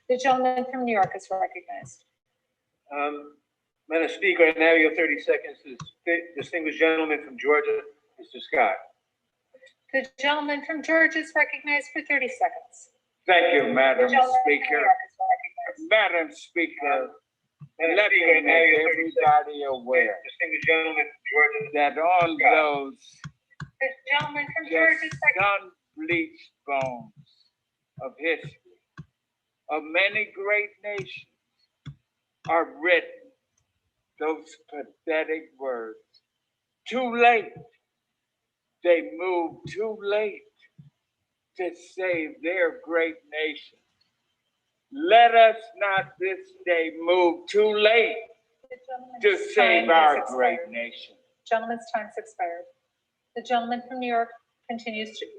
The gentleman from New York is recognized. Madam Speaker, I now yield 30 seconds to the distinguished gentleman from Georgia, Mr. Scott. The gentleman from Georgia is recognized for 30 seconds. Thank you, The Madam gentleman from New Speaker. York is recognized. Madam Speaker, let me make everybody aware distinguished gentleman from Georgia that all those The gentleman from Georgia is recognized. sun-bleached bones of history of many great nations are written. Those pathetic words. Too late. They moved too late to save their great nation. Let us not this day move too late to save our great nation. Gentleman's time's expired. The gentleman from New York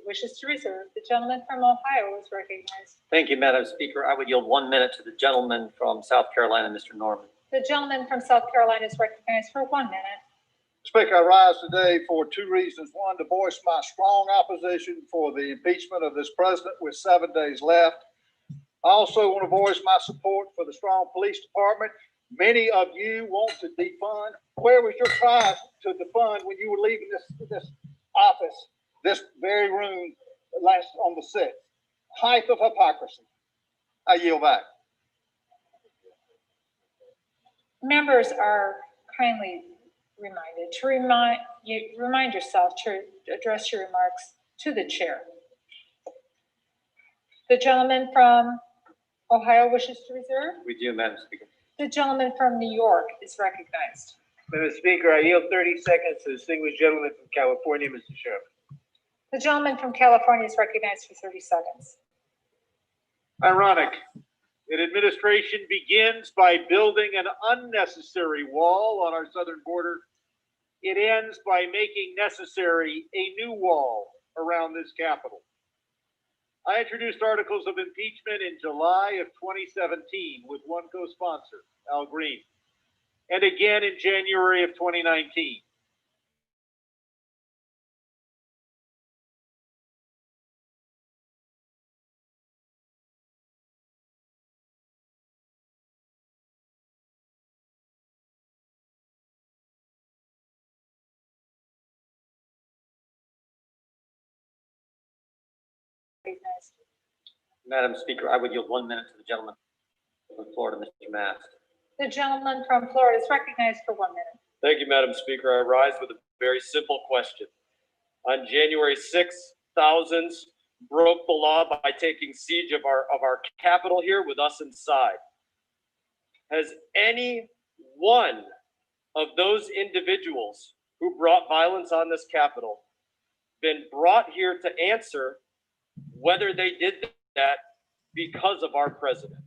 wishes to reserve. The gentleman from Ohio is recognized. Thank you, Madam Speaker. I would yield 1 minute to the gentleman from South Carolina, Mr. Norman. The gentleman from South Carolina is recognized for 1 minute. Speaker, I rise today for two reasons. One, to voice my strong opposition for the impeachment of this president with 7 days left. I also want to voice my support for the strong police department. Many of you want to defund. Where was your cry to defund when you were leaving this office, this very room last on the 6th? Height of hypocrisy. I yield back. Members are kindly reminded to remind yourself to address your remarks to the chair. The gentleman from Ohio wishes to reserve. We do, Madam Speaker. The gentleman from New York is recognized. Madam Speaker, I yield 30 seconds to the distinguished gentleman from California, Mr. Sherman. The gentleman from California is recognized for 30 seconds. Ironic. An administration begins by building an unnecessary wall on our southern border. It ends by making necessary a new wall around this capital. I introduced articles of impeachment in July of 2017 with one co-sponsor, Al Green, and again in January of 2019. Recognized. Madam Speaker, I would yield 1 minute to the gentleman from Florida, Mr. Mast. The gentleman from Florida is recognized for 1 minute. Thank you, Madam Speaker. I rise with a very simple question. On January 6th, thousands broke the law by taking siege of our Capitol here with us inside. Has any one of those individuals who brought violence on this Capitol been brought here to answer whether they did that because of our president?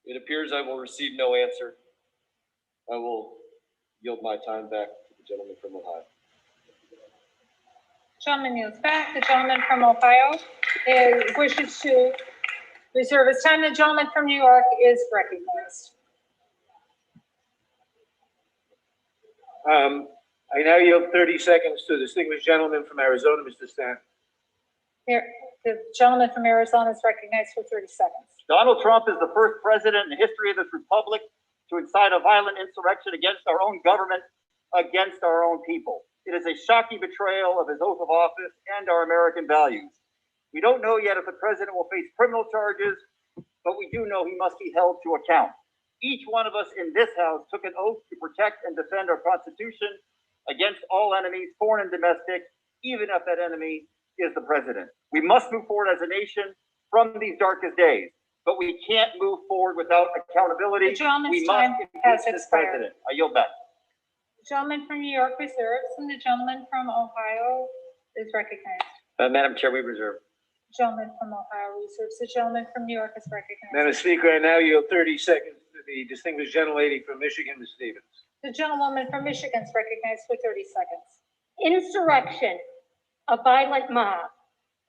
It appears I will receive no answer. I will yield my time back to the gentleman from Ohio. Gentleman yields back. The gentleman from Ohio wishes to reserve his time. The gentleman from New York is recognized. I now yield 30 seconds to the distinguished gentleman from Arizona, Mr. Stanton. The gentleman from Arizona is recognized for 30 seconds. Donald Trump is the first president in the history of this republic to incite a violent insurrection against our own government, against our own people. It is a shocking betrayal of his oath of office and our American values. We don't know yet if the president will face criminal charges, but we do know he must be held to account. Each one of us in this House took an oath to protect and defend our Constitution against all enemies, foreign and domestic, even if that enemy is the president. We must move forward as a nation from these darkest days, but we can't move forward without accountability. The gentleman's We time must has impeach this expired. president. I yield back. The gentleman from New York reserves, and the gentleman from Ohio is recognized. Madam Chair, we reserve. Gentleman from Ohio reserves. The gentleman from New York is recognized. Madam Speaker, I now yield 30 seconds to the distinguished gentlelady from Michigan, Ms. Stevens. The gentlewoman from Michigan is recognized for 30 seconds. Insurrection, a violent mob.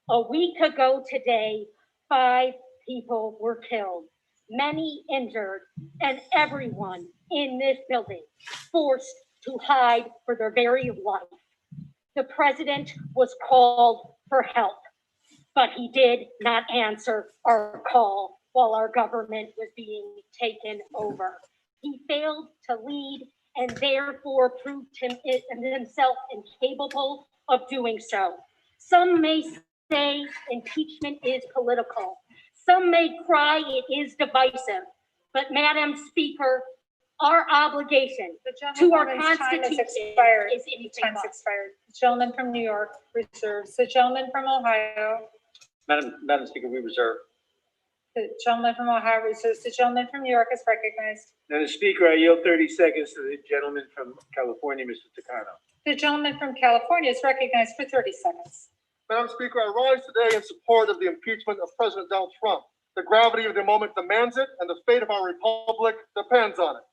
A week ago today, 5 people were killed, many injured, and everyone in this building forced to hide for their very life. The president was called for help, but he did not answer our call while our government was being taken over. He failed to lead and therefore proved himself incapable of doing so. Some may say impeachment is political. Some may cry it is divisive. But Madam Speaker, our obligation to our Constitution is anything Time's but. expired. The gentleman from New York reserves. The gentleman from Ohio. Madam Speaker, we reserve. The gentleman from Ohio reserves. The gentleman from New York is recognized. Madam Speaker, I yield 30 seconds to the gentleman from California, Mr. Takano. The gentleman from California is recognized for 30 seconds. Madam Speaker, I rise today in support of the impeachment of President Donald Trump. The gravity of the moment demands it, and the fate of our republic depends on it.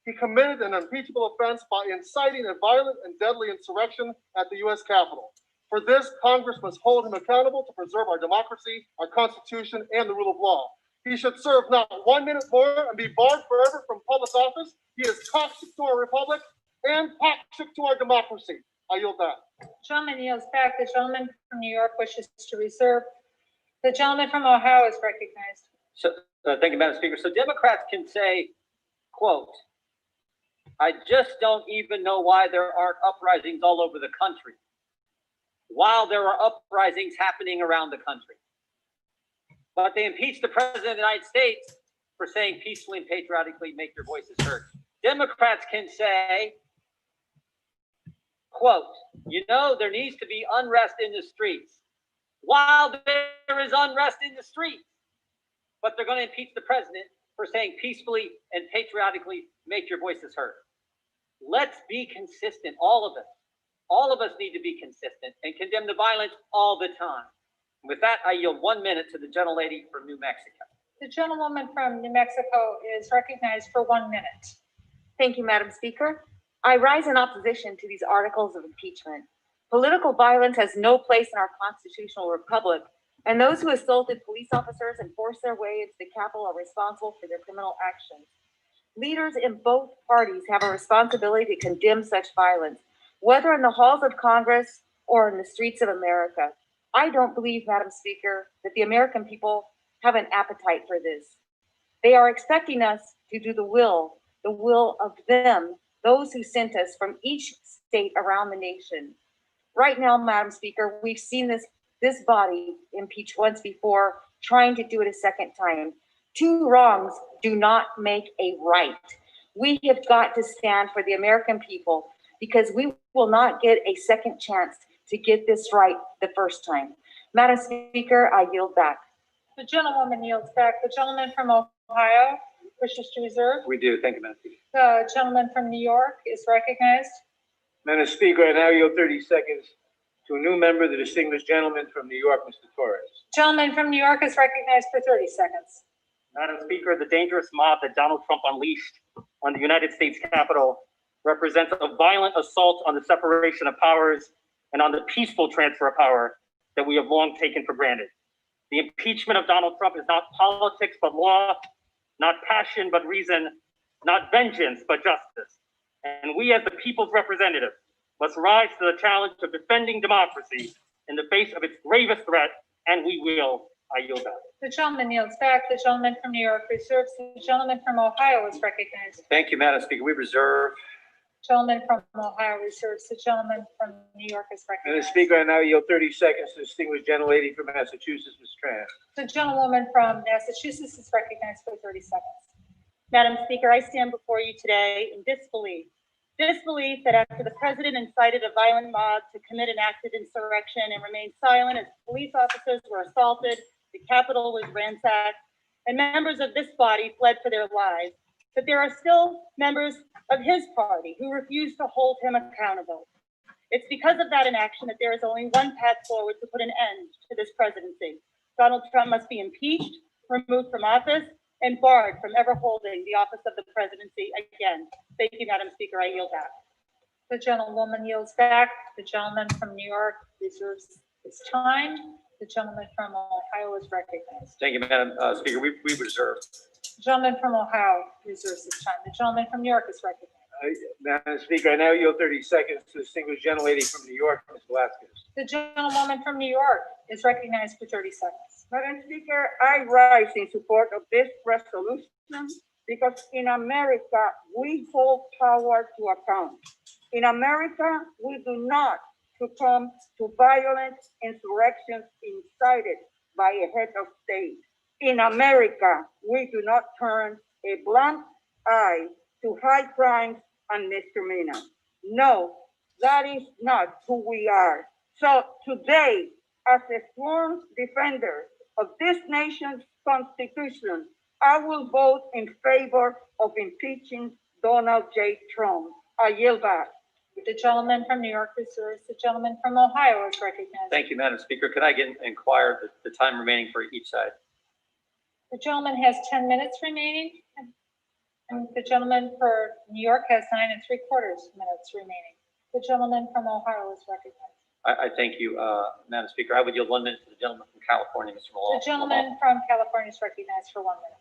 He committed an impeachable offense by inciting a violent and deadly insurrection at the U.S. Capitol. For this, Congress must hold him accountable to preserve our democracy, our Constitution, and the rule of law. He should serve not 1 minute more and be barred forever from public office. He is toxic to our republic and toxic to our democracy. I yield back. Gentleman yields back. The gentleman from New York wishes to reserve. The gentleman from Ohio is recognized. So, thank you, Madam Speaker. So Democrats can say, quote, I just don't even know why there aren't uprisings all over the country, while there are uprisings happening around the country. But they impeached the President of the United States for saying peacefully and patriotically, make your voices heard. Democrats can say, quote, you know, there needs to be unrest in the streets, while there is unrest in the streets. But they're going to impeach the president for saying peacefully and patriotically, make your voices heard. Let's be consistent, all of us. All of us need to be consistent and condemn the violence all the time. With that, I yield 1 minute to the gentlelady from New Mexico. The gentlewoman from New Mexico is recognized for 1 minute. Thank you, Madam Speaker. I rise in opposition to these articles of impeachment. Political violence has no place in our constitutional republic, and those who assaulted police officers and forced their way into the Capitol are responsible for their criminal actions. Leaders in both parties have a responsibility to condemn such violence, whether in the halls of Congress or in the streets of America. I don't believe, Madam Speaker, that the American people have an appetite for this. They are expecting us to do the will of them, those who sent us from each state around the nation. Right now, Madam Speaker, we've seen this body impeach once before, trying to do it a second time. 2 wrongs do not make a right. We have got to stand for the American people, because we will not get a second chance to get this right the first time. Madam Speaker, I yield back. The gentlewoman yields back. The gentleman from Ohio wishes to reserve. We do. Thank you, Madam Speaker. The gentleman from New York is recognized. Madam Speaker, I now yield 30 seconds to a new member, the distinguished gentleman from New York, Mr. Torres. Gentleman from New York is recognized for 30 seconds. Madam Speaker, the dangerous mob that Donald Trump unleashed on the United States Capitol represents a violent assault on the separation of powers and on the peaceful transfer of power that we have long taken for granted. The impeachment of Donald Trump is not politics but law, not passion but reason, not vengeance but justice. And we as the people's representative must rise to the challenge of defending democracy in the face of its gravest threat, and we will. I yield back. The gentleman yields back. The gentleman from New York reserves. The gentleman from Ohio is recognized. Thank you, Madam Speaker. We reserve. Gentleman from Ohio reserves. The gentleman from New York is Madam recognized. Speaker, I now yield 30 seconds to the distinguished gentlelady from Massachusetts, Ms. Tran. The gentlewoman from Massachusetts is recognized for 30 seconds. Madam Speaker, I stand before you today in disbelief that after the president incited a violent mob to commit an act of insurrection and remained silent as police officers were assaulted, the Capitol was ransacked, and members of this body fled for their lives, that there are still members of his party who refuse to hold him accountable. It's because of that inaction that there is only one path forward to put an end to this presidency. Donald Trump must be impeached, removed from office, and barred from ever holding the office of the presidency again. Thank you, Madam Speaker. I yield back. The gentlewoman yields back. The gentleman from New York reserves his time. The gentleman from Ohio is recognized. Thank you, Madam Speaker. We reserve. The gentleman from Ohio reserves his time. The gentleman from New York is recognized. Madam Speaker, I now yield 30 seconds to the distinguished gentlelady from New York, Ms. Velasquez. The gentlewoman from New York is recognized for 30 seconds. Madam Speaker, I rise in support of this resolution because in America, we hold power to account. In America, we do not succumb to violent insurrections incited by a head of state. In America, we do not turn a blind eye to high crimes and misdemeanors. No, that is not who we are. So today, as a sworn defender of this nation's Constitution, I will vote in favor of impeaching Donald J. Trump. I yield back. The gentleman from New York reserves. The gentleman from Ohio is recognized. Thank you, Madam Speaker. Could I inquire the time remaining for each side? The gentleman has 10 minutes remaining. And the gentleman for New York has 9 3/4 minutes remaining. The gentleman from Ohio is recognized. I thank you, Madam Speaker. I would yield 1 minute to the gentleman from California, Mr. Malone. The gentleman from California is recognized for 1 minute.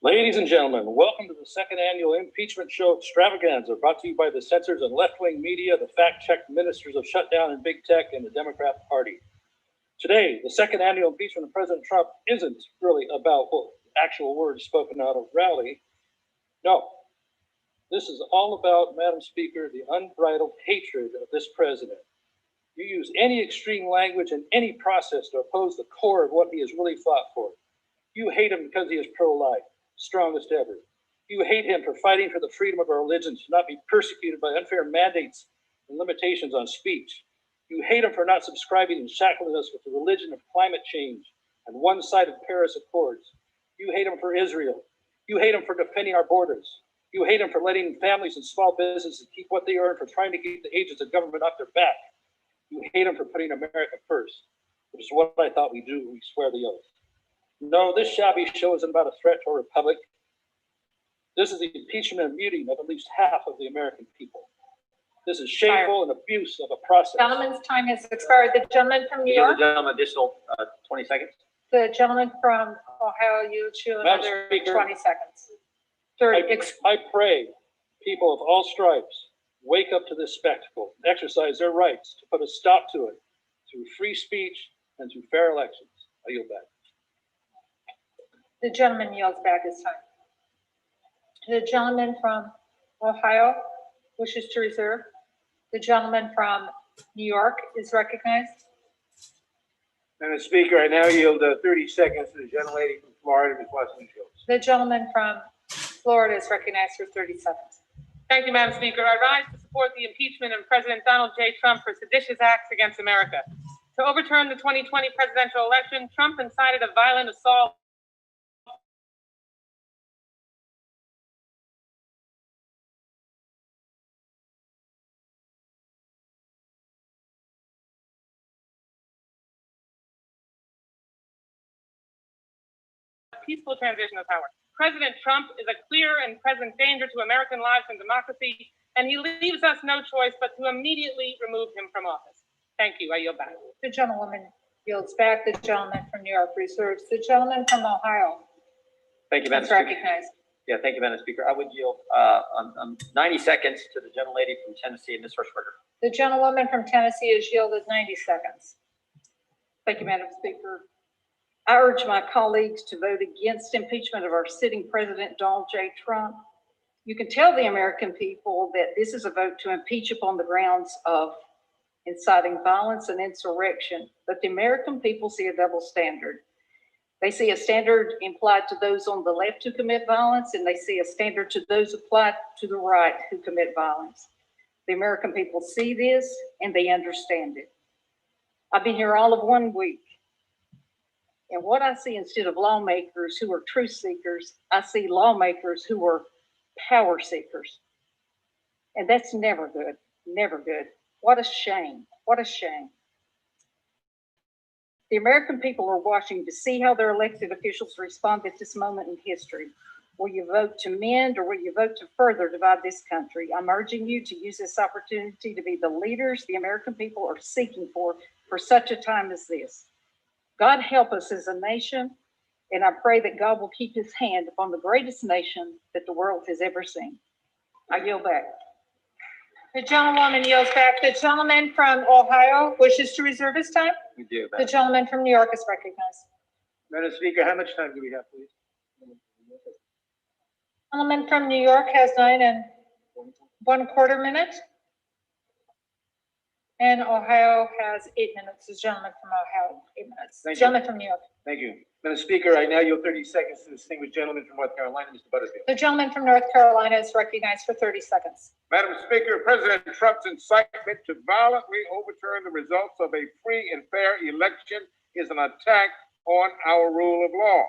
Ladies and gentlemen, welcome to the second annual impeachment show extravaganza brought to you by the censors and left-wing media, the fact-check ministers of shutdown and big tech, and the Democrat Party. Today, the second annual impeachment of President Trump isn't really about actual words spoken out of rally. No, this is all about, Madam Speaker, the unbridled hatred of this president. You use any extreme language and any process to oppose the core of what he has really fought for. You hate him because he is pro-life, strongest ever. You hate him for fighting for the freedom of our religion to not be persecuted by unfair mandates and limitations on speech. You hate him for not subscribing and shackling us with the religion of climate change and one-sided Paris Accords. You hate him for Israel. You hate him for defending our borders. You hate him for letting families and small businesses keep what they earn, for trying to keep the agents of government off their back. You hate him for putting America first, which is what I thought we do when we swear the oath. No, this shabby show isn't about a threat to our republic. This is the impeachment and muting of at least half of the American people. This is shameful and abuse of a process. Gentleman's time has expired. The gentleman from New Yield York. the gentleman additional 20 seconds. The gentleman from Ohio yields you Madam another Speaker, 20 seconds. 30. I pray people of all stripes wake up to this spectacle, exercise their rights to put a stop to it through free speech and through fair elections. I yield back. The gentleman yields back his time. The gentleman from Ohio wishes to reserve. The gentleman from New York is recognized. Madam Speaker, I now yield 30 seconds to the gentlelady from Florida, Ms. Washington Schultz. The gentleman from Florida is recognized for 30 seconds. Thank you, Madam Speaker. I rise to support the impeachment of President Donald J. Trump for seditious acts against America. To overturn the 2020 presidential election, Trump incited a violent assault peaceful transition of power. President Trump is a clear and present danger to American lives and democracy, and he leaves us no choice but to immediately remove him from office. Thank you. I yield back. The gentlewoman yields back. The gentleman from New York reserves. The gentleman from Ohio Thank you, Madam is Speaker. recognized. Yeah, thank you, Madam Speaker. I would yield 90 seconds to the gentlelady from Tennessee, Ms. Hirschberger. The gentlewoman from Tennessee is yielded 90 seconds. Thank you, Madam Speaker. I urge my colleagues to vote against impeachment of our sitting president, Donald J. Trump. You can tell the American people that this is a vote to impeach upon the grounds of inciting violence and insurrection, but the American people see a double standard. They see a standard implied to those on the left who commit violence, and they see a standard to those applied to the right who commit violence. The American people see this and they understand it. I've been here all of 1 week. And what I see, instead of lawmakers who are truth seekers, I see lawmakers who are power seekers. And that's never good, never good. What a shame, what a shame. The American people are watching to see how their elected officials respond at this moment in history. Will you vote to mend or will you vote to further divide this country? I'm urging you to use this opportunity to be the leaders the American people are seeking for such a time as this. God help us as a nation, and I pray that God will keep his hand upon the greatest nation that the world has ever seen. I yield back. The gentlewoman yields back. The gentleman from Ohio wishes to reserve his time. We do. The gentleman from New York is recognized. Madam Speaker, how much time do we have, please? Gentleman from New York has 9 1/4 minutes. And Ohio has 8 minutes. The gentleman from Ohio, 8 minutes. Thank you. Gentleman from New York. Thank you. Madam Speaker, I now yield 30 seconds to the distinguished gentleman from North Carolina, Mr. Butterfield. The gentleman from North Carolina is recognized for 30 seconds. Madam Speaker, President Trump's incitement to violently overturn the results of a free and fair election is an attack on our rule of law.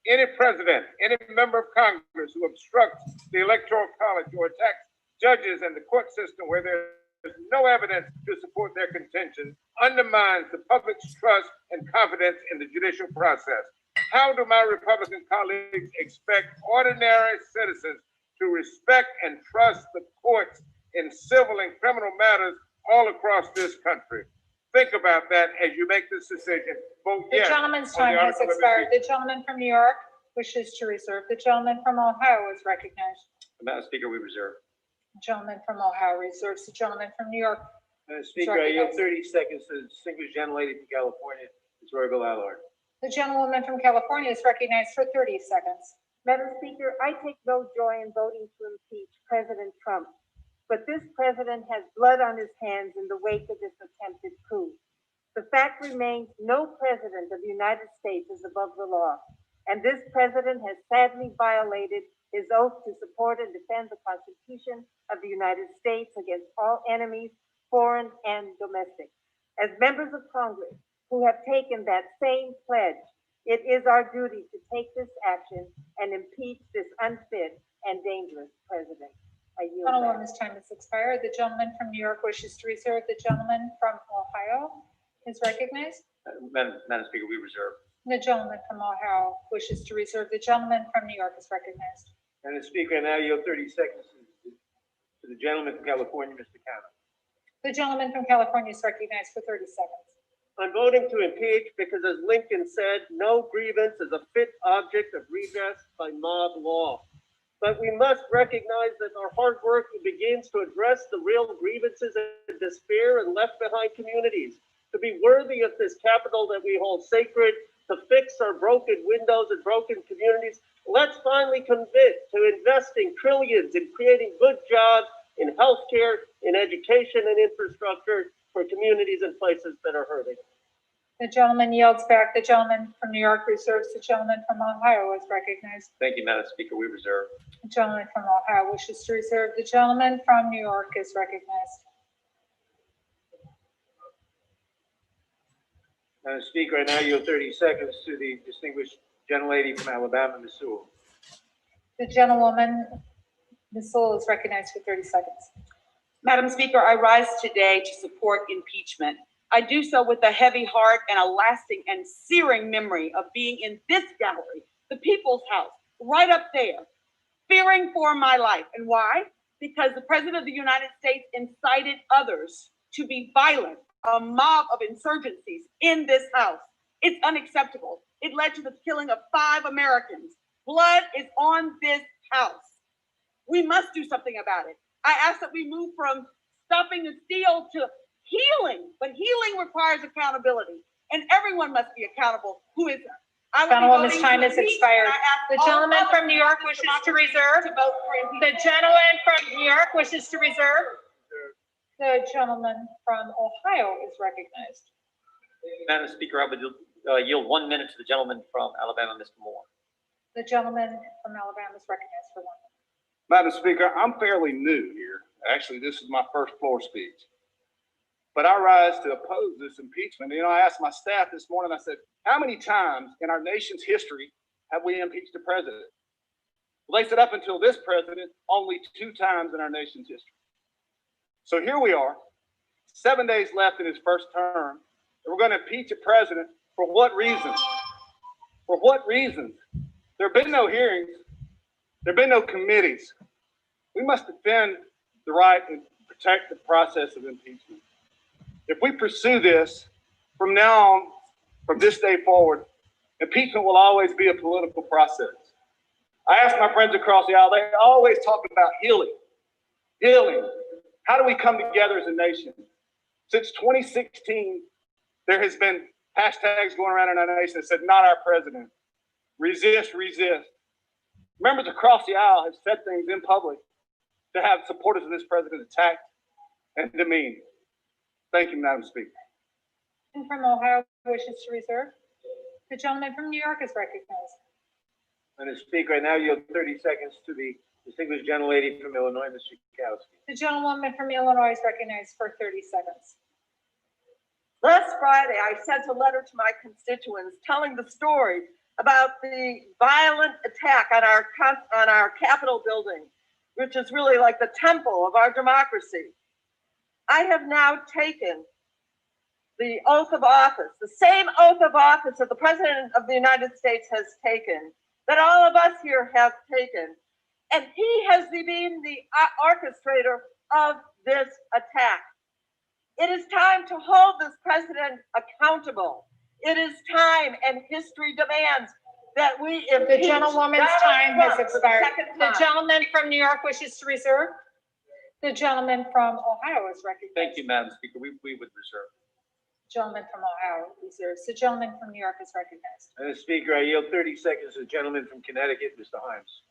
Any president, any member of Congress who obstructs the Electoral College or attacks judges and the court system where there's no evidence to support their contention undermines the public's trust and confidence in the judicial process. How do my Republican colleagues expect ordinary citizens to respect and trust the courts in civil and criminal matters all across this country? Think about that as you make this decision. Vote The yes. gentleman's on the time has article of expired. impeachment. The gentleman from New York wishes to reserve. The gentleman from Ohio is recognized. Madam Speaker, we reserve. The gentleman from Ohio reserves. The gentleman from New York. Madam Speaker, I yield 30 seconds to the distinguished gentlelady from California, Ms. Roybal Allard. The gentlewoman from California is recognized for 30 seconds. Madam Speaker, I take no joy in voting to impeach President Trump, but this president has blood on his hands in the wake of this attempted coup. The fact remains no president of the United States is above the law, and this president has sadly violated his oath to support and defend the Constitution of the United States against all enemies, foreign and domestic. As members of Congress who have taken that same pledge, it is our duty to take this action and impeach this unfit and dangerous president. I yield back. Gentlewoman's time has expired. The gentleman from New York wishes to reserve. The gentleman from Ohio is recognized. Madam Speaker, we reserve. The gentleman from Ohio wishes to reserve. The gentleman from New York is recognized. Madam Speaker, I now yield 30 seconds to the gentleman from California, Mr. Cannon. The gentleman from California is recognized for 30 seconds. I'm voting to impeach because, as Lincoln said, no grievance is a fit object of redress by mob law. But we must recognize that our hard work begins to address the real grievances and despair in left behind communities. To be worthy of this capital that we hold sacred, to fix our broken windows and broken communities, let's finally commit to investing trillions in creating good jobs in healthcare, in education and infrastructure for communities and places that are hurting. The gentleman yields back. The gentleman from New York reserves. The gentleman from Ohio is recognized. Thank you, Madam Speaker, we reserve. The gentleman from Ohio wishes to reserve. The gentleman from New York is recognized. Madam Speaker, I now yield 30 seconds to the distinguished gentlelady from Alabama, Ms. Sewell. The gentlewoman, Ms. Sewell, is recognized for 30 seconds. Madam Speaker, I rise today to support impeachment. I do so with a heavy heart and a lasting and searing memory of being in this gallery, the People's House, right up there, fearing for my life. And why? Because the President of the United States incited others to be violent, a mob of insurgencies in this house. It's unacceptable. It led to the killing of 5 Americans. Blood is on this house. We must do something about it. I ask that we move from stopping the steal to healing, but healing requires accountability, and everyone must be accountable. Who is that? Gentlewoman's time has expired. The gentleman from New York wishes to reserve. The gentleman from New York wishes to reserve. The gentleman from Ohio is recognized. Madam Speaker, I would yield 1 minute to the gentleman from Alabama, Mr. Moore. The gentleman from Alabama is recognized for 1 minute. Madam Speaker, I'm fairly new here. Actually, this is my first floor speech. But I rise to oppose this impeachment. You know, I asked my staff this morning, I said, how many times in our nation's history have we impeached a president? Well, they said up until this president, only 2 times in our nation's history. So here we are, 7 days left in his first term, and we're going to impeach a president For what reason? For what reasons? There have been no hearings. There have been no committees. We must defend the right and protect the process of impeachment. If we pursue this, from now on, from this day forward, impeachment will always be a political process. I ask my friends across the aisle, they always talk about healing. Healing. How do we come together as a nation? Since 2016, there has been hashtags going around in our nation that said, not our president. Resist, resist. Members across the aisle have said things in public to have supporters of this president attacked and demeaned. Thank you, Madam Speaker. And from Ohio wishes to reserve. The gentleman from New York is recognized. Madam Speaker, I now yield 30 seconds to the distinguished gentlelady from Illinois, Ms. Schakowsky. The gentlewoman from Illinois is recognized for 30 seconds. Last Friday, I sent a letter to my constituents telling the story about the violent attack on our Capitol building, which is really like the temple of our democracy. I have now taken the oath of office, the same oath of office that the President of the United States has taken, that all of us here have taken, and he has been the orchestrator of this attack. It is time to hold this president accountable. It is time, and history demands that we impeach. The gentlewoman's time has expired. The The gentleman from New York wishes to reserve. The gentleman from Ohio is recognized. Thank you, Madam Speaker. We would reserve. Gentleman from Ohio reserves. The gentleman from New York is recognized. Madam Speaker, I yield 30 seconds to the gentleman from Connecticut, Mr. Himes.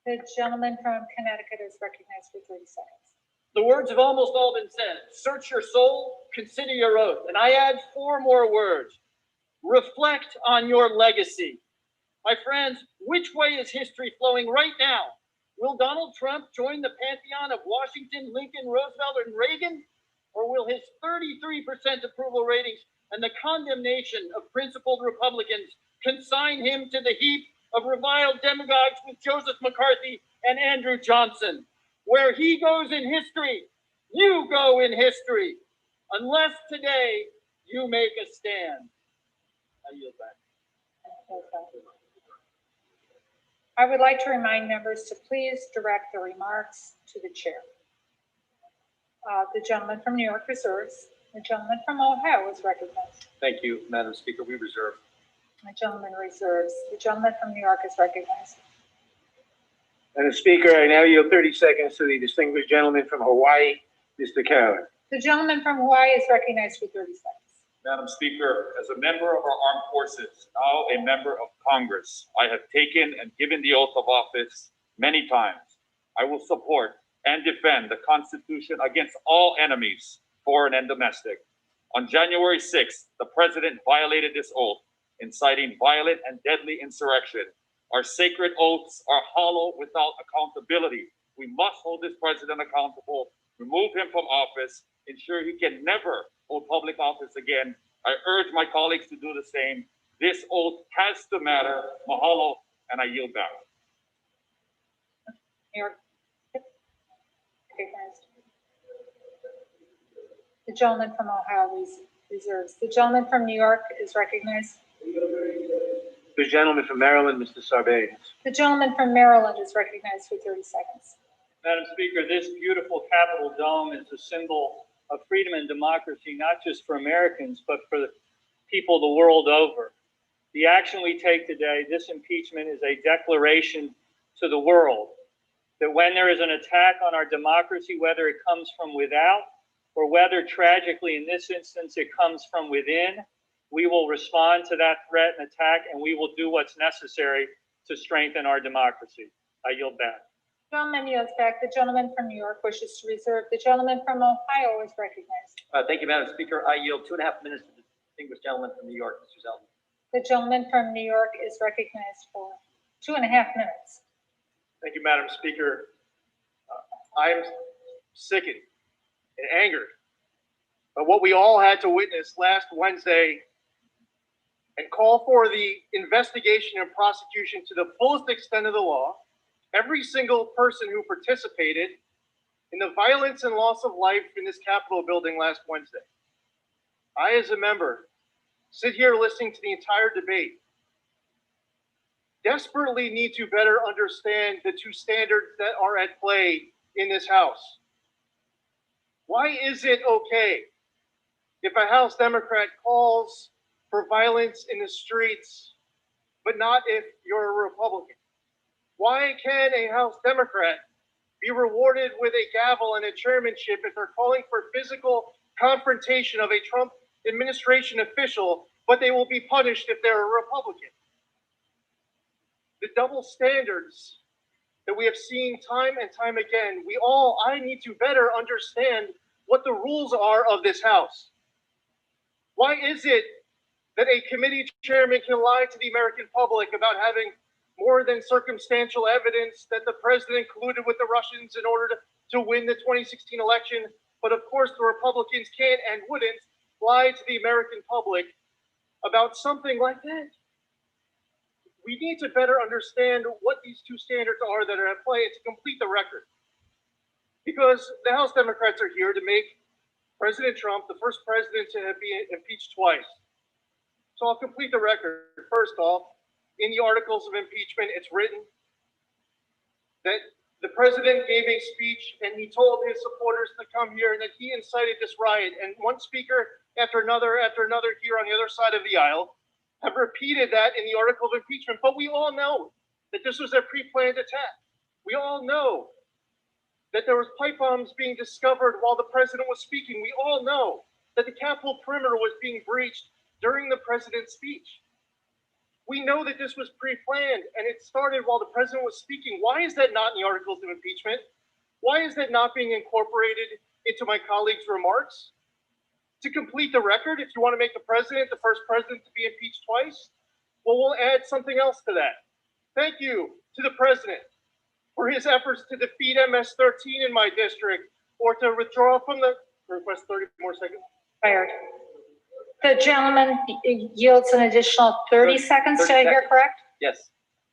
The gentleman from Connecticut is recognized for 30 seconds. The words have almost all been said. Search your soul, consider your oath. And I add 4 more words. Reflect on your legacy. My friends, which way is history flowing right now? Will Donald Trump join the pantheon of Washington, Lincoln, Roosevelt, and Reagan? Or will his 33% approval ratings and the condemnation of principled Republicans consign him to the heap of reviled demagogues with Joseph McCarthy and Andrew Johnson? Where he goes in history, you go in history. Unless today you make a stand. I yield back. I would like to remind members to please direct their remarks to the chair. The gentleman from New York reserves. The gentleman from Ohio is recognized. Thank you, Madam Speaker. We reserve. The gentleman reserves. The gentleman from New York is recognized. Madam Speaker, I now yield 30 seconds to the distinguished gentleman from Hawaii, Mr. Cowan. The gentleman from Hawaii is recognized for 30 seconds. Madam Speaker, as a member of our armed forces, now a member of Congress, I have taken and given the oath of office many times. I will support and defend the Constitution against all enemies, foreign and domestic. On January 6th, the President violated this oath, inciting violent and deadly insurrection. Our sacred oaths are hollow without accountability. We must hold this president accountable, remove him from office, ensure he can never hold public office again. I urge my colleagues to do the same. This oath has to matter. Mahalo, and I yield back. New York. Recognized. The gentleman from Ohio reserves. The gentleman from New York is recognized. The gentleman from Maryland, Mr. Sarbanes. The gentleman from Maryland is recognized for 30 seconds. Madam Speaker, this beautiful Capitol dome is a symbol of freedom and democracy, not just for Americans, but for the people the world over. The action we take today, this impeachment, is a declaration to the world that when there is an attack on our democracy, whether it comes from without or whether tragically in this instance it comes from within, we will respond to that threat and attack, and we will do what's necessary to strengthen our democracy. I yield back. Gentleman yields back. The gentleman from New York wishes to reserve. The gentleman from Ohio is recognized. Thank you, Madam Speaker. I yield 2.5 minutes to the distinguished gentleman from New York, Mr. Zeldin. The gentleman from New York is recognized for 2.5 minutes. Thank you, Madam Speaker. I am sickened and angered by what we all had to witness last Wednesday and call for the investigation and prosecution to the fullest extent of the law. Every single person who participated in the violence and loss of life in this Capitol building last Wednesday. I, as a member, sit here listening to the entire debate, desperately need to better understand the two standards that are at play in this House. Why is it okay if a House Democrat calls for violence in the streets, but not if you're a Republican? Why can a House Democrat be rewarded with a gavel and a chairmanship if they're calling for physical confrontation of a Trump administration official, but they will be punished if they're a Republican? The double standards that we have seen time and time again, I need to better understand what the rules are of this House. Why is it that a committee chairman can lie to the American public about having more than circumstantial evidence that the president colluded with the Russians in order to win the 2016 election, but of course the Republicans can't and wouldn't lie to the American public about something like that? We need to better understand what these two standards are that are at play and to complete the record. Because the House Democrats are here to make President Trump the first president to be impeached twice. So I'll complete the record. First off, in the articles of impeachment, it's written that the president gave a speech and he told his supporters to come here and that he incited this riot. And one speaker after another here on the other side of the aisle have repeated that in the article of impeachment. But we all know that this was a pre-planned attack. We all know that there was pipe bombs being discovered while the president was speaking. We all know that the Capitol perimeter was being breached during the president's speech. We know that this was pre-planned and it started while the president was speaking. Why is that not in the articles of impeachment? Why is that not being incorporated into my colleagues' remarks? To complete the record, if you want to make the president the first president to be impeached twice, well, we'll add something else to that. Thank you to the president for his efforts to defeat MS-13 in my district or to withdraw from the request 30 more seconds. Fired. The gentleman yields an additional 30 seconds. Did I hear correct? Yes.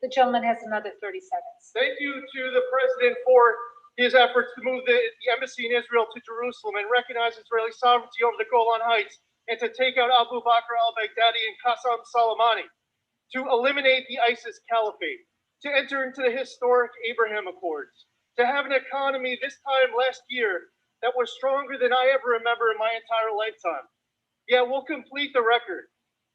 The gentleman has another 30 seconds. Thank you to the president for his efforts to move the embassy in Israel to Jerusalem and recognize Israeli sovereignty over the Golan Heights and to take out Abu Bakr al-Baghdadi and Qasem Soleimani, to eliminate the ISIS caliphate, to enter into the historic Abraham Accords, to have an economy this time last year that was stronger than I ever remember in my entire lifetime. Yeah, we'll complete the record.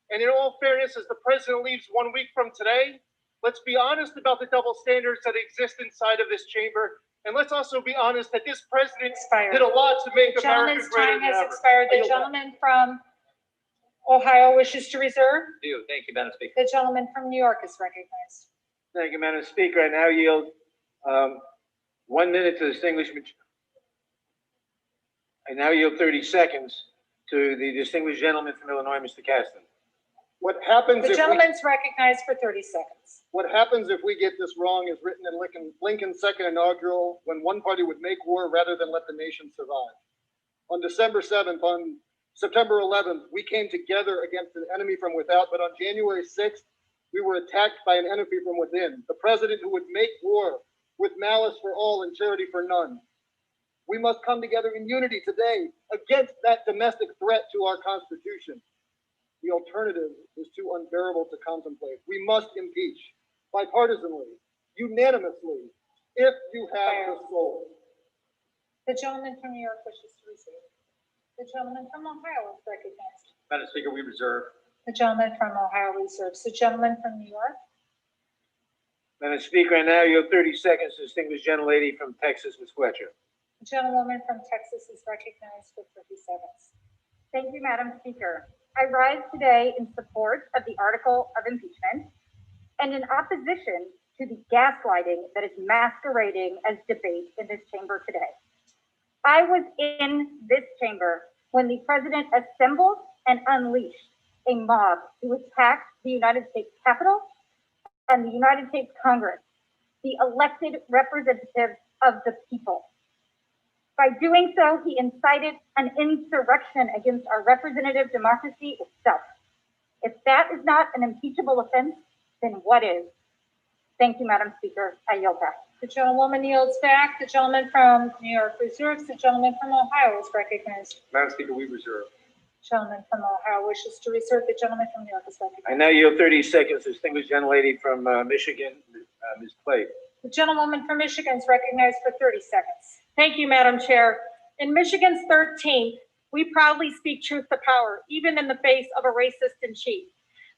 And in all fairness, as the president leaves 1 week from today, let's be honest about the double standards that exist inside of this chamber. And let's also be honest that this president did a lot to make America greater than ever. The gentleman's time has expired. The gentleman from Ohio wishes to reserve. Thank you, Madam Speaker. The gentleman from New York is recognized. Thank you, Madam Speaker. I now yield 1 minute to the distinguished. I now yield 30 seconds to the distinguished gentleman from Illinois, Mr. Caston. What happens The if gentleman's recognized for 30 seconds. what happens if we get this wrong is written in Lincoln's second inaugural, when one party would make war rather than let the nation survive. On December 7th, on September 11th, we came together against an enemy from without, but on January 6th, we were attacked by an enemy from within, the president who would make war with malice for all and charity for none. We must come together in unity today against that domestic threat to our Constitution. The alternative is too unbearable to contemplate. We must impeach bipartisanly, unanimously, if you have the soul. The gentleman from New York wishes to reserve. The gentleman from Ohio is recognized. Madam Speaker, we reserve. The gentleman from Ohio reserves. The gentleman from New York. Madam Speaker, I now yield 30 seconds to the distinguished gentlelady from Texas, Ms. Fletcher. The gentlewoman from Texas is recognized for 30 seconds. Thank you, Madam Speaker. I rise today in support of the article of impeachment and in opposition to the gaslighting that is masquerading as debate in this chamber today. I was in this chamber when the president assembled and unleashed a mob to attack the United States Capitol and the United States Congress, the elected representatives of the people. By doing so, he incited an insurrection against our representative democracy itself. If that is not an impeachable offense, then what is? Thank you, Madam Speaker. I yield back. The gentlewoman yields back. The gentleman from New York reserves. The gentleman from Ohio is recognized. Madam Speaker, we reserve. Gentleman from Ohio wishes to reserve. The gentleman from New York is I recognized. now yield 30 seconds to the distinguished gentlelady from Michigan, Ms. Clay. The gentlewoman from Michigan is recognized for 30 seconds. Thank you, Madam Chair. In Michigan's 13th, we proudly speak truth to power, even in the face of a racist in chief.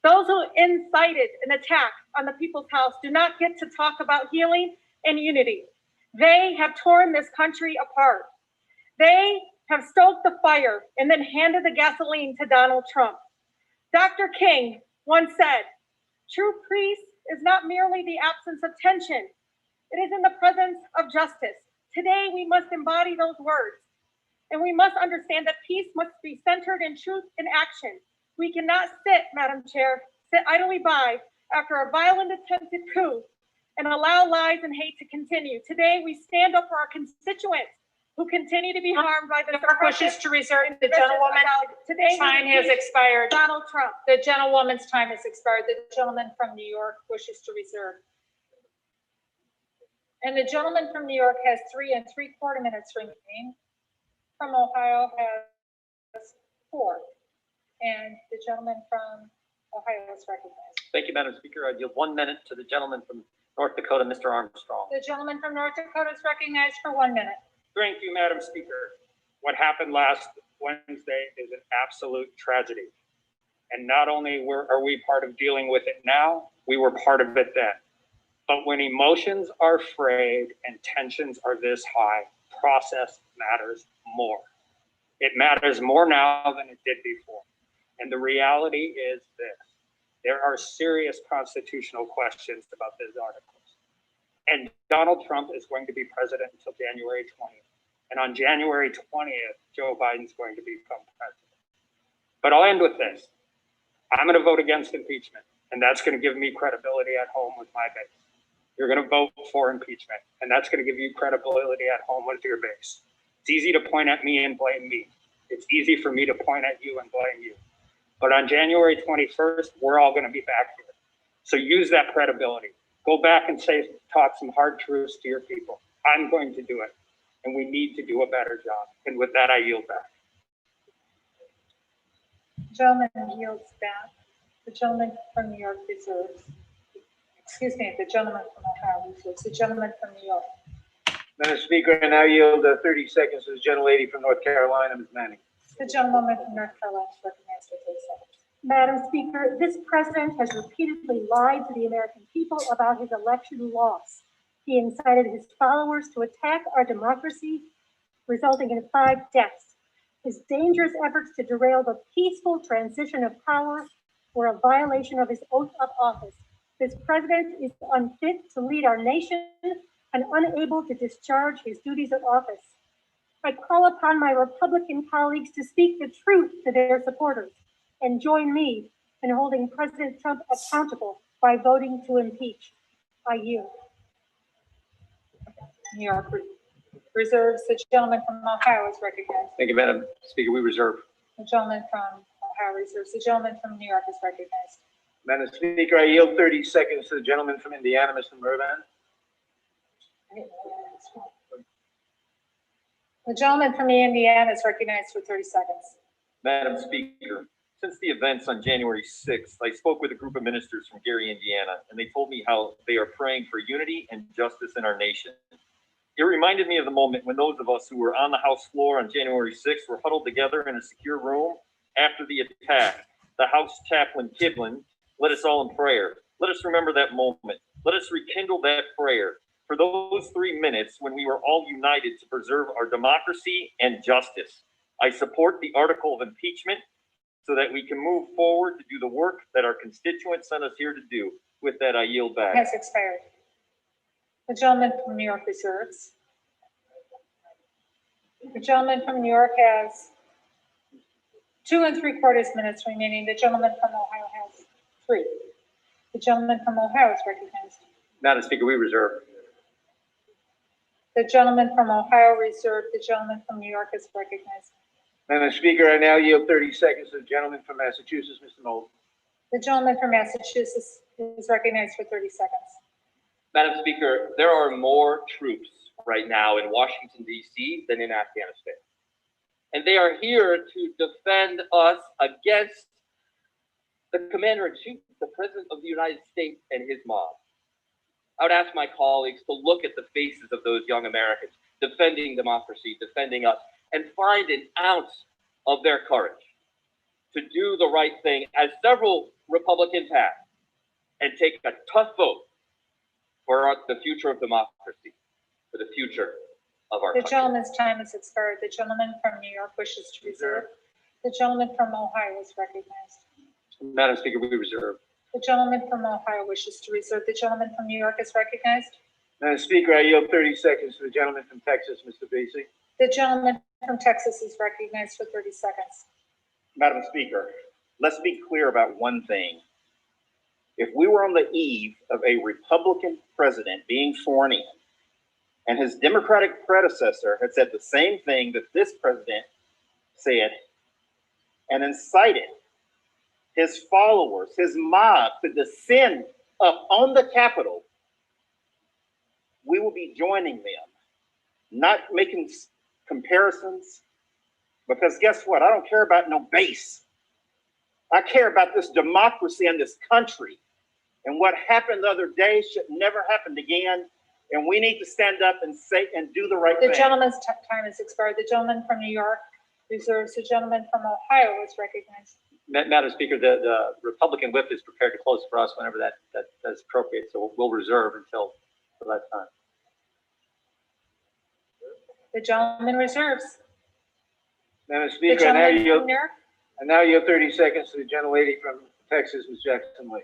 Those who incited an attack on the People's House do not get to talk about healing and unity. They have torn this country apart. They have stoked the fire and then handed the gasoline to Donald Trump. Dr. King once said, "True peace is not merely the absence of tension. It is in the presence of justice." Today, we must embody those words. And we must understand that peace must be centered in truth and action. We cannot sit, Madam Chair, sit idly by after a violent attempted coup and allow lies and hate to continue. Today, we stand up for our constituents who continue to be harmed by the New York wishes to reserve. The gentlewoman's Today, time has expired. Donald Trump. The gentlewoman's time has expired. The gentleman from New York wishes to reserve. And the gentleman from New York has 3 3/4 minutes remaining. From Ohio has 4. And the gentleman from Ohio is recognized. Thank you, Madam Speaker. I yield 1 minute to the gentleman from North Dakota, Mr. Armstrong. The gentleman from North Dakota is recognized for 1 minute. Thank you, Madam Speaker. What happened last Wednesday is an absolute tragedy. And not only are we part of dealing with it now, we were part of it then. But when emotions are frayed and tensions are this high, process matters more. It matters more now than it did before. And the reality is this: there are serious constitutional questions about these articles. And Donald Trump is going to be president until January 20th. And on January 20th, Joe Biden's going to become president. But I'll end with this. I'm going to vote against impeachment, and that's going to give me credibility at home with my base. You're going to vote for impeachment, and that's going to give you credibility at home with your base. It's easy to point at me and blame me. It's easy for me to point at you and blame you. But on January 21st, we're all going to be back here. So use that credibility. Go back and talk some hard truths to your people. I'm going to do it, and we need to do a better job. And with that, I yield back. Gentleman yields back. The gentleman from New York reserves. Excuse me, the gentleman from Ohio reserves. The gentleman from New York. Madam Speaker, I now yield 30 seconds to the gentlelady from North Carolina, Ms. Manning. The gentlewoman from North Carolina is recognized for 30 seconds. Madam Speaker, this president has repeatedly lied to the American people about his election loss. He incited his followers to attack our democracy, resulting in 5 deaths. His dangerous efforts to derail the peaceful transition of power were a violation of his oath of office. This president is unfit to lead our nation and unable to discharge his duties of office. I call upon my Republican colleagues to speak the truth to their supporters and join me in holding President Trump accountable by voting to impeach. I yield. New York reserves. The gentleman from Ohio is recognized. Thank you, Madam Speaker. We reserve. The gentleman from Ohio reserves. The gentleman from New York is recognized. Madam Speaker, I yield 30 seconds to the gentleman from Indiana, Mr. Mervan. The gentleman from Indiana is recognized for 30 seconds. Madam Speaker, since the events on January 6th, I spoke with a group of ministers from Gary, Indiana, and they told me how they are praying for unity and justice in our nation. It reminded me of the moment when those of us who were on the House floor on January 6th were huddled together in a secure room after the attack. The House chaplain, Kivlin, led us all in prayer. Let us remember that moment. Let us rekindle that prayer for those 3 minutes when we were all united to preserve our democracy and justice. I support the article of impeachment so that we can move forward to do the work that our constituents sent us here to do. With that, I yield back. Has expired. The gentleman from New York reserves. The gentleman from New York has 2 3/4 minutes remaining. The gentleman from Ohio has 3. The gentleman from Ohio is recognized. Madam Speaker, we reserve. The gentleman from Ohio reserved. The gentleman from New York is recognized. Madam Speaker, I now yield 30 seconds to the gentleman from Massachusetts, Mr. Moulton. The gentleman from Massachusetts is recognized for 30 seconds. Madam Speaker, there are more troops right now in Washington, D.C. than in Afghanistan. And they are here to defend us against the commander-in-chief, the president of the United States and his mob. I would ask my colleagues to look at the faces of those young Americans defending democracy, defending us, and find an ounce of their courage to do the right thing, as several Republicans have, and take a tough vote for the future of democracy, for the future of our The country. gentleman's time has expired. The gentleman from New York wishes to reserve. The gentleman from Ohio is recognized. Madam Speaker, we reserve. The gentleman from Ohio wishes to reserve. The gentleman from New York is recognized. Madam Speaker, I yield 30 seconds to the gentleman from Texas, Mr. Beasley. The gentleman from Texas is recognized for 30 seconds. Madam Speaker, let's be clear about one thing. If we were on the eve of a Republican president being sworn in, and his Democratic predecessor had said the same thing that this president said, and incited his followers, his mob, to descend up on the Capitol, we will be joining them, not making comparisons, because guess what? I don't care about no base. I care about this democracy and this country. And what happened the other day should never happen again. And we need to stand up and say and do the right thing. The gentleman's time has expired. The gentleman from New York reserves. The gentleman from Ohio is recognized. Madam Speaker, the Republican whip is prepared to close for us whenever that is appropriate, so we'll reserve until that time. The gentleman reserves. Madam The Speaker, I gentleman now from New York. yield 30 seconds to the gentlelady from Texas, Ms. Jackson Lee.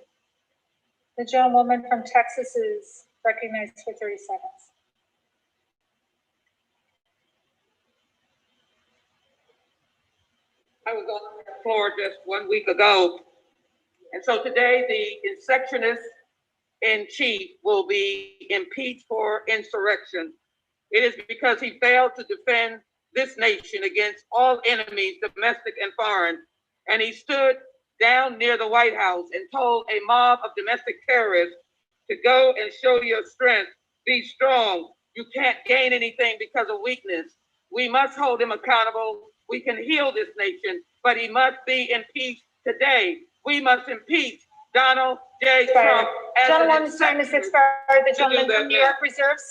The gentlewoman from Texas is recognized for 30 seconds. I was on the floor just 1 week ago. And so today the insurrectionist in chief will be impeached for insurrection. It is because he failed to defend this nation against all enemies, domestic and foreign. And he stood down near the White House and told a mob of domestic terrorists to go and show your strength, be strong. You can't gain anything because of weakness. We must hold him accountable. We can heal this nation, but he must be impeached today. We must impeach Donald J. Trump. Gentleman's time has expired. The gentleman that from New now. York reserves.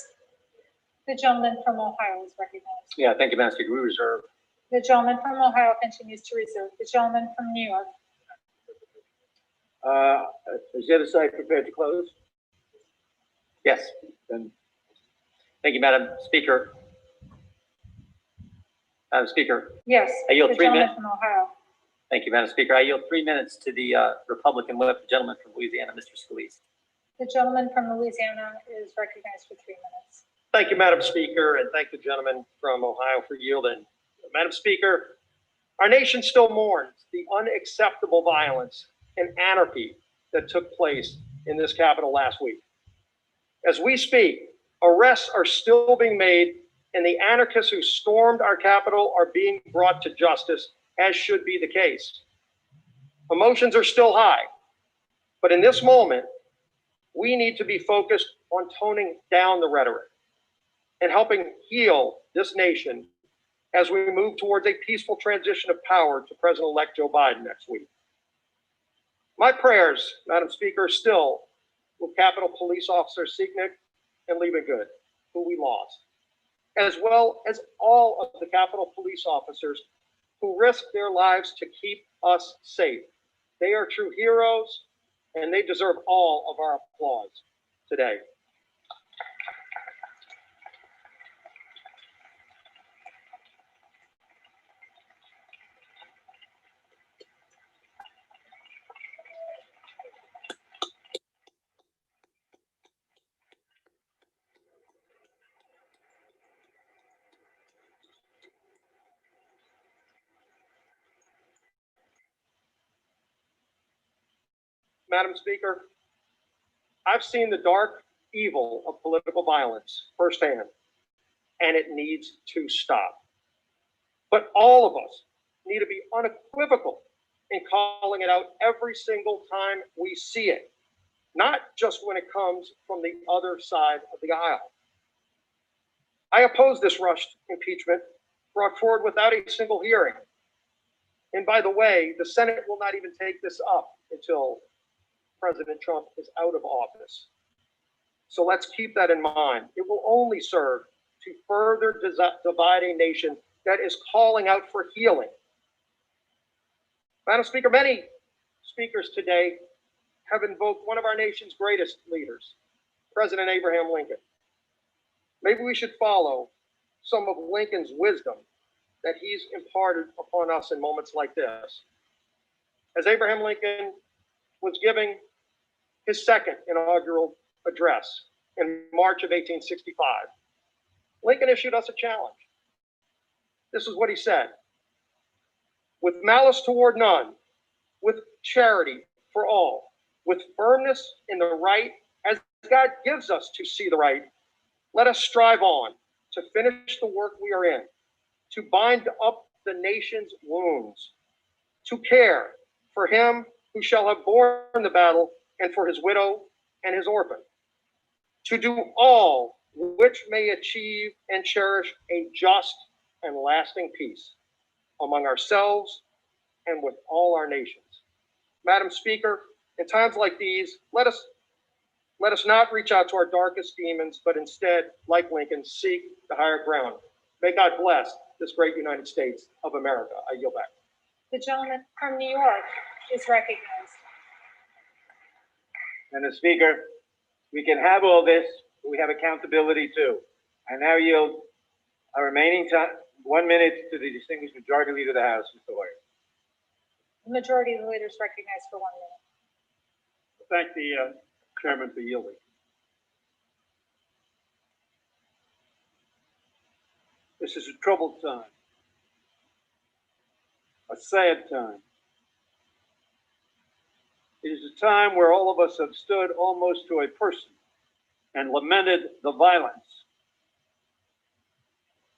The gentleman from Ohio is recognized. Yeah, thank you, Madam Speaker. We reserve. The gentleman from Ohio continues to reserve. The gentleman from New York. Is the other side prepared to close? Yes. Then, thank you, Madam Speaker. Madam Speaker, Yes. I yield The 3 gentleman minutes. from Ohio. Thank you, Madam Speaker. I yield 3 minutes to the Republican whip, the gentleman from Louisiana, Mr. Scalise. The gentleman from Louisiana is recognized for 3 minutes. Thank you, Madam Speaker, and thank the gentleman from Ohio for yielding. Madam Speaker, our nation still mourns the unacceptable violence and anarchy that took place in this Capitol last week. As we speak, arrests are still being made, and the anarchists who stormed our Capitol are being brought to justice, as should be the case. Emotions are still high, but in this moment, we need to be focused on toning down the rhetoric and helping heal this nation as we move towards a peaceful transition of power to President-elect Joe Biden next week. My prayers, Madam Speaker, are still with Capitol Police Officer Siegnick and Liebengood, who we lost, as well as all of the Capitol Police officers who risked their lives to keep us safe. They are true heroes, and they deserve all of our applause today. Madam Speaker, I've seen the dark evil of political violence firsthand, and it needs to stop. But all of us need to be unequivocal in calling it out every single time we see it, not just when it comes from the other side of the aisle. I oppose this rushed impeachment brought forward without a single hearing. And by the way, the Senate will not even take this up until President Trump is out of office. So let's keep that in mind. It will only serve to further divide a nation that is calling out for healing. Madam Speaker, many speakers today have invoked one of our nation's greatest leaders, President Abraham Lincoln. Maybe we should follow some of Lincoln's wisdom that he's imparted upon us in moments like this. As Abraham Lincoln was giving his second inaugural address in March of 1865, Lincoln issued us a challenge. This is what he said: with malice toward none, with charity for all, with firmness in the right, as God gives us to see the right, let us strive on to finish the work we are in, to bind up the nation's wounds, to care for him who shall have borne the battle and for his widow and his orphan, to do all which may achieve and cherish a just and lasting peace among ourselves and with all our nations. Madam Speaker, in times like these, let us not reach out to our darkest demons, but instead, like Lincoln, seek the higher ground. May God bless this great United States of America. I yield back. The gentleman from New York is recognized. Madam Speaker, we can have all this, but we have accountability too. I now yield our remaining time, 1 minute, to the distinguished Majority Leader of the House, Mr. Hoyer. The majority of the leaders recognized for 1 minute. Thank the chairman for yielding. This is a troubled time, a sad time. It is a time where all of us have stood almost to a person and lamented the violence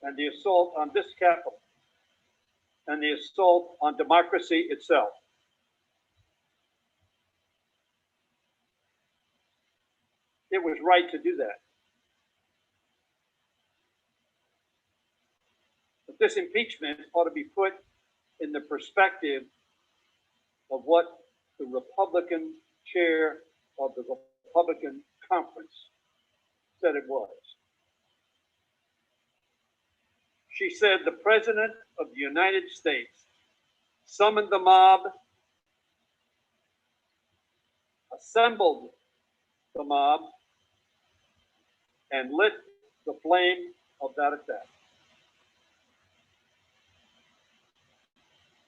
and the assault on this Capitol and the assault on democracy itself. It was right to do that. But this impeachment ought to be put in the perspective of what the Republican chair of the Republican conference said it was. She said the President of the United States summoned the mob, assembled the mob, and lit the flame of that attack.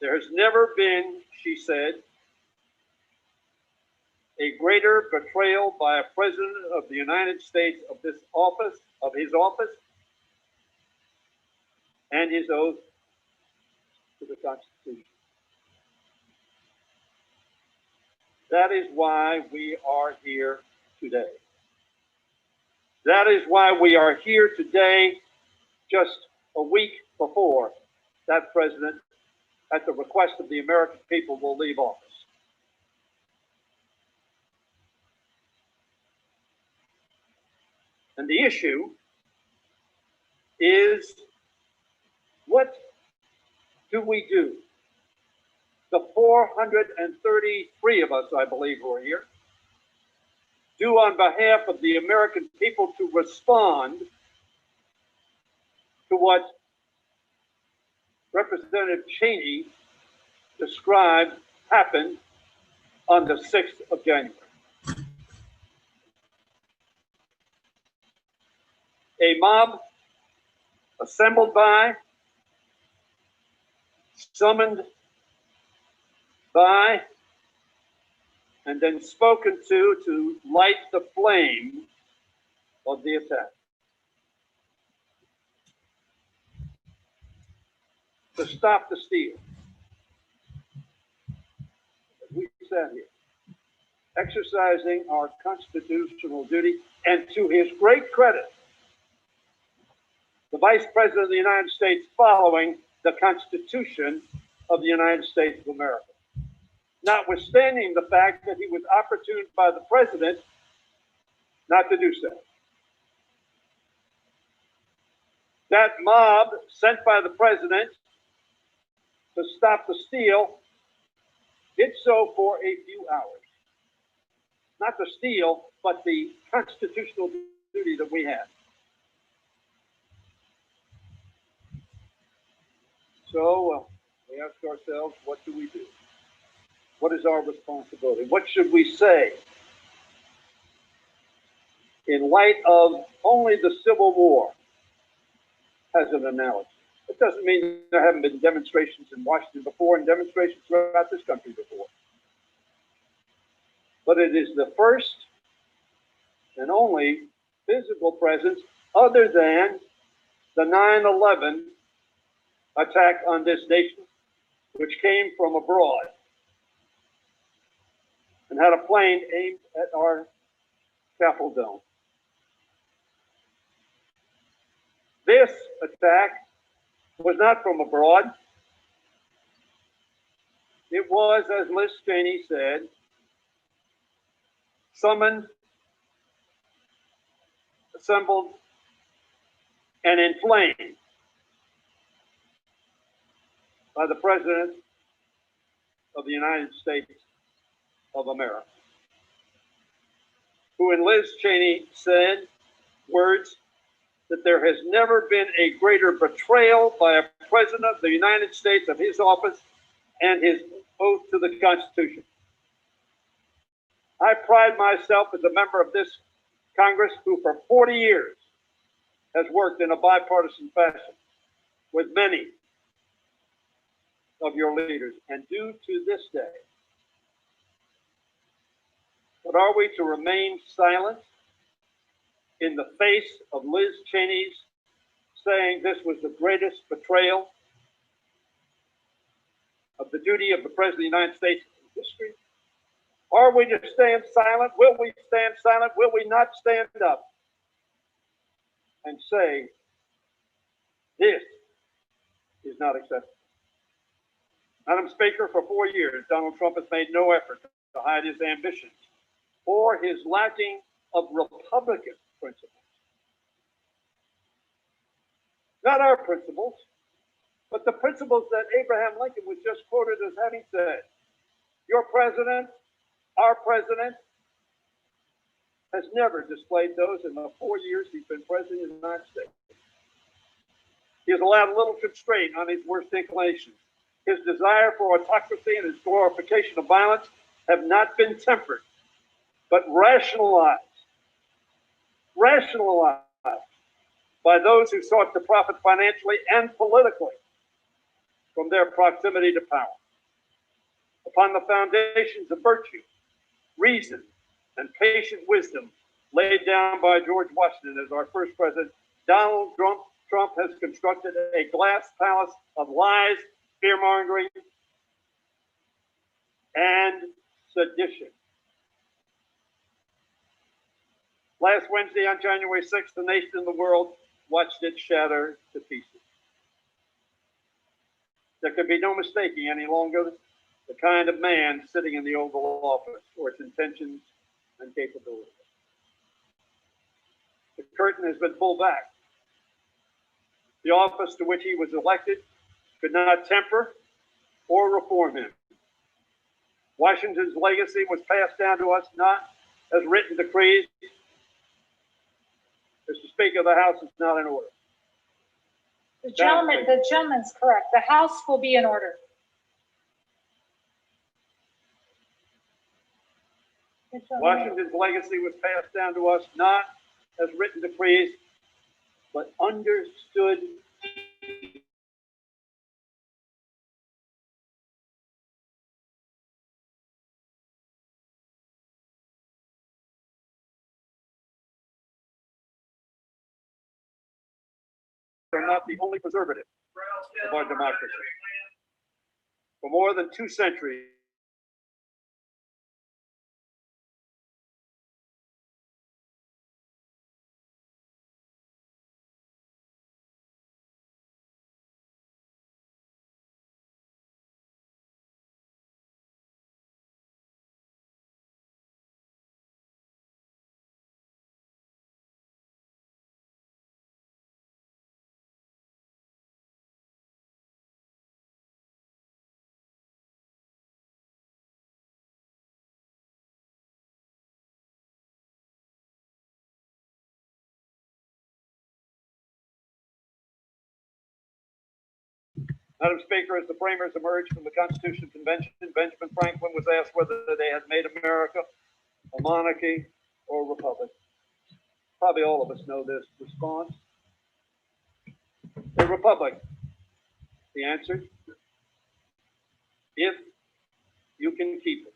There has never been, she said, a greater betrayal by a president of the United States of his office and his oath to the Constitution. That is why we are here today. That is why we are here today, just a week before that president, at the request of the American people, will leave office. And the issue is, what do we do? The 433 of us, I believe, who are here, do on behalf of the American people to respond to what Representative Cheney described happened on the 6th of January. A mob assembled by, summoned by, and then spoken to light the flame of the attack. To stop the steal. We sat here, exercising our constitutional duty, and to his great credit, the Vice President of the United States following the Constitution of the United States of America. Notwithstanding the fact that he was opportuned by the President not to do so. That mob sent by the president to stop the steal did so for a few hours. Not the steal, but the constitutional duty that we have. So we ask ourselves, what do we do? What is our responsibility? What should we say in light of only the Civil War as an analogy? It doesn't mean there haven't been demonstrations in Washington before and demonstrations throughout this country before. But it is the first and only physical presence other than the 9/11 attack on this nation, which came from abroad and had a plane aimed at our Capitol dome. This attack was not from abroad. It was, as Liz Cheney said, summoned, assembled, and inflamed by the President of the United States of America, who in Liz Cheney said words that there has never been a greater betrayal by a President of the United States of his office and his oath to the Constitution. I pride myself as a member of this Congress who for 40 years has worked in a bipartisan fashion with many of your leaders and do to this day. But are we to remain silent in the face of Liz Cheney's saying this was the greatest betrayal of the duty of the President of the United States in history? Are we to stand silent? Will we stand silent? Will we not stand up and say, this is not acceptable? Madam Speaker, for 4 years, Donald Trump has made no effort to hide his ambitions or his lacking of Republican principles. Not our principles, but the principles that Abraham Lincoln was just quoted as having said. Your president, our president, has never displayed those in the 4 years he's been president of the United States. He has allowed little constraint on his worst inclinations. His desire for autocracy and his glorification of violence have not been tempered, but rationalized by those who sought to profit financially and politically from their proximity to power. Upon the foundations of virtue, reason, and patient wisdom laid down by George Washington as our first president, Donald Trump has constructed a glass palace of lies, fear-mongering, and sedition. Last Wednesday, on January 6th, the nation and the world watched it shatter to pieces. There could be no mistaking any longer the kind of man sitting in the Oval Office or its intentions and capabilities. The curtain has been pulled back. The office to which he was elected could not temper or reform him. Washington's legacy was passed down to us not as written decrees. Mr. Speaker, the House is not in order. The gentleman's correct. The House will be in order. Washington's legacy was passed down to us not as written decrees, but understood are not the only preservative of our democracy. For more than 2 centuries, Madam Speaker, as the framers emerged from the Constitution Convention, Benjamin Franklin was asked whether they had made America a monarchy or a republic. Probably all of us know this response. A republic. The answer, if you can keep it.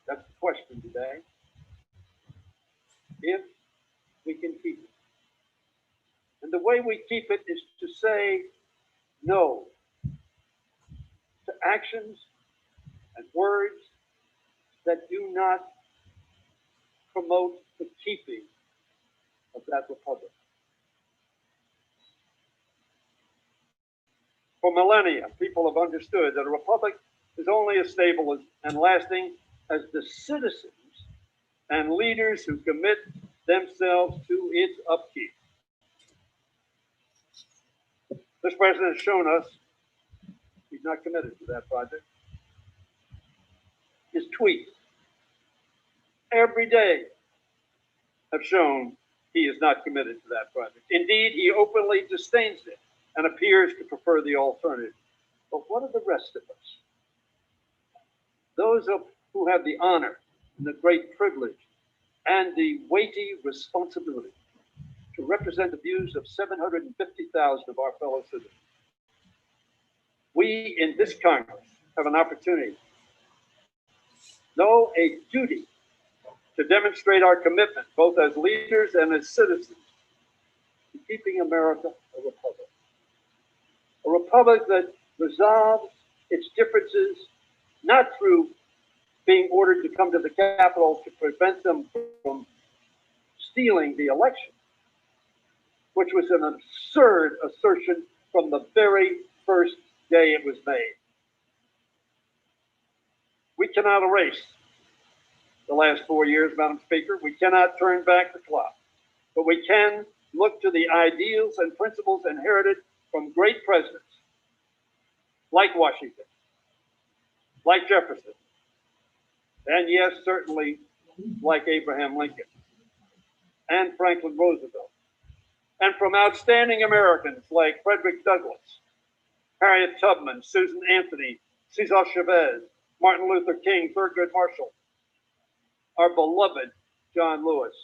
That's the question today. If we can keep it. And the way we keep it is to say no to actions and words that do not promote the keeping of that republic. For millennia, people have understood that a republic is only as stable and lasting as the citizens and leaders who commit themselves to its upkeep. This president has shown us he's not committed to that project. His tweets every day have shown he is not committed to that project. Indeed, he openly disdains it and appears to prefer the alternative. But what of the rest of us? Those who have the honor and the great privilege and the weighty responsibility to represent the views of 750,000 of our fellow citizens. We in this Congress have an opportunity, no, a duty, to demonstrate our commitment, both as leaders and as citizens, to keeping America a republic. A republic that resolves its differences not through being ordered to come to the Capitol to prevent them from stealing the election, which was an absurd assertion from the very first day it was made. We cannot erase the last 4 years, Madam Speaker. We cannot turn back the clock, but we can look to the ideals and principles inherited from great presidents like Washington, like Jefferson, and yes, certainly like Abraham Lincoln and Franklin Roosevelt, and from outstanding Americans like Frederick Douglass, Harriet Tubman, Susan Anthony, Cesar Chavez, Martin Luther King, Thurgood Marshall, our beloved John Lewis,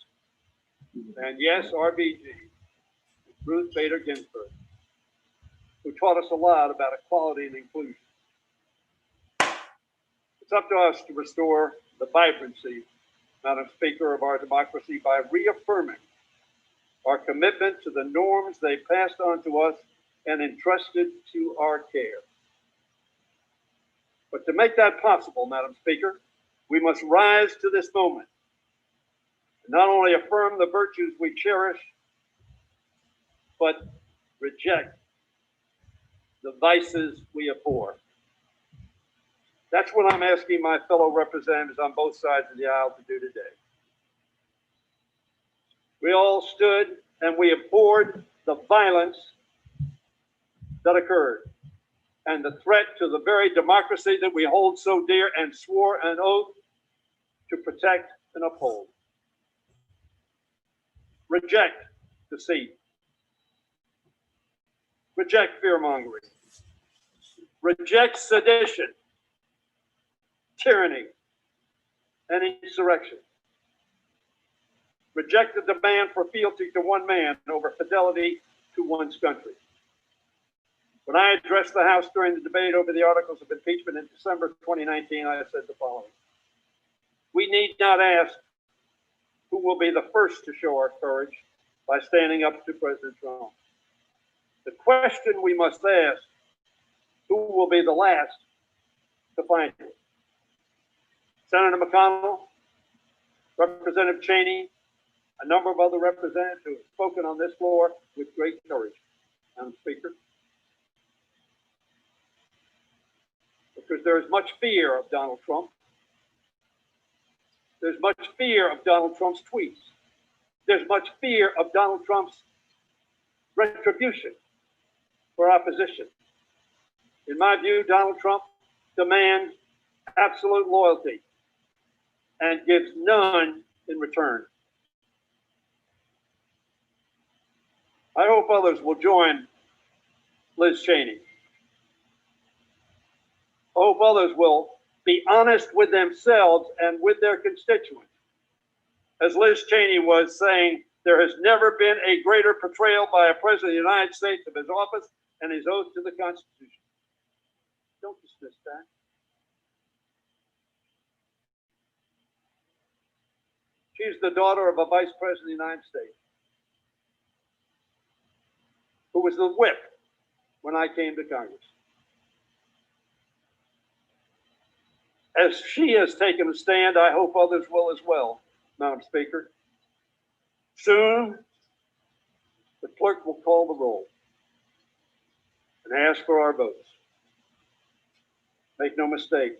and yes, RBG, Ruth Bader Ginsburg, who taught us a lot about equality and inclusion. It's up to us to restore the vibrancy, Madam Speaker, of our democracy by reaffirming our commitment to the norms they passed on to us and entrusted to our care. But to make that possible, Madam Speaker, we must rise to this moment and not only affirm the virtues we cherish, but reject the vices we abhor. That's what I'm asking my fellow representatives on both sides of the aisle to do today. We all stood and we abhorred the violence that occurred and the threat to the very democracy that we hold so dear and swore an oath to protect and uphold. Reject deceit. Reject fear-mongering. Reject sedition, tyranny, and insurrection. Reject the demand for fealty to one man over fidelity to one's country. When I addressed the House during the debate over the articles of impeachment in December 2019, I said the following: we need not ask who will be the first to show our courage by standing up to President Trump. The question we must ask: who will be the last to find it? Senator McConnell, Representative Cheney, a number of other representatives who have spoken on this floor with great courage. Madam Speaker, because there is much fear of Donald Trump. There's much fear of Donald Trump's tweets. There's much fear of Donald Trump's retribution for opposition. In my view, Donald Trump demands absolute loyalty and gives none in return. I hope others will join Liz Cheney. I hope others will be honest with themselves and with their constituents. As Liz Cheney was saying, there has never been a greater portrayal by a president of the United States of his office and his oath to the Constitution. Don't dismiss that. She's the daughter of a vice president of the United States who was the whip when I came to Congress. As she has taken a stand, I hope others will as well, Madam Speaker. Soon, the clerk will call the roll and ask for our votes. Make no mistake,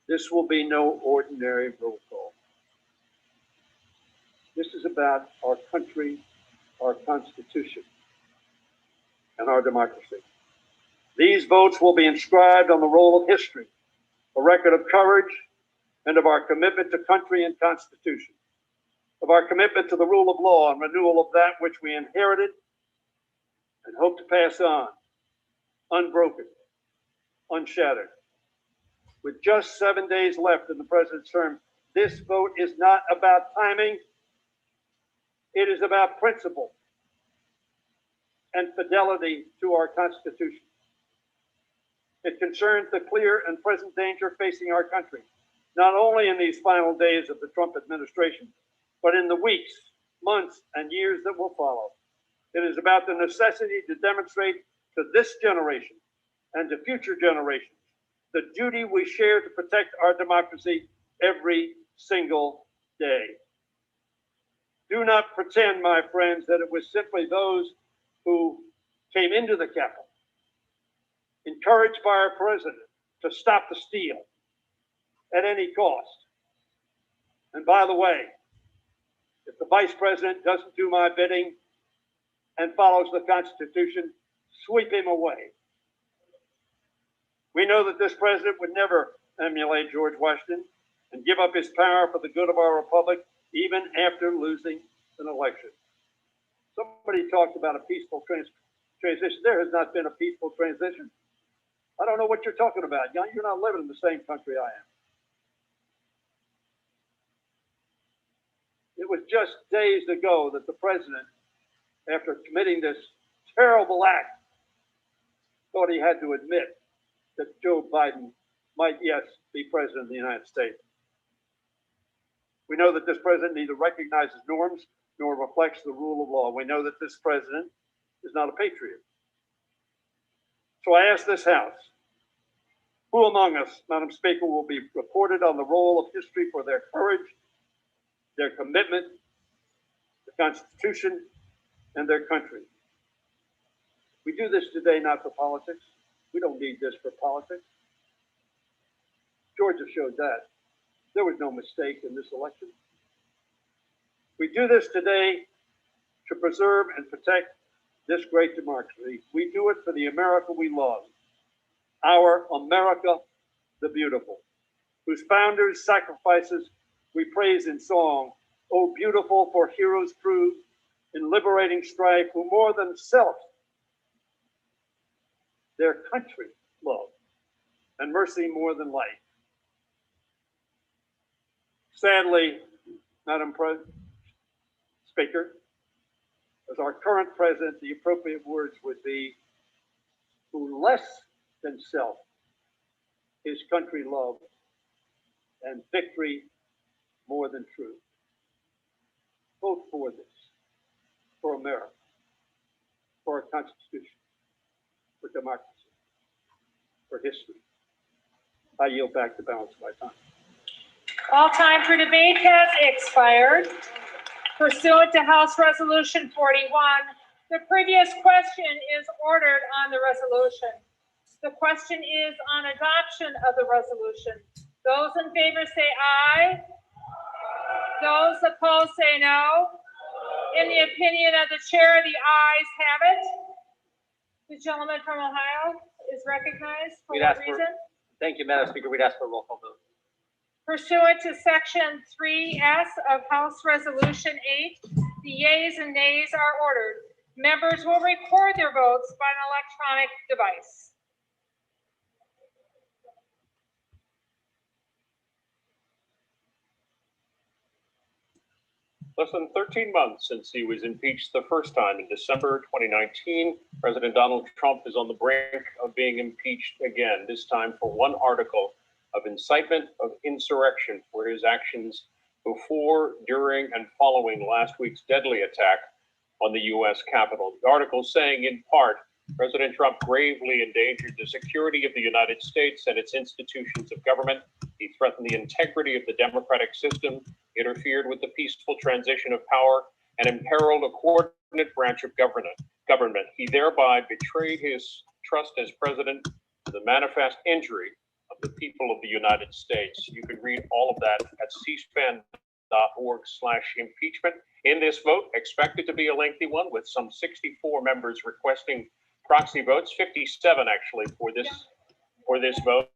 this will be no ordinary roll call. This is about our country, our Constitution, and our democracy. These votes will be inscribed on the roll of history, a record of courage and of our commitment to country and Constitution, of our commitment to the rule of law and renewal of that which we inherited and hope to pass on, unbroken, unshattered. With just 7 days left in the president's term, this vote is not about timing. It is about principle and fidelity to our Constitution. It concerns the clear and present danger facing our country, not only in these final days of the Trump administration, but in the weeks, months, and years that will follow. It is about the necessity to demonstrate to this generation and to future generations the duty we share to protect our democracy every single day. Do not pretend, my friends, that it was simply those who came into the Capitol, encouraged by our president to stop the steal at any cost. And by the way, if the vice president doesn't do my bidding and follows the Constitution, sweep him away. We know that this president would never emulate George Washington and give up his power for the good of our republic, even after losing an election. Somebody talked about a peaceful transition. There has not been a peaceful transition. I don't know what you're talking about. You're not living in the same country I am. It was just days ago that the president, after committing this terrible act, thought he had to admit that Joe Biden might, yes, be president of the United States. We know that this president neither recognizes norms nor reflects the rule of law. We know that this president is not a patriot. So I ask this House, who among us, Madam Speaker, will be reported on the roll of history for their courage, their commitment, the Constitution, and their country? We do this today not for politics. We don't need this for politics. Georgia showed that. There was no mistake in this election. We do this today to preserve and protect this great democracy. We do it for the America we love, our America the beautiful, whose founders' sacrifices we praise in song. Oh, beautiful for heroes proved in liberating strife, who more than self, their country love, and mercy more than life. Sadly, Madam Speaker, as our current president, the appropriate words would be, who less than self, his country loved, and victory more than truth. Vote for this, for America, for our Constitution, for democracy, for history. I yield back the balance of my time. All time for debate has expired. Pursuant to House Resolution 41, the previous question is ordered on the resolution. The question is on adoption of the resolution. Those in favor say aye. Those opposed say no. In the opinion of the chair, the ayes have it. The gentleman from Ohio is recognized. For what reason? Thank you, Madam Speaker. We'd ask for a roll call vote. Pursuant to Section 3S of House Resolution 8, the yeas and nays are ordered. Members will record their votes by an electronic device. Less than 13 months since he was impeached the first time in December 2019, President Donald Trump is on the brink of being impeached again, this time for one article of incitement of insurrection for his actions before, during, and following last week's deadly attack on the U.S. Capitol. The article saying, in part, President Trump gravely endangered the security of the United States and its institutions of government. He threatened the integrity of the democratic system, interfered with the peaceful transition of power, and imperiled a coordinate branch of government. He thereby betrayed his trust as president to the manifest injury of the people of the United States. You can read all of that at cspan.org/impeachment. In this vote, expected to be a lengthy one with some 64 members requesting proxy votes, 57 actually for this vote.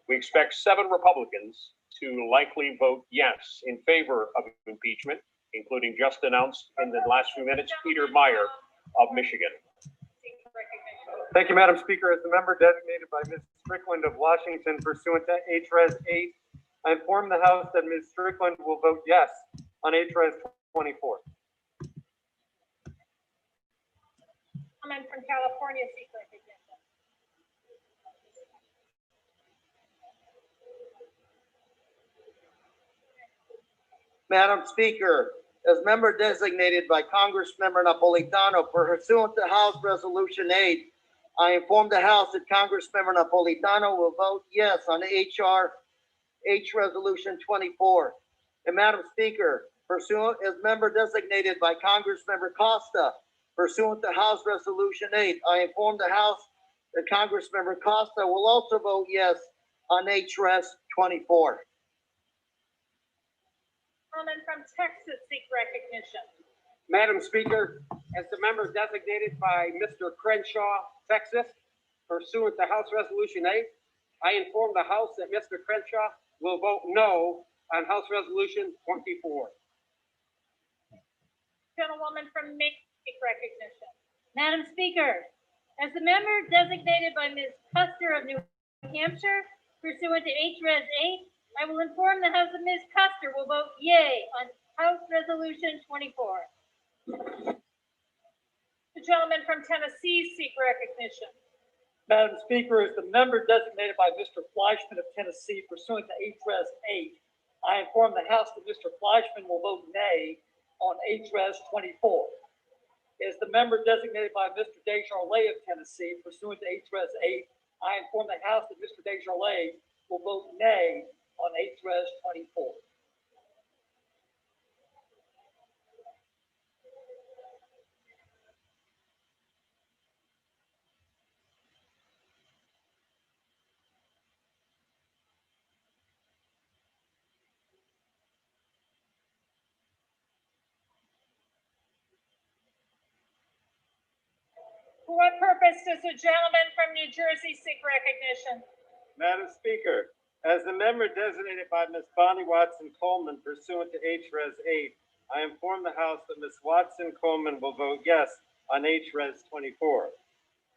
We expect 7 Republicans to likely vote yes in favor of impeachment, including just announced in the last few minutes, Peter Meyer of Michigan. Thank you, Madam Speaker. As the member designated by Ms. Strickland of Washington pursuant to H-Res 8, I inform the House that Ms. Strickland will vote yes on H-Res 24. Comment from California, seek recognition. Madam Speaker, as member designated by Congressmember Napolitano pursuant to House Resolution 8, I inform the House that Congressmember Napolitano will vote yes on H Resolution 24. And Madam Speaker, pursuant as member designated by Congressmember Costa pursuant to House Resolution 8, I inform the House that Congressmember Costa will also vote yes on H-Res 24. Comment from Texas, seek recognition. Madam Speaker, as the member designated by Mr. Crenshaw, Texas, pursuant to House Resolution 8, I inform the House that Mr. Crenshaw will vote no on House Resolution 24. Gentlewoman from Maine, seek recognition. Madam Speaker, as the member designated by Ms. Custer of New Hampshire pursuant to H-Res 8, I will inform the House that Ms. Custer will vote yea on House Resolution 24. The gentleman from Tennessee, seek recognition. Madam Speaker, as the member designated by Mr. Fleischman of Tennessee pursuant to H-Res 8, I inform the House that Mr. Fleischman will vote nay on H-Res 24. As the member designated by Mr. Desjardins of Tennessee pursuant to H-Res 8, I inform the House that Mr. Desjardins will vote nay on H-Res 24. For what purpose does the gentleman from New Jersey seek recognition? Madam Speaker, as the member designated by Ms. Bonnie Watson Coleman pursuant to H-Res 8, I inform the House that Ms. Watson Coleman will vote yes on H-Res 24.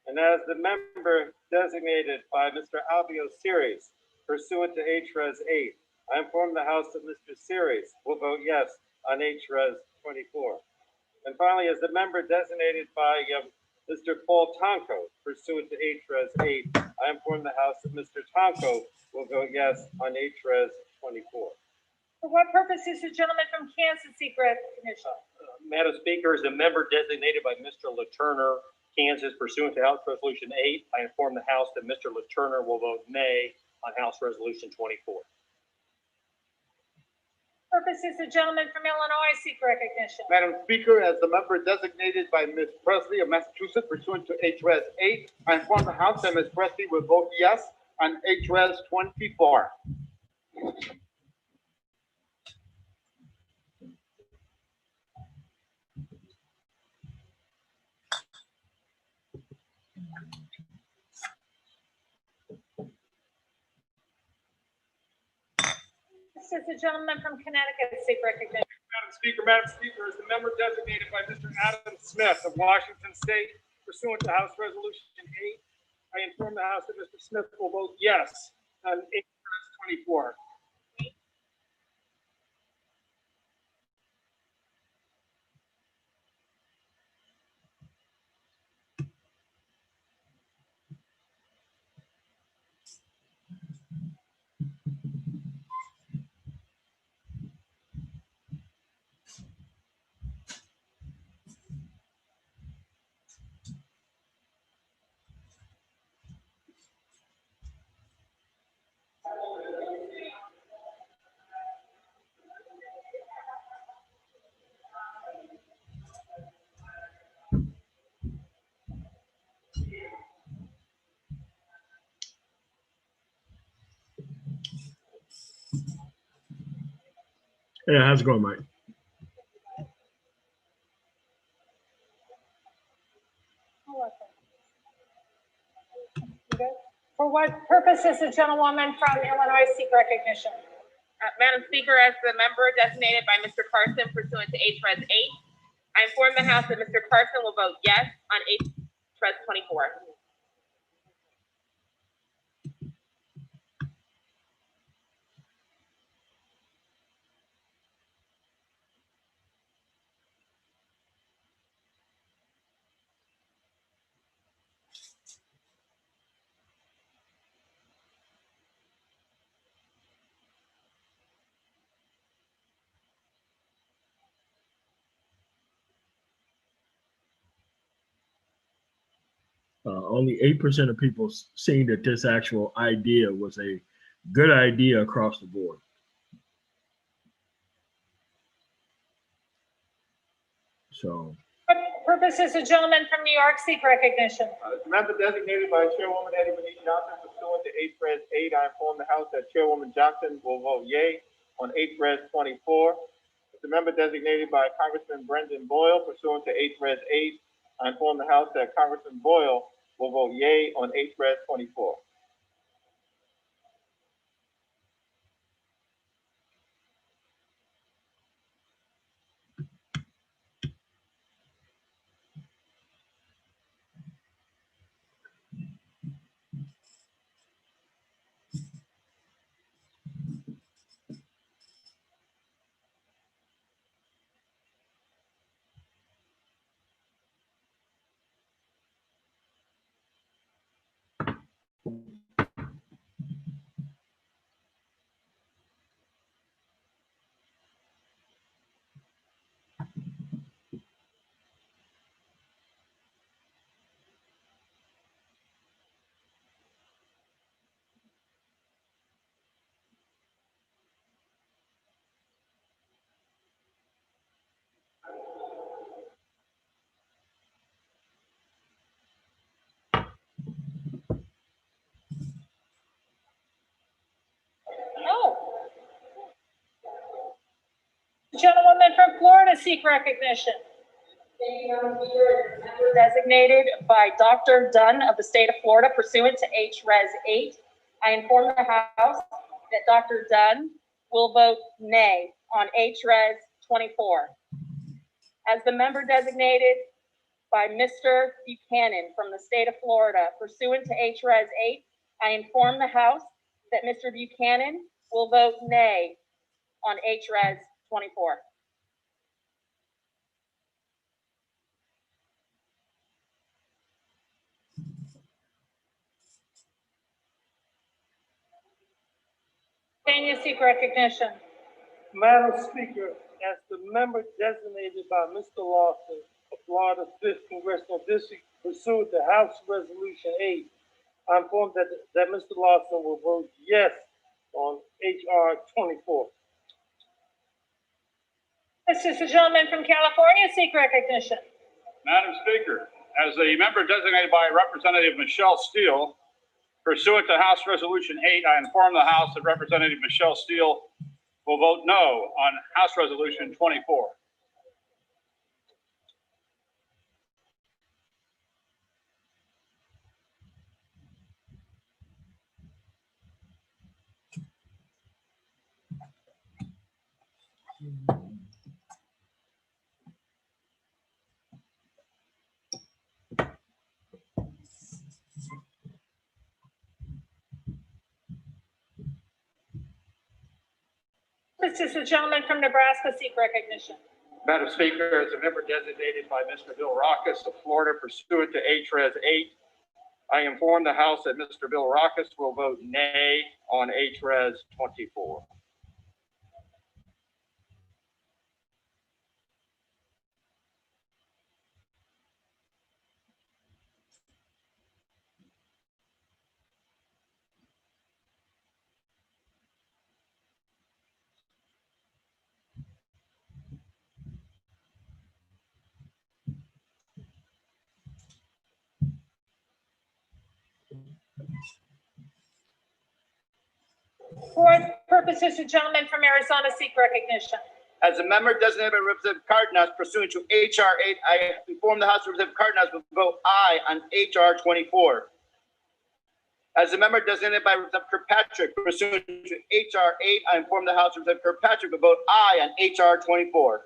And as the member designated by Mr. Albio Series pursuant to H-Res 8, I inform the House that Mr. Series will vote yes on H-Res 24. And finally, as the member designated by Mr. Paul Tonko pursuant to H-Res 8, I inform the House that Mr. Tonko will vote yes on H-Res 24. For what purpose does the gentleman from Kansas seek recognition? Madam Speaker, as a member designated by Mr. LaTurner, Kansas, pursuant to House Resolution 8, I inform the House that Mr. LaTurner will vote nay on House Resolution 24. Purpose is the gentleman from Illinois seek recognition. Madam Speaker, as the member designated by Ms. Presley of Massachusetts pursuant to H-Res 8, I inform the House that Ms. Presley will vote yes on H-Res 24. This is the gentleman from Connecticut seek recognition. Madam Speaker, as the member designated by Mr. Adam Smith of Washington State pursuant to House Resolution 8. I inform the House that Mr. Smith will vote yes on H.R.S. 24. Yeah, how's it going, Mike? For what purpose does the gentlewoman from Illinois seek recognition? Madam Speaker, as the member designated by Mr. Carson pursuant to H.R.S. 8, I inform the House that Mr. Carson will vote yes on H.R.S. 24. Only 8% of people seeing that this actual idea was a good idea across the board. So. What purpose does the gentleman from New York seek recognition? The member designated by Chairwoman Eddie Renee Johnson pursuant to H.R.S. 8, I inform the House that Chairwoman Johnson will vote yea on H.R.S. 24. The member designated by Congressman Brendan Boyle pursuant to H.R.S. 8, I inform the House that Congressman Boyle will vote yea on H.R.S. 24. No. The gentlewoman from Florida seek recognition. Designated by Dr. Dunn of the state of Florida pursuant to H.R.S. 8, I inform the House that Dr. Dunn will vote nay on H.R.S. 24. As the member designated by Mr. Buchanan from the state of Florida pursuant to H.R.S. 8, I inform the House that Mr. Buchanan will vote nay on H.R.S. 24. Pennsylvania seek recognition. Madam Speaker, as the member designated by Mr. Lawson of Florida's 5th Congressional District pursuant to House Resolution 8, I'm informed that Mr. Lawson will vote yes on H.R. 24. This is the gentleman from California seek recognition. Madam Speaker, as the member designated by Representative Michelle Steele, pursuant to House Resolution 8, I inform the House that Representative Michelle Steele will vote no on House Resolution 24. purpose does the gentleman from Nebraska seek recognition? Madam Speaker, as a member designated by Mr. Bill Rockus of Florida pursuant to HRES 8, I inform the House that Mr. Bill Rockus will vote nay on HRES 24. For what purpose does the gentleman from Arizona seek recognition? As a member designated by Representative Cardenas pursuant to HR 8, I inform the House Representative Cardenas will vote aye on HR 24. As a member designated by Representative Kirkpatrick pursuant to HR 8, I inform the House Representative Kirkpatrick will vote aye on HR 24.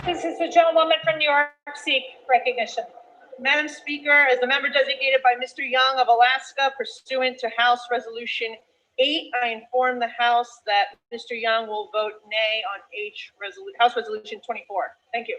This is the gentlewoman from New York seek recognition. Madam Speaker, as the member designated by Mr. Young of Alaska pursuant to House Resolution 8, I inform the House that Mr. Young will vote nay on House Resolution 24. Thank you.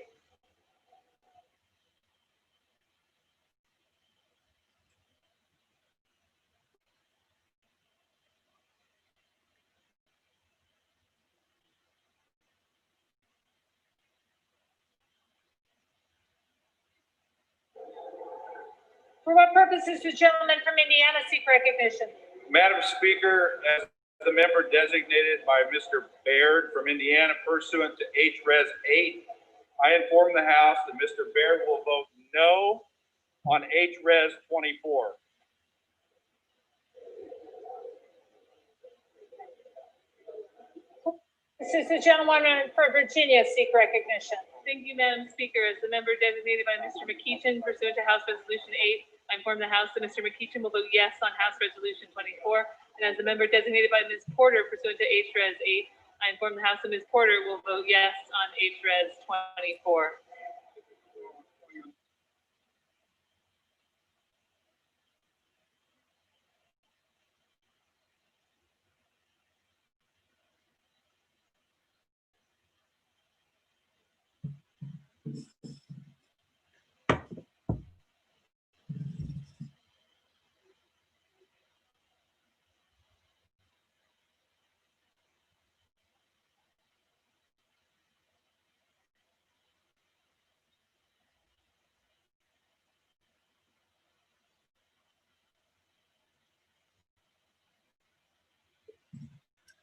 For what purpose does the gentleman from Indiana seek recognition? Madam Speaker, as the member designated by Mr. Baird from Indiana pursuant to HRES 8, I inform the House that Mr. Baird will vote no on HRES 24. This is the gentlewoman for Virginia seek recognition. Thank you, Madam Speaker. As the member designated by Mr. McEachin pursuant to House Resolution 8, I inform the House that Mr. McEachin will vote yes on House Resolution 24. And as the member designated by Ms. Porter pursuant to HRES 8, I inform the House that Ms. Porter will vote yes on HRES 24.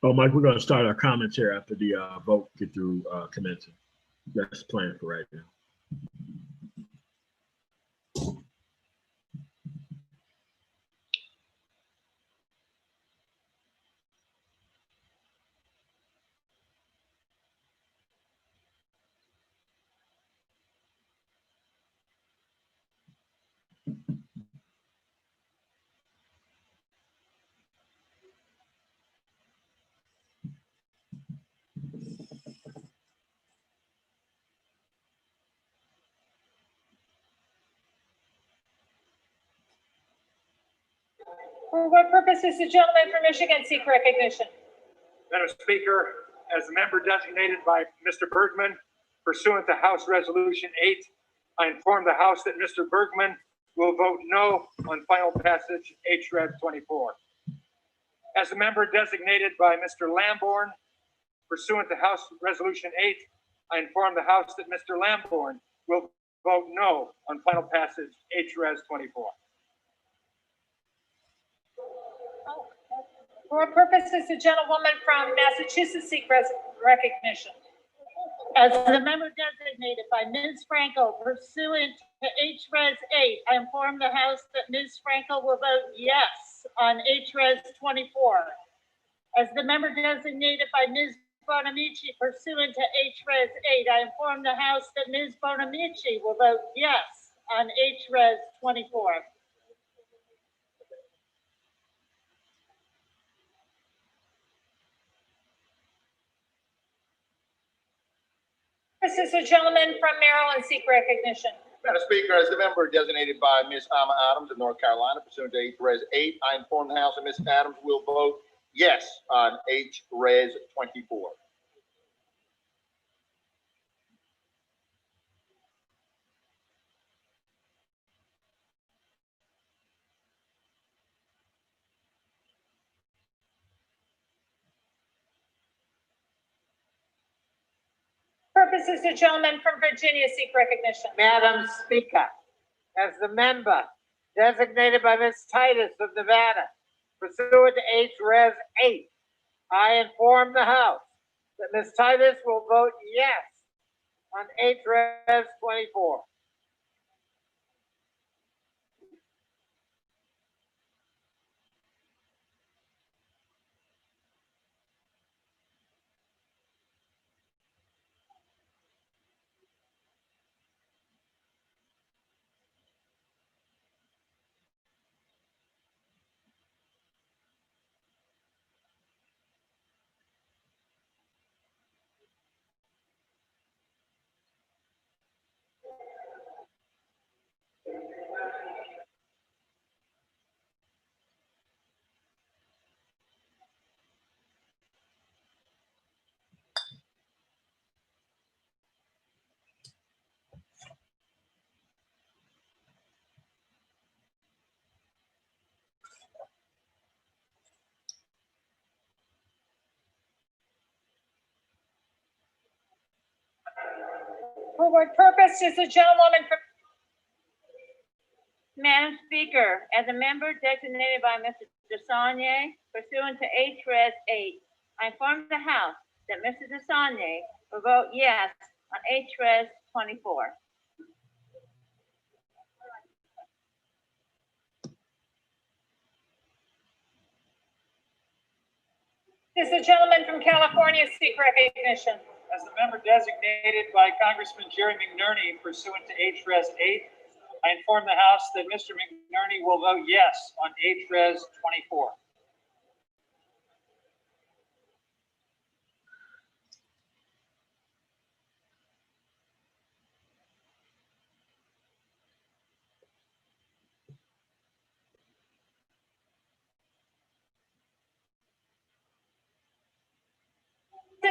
Oh, Mike, we're going to start our comments here after the vote get through commencing. That's the plan for right now. For what purpose does the gentleman from Michigan seek recognition? Madam Speaker, as a member designated by Mr. Bergman pursuant to House Resolution 8, I inform the House that Mr. Bergman will vote no on final passage HRES 24. As a member designated by Mr. Lamborn pursuant to House Resolution 8, I inform the House that Mr. Lamborn will vote no on final passage HRES 24. For what purpose does the gentlewoman from Massachusetts seek recognition? As the member designated by Ms. Franco pursuant to HRES 8, I inform the House that Ms. Franco will vote yes on HRES 24. As the member designated by Ms. Bonamici pursuant to HRES 8, I inform the House that Ms. Bonamici will vote yes on HRES 24. This is the gentleman from Maryland seek recognition. Madam Speaker, as the member designated by Ms. Alma Adams of North Carolina pursuant to HRES 8, I inform the House that Ms. Adams will vote yes on HRES 24. Purpose is the gentleman from Virginia seek recognition. Madam Speaker, as the member designated by Ms. Titus of Nevada, pursuant to HRES 8, I inform the House that Ms. Titus will vote yes on HRES 24. For what purpose does the gentlewoman from Madam Speaker, as a member designated by Mr. Desagne pursuant to HRES 8, I inform the House that Mr. Desagne will vote yes on HRES 24. Does the gentleman from California seek recognition? As the member designated by Congressman Jerry McNerney pursuant to HRES 8, I inform the House that Mr. McNerney will vote yes on HRES 24.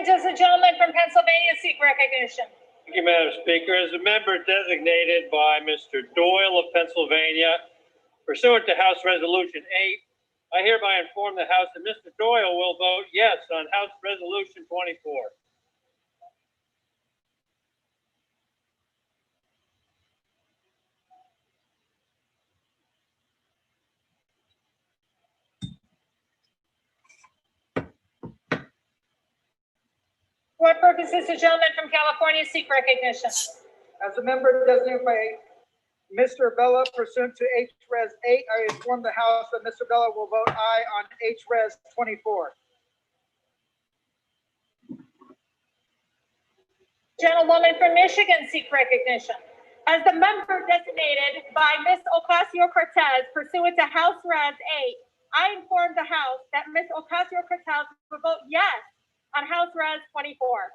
Does the gentleman from Pennsylvania seek recognition? Thank you, Madam Speaker. As a member designated by Mr. Doyle of Pennsylvania pursuant to House Resolution 8, I hereby inform the House that Mr. Doyle will vote yes on House Resolution 24. For what purpose does the gentleman from California seek recognition? As a member designated by Mr. Bella pursuant to HRES 8, I inform the House that Mr. Bella will vote aye on HRES 24. Gentlewoman from Michigan seek recognition. As the member designated by Ms. Ocasio-Cortez pursuant to House Res 8, I inform the House that Ms. Ocasio-Cortez will vote yes on House Res 24.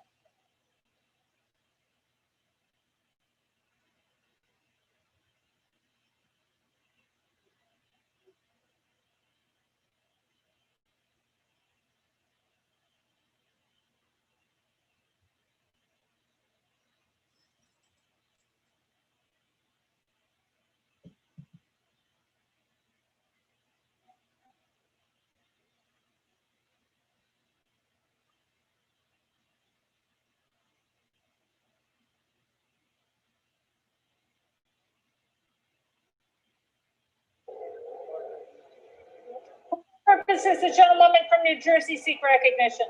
Purpose does the gentlewoman from New Jersey seek recognition?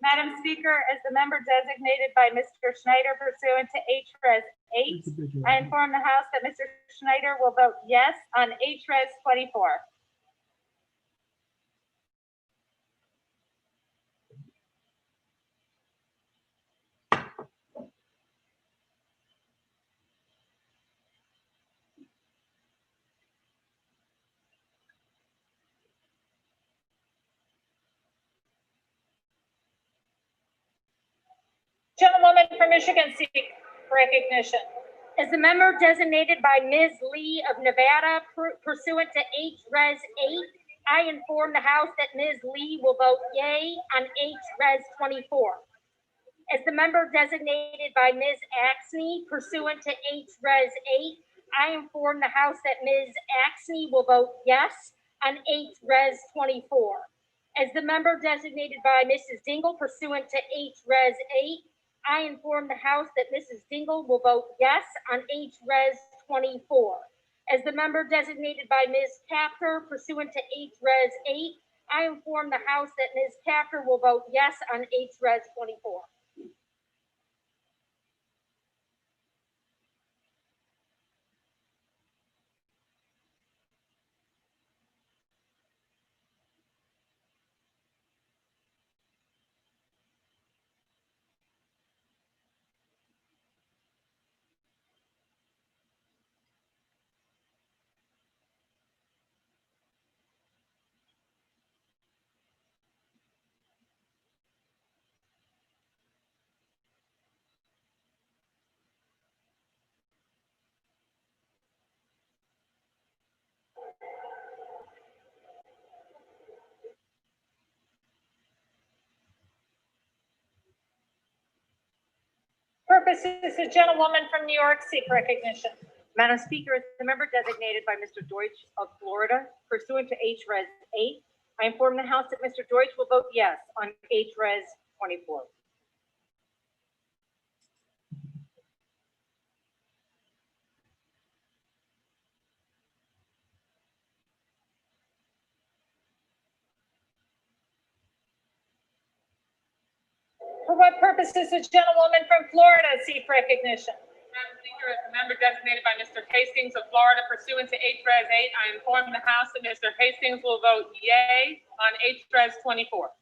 Madam Speaker, as the member designated by Mr. Schneider pursuant to HRES 8, I inform the House that Mr. Schneider will vote yes on HRES 24. Gentlewoman from Michigan seek recognition. As the member designated by Ms. Lee of Nevada pursuant to HRES 8, I inform the House that Ms. Lee will vote yay on HRES 24. As the member designated by Ms. Axney pursuant to HRES 8, I inform the House that Ms. Axney will vote yes on HRES 24. As the member designated by Mrs. Dingle pursuant to HRES 8, I inform the House that Mrs. Dingle will vote yes on HRES 24. As the member designated by Ms. Capter pursuant to HRES 8, I inform the House that Ms. Capter will vote yes on HRES 24. Purpose is the gentlewoman from New York seek recognition. Madam Speaker, as the member designated by Mr. Deutsch of Florida pursuant to HRES 8, I inform the House that Mr. Deutsch will vote yes on HRES 24. For what purpose does the gentlewoman from Florida seek recognition? Madam Speaker, as the member designated by Mr. Hastings of Florida pursuant to HRES 8, I inform the House that Mr. Hastings will vote yay on HRES 24.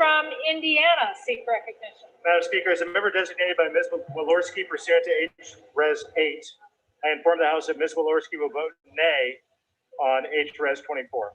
from Indiana seek recognition? Madam Speaker, as a member designated by Ms. Walorski pursuant to H-Res 8, I inform the House that Ms. Walorski will vote nay on H-Res 24.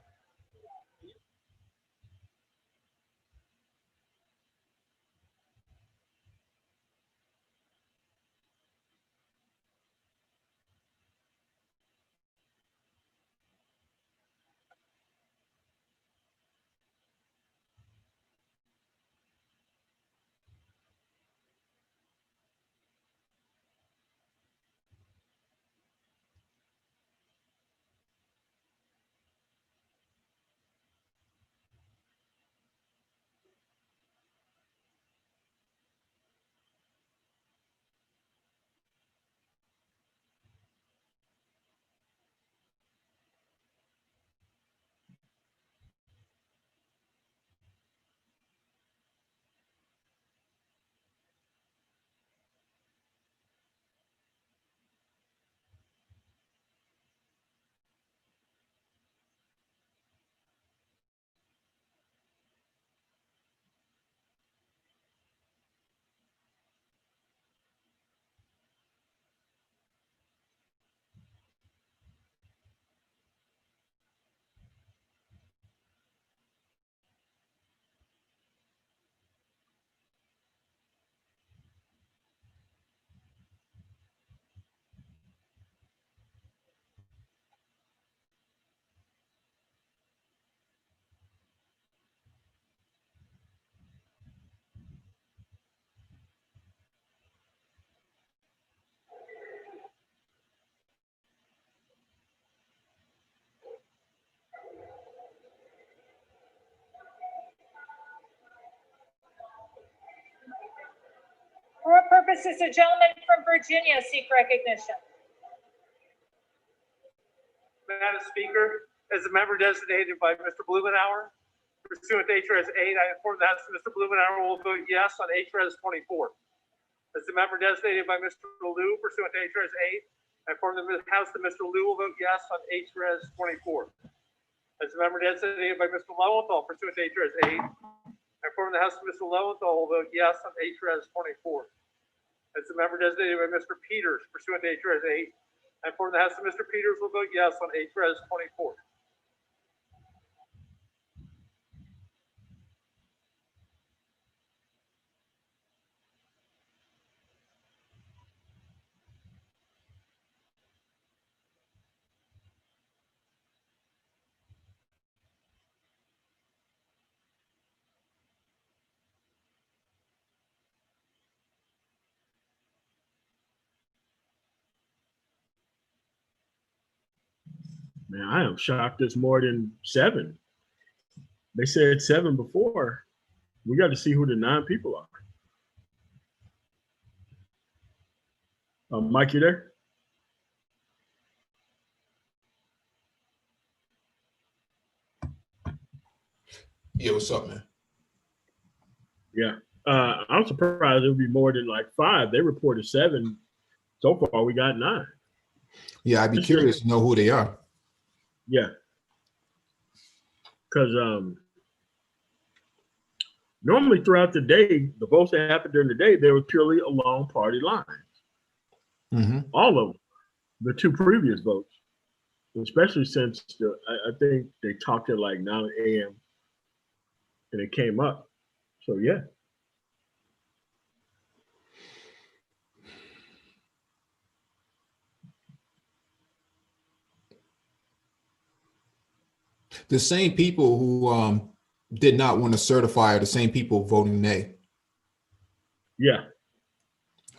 For what purpose does the gentleman from Virginia seek recognition? Madam Speaker, as a member designated by Mr. Blumenauer, pursuant to H-Res 8, I inform the House that Mr. Blumenauer will vote yes on H-Res 24. As a member designated by Mr. Liu, pursuant to H-Res 8, I inform the House that Mr. Liu will vote yes on H-Res 24. As a member designated by Mr. Lowenthal, pursuant to H-Res 8, I inform the House that Mr. Lowenthal will vote yes on H-Res 24. As a member designated by Mr. Peters, pursuant to H-Res 8, I inform the House that Mr. Peters will vote yes on H-Res 24. Man, I am shocked there's more than 7. They said 7 before. We got to see who the 9 people are. Mike, you there? Yeah, what's up, man? Yeah. I'm surprised it would be more than like 5. They reported 7. So far, we got 9. Yeah, I'd be curious to know who they are. Yeah. Because normally throughout the day, the votes that happened during the day, they were purely along party lines. Mm-hmm. All of them. The 2 previous votes, especially since I think they talked at like 9 a.m. and it came up. So, yeah. The same people who did not want to certify are the same people voting nay. Yeah.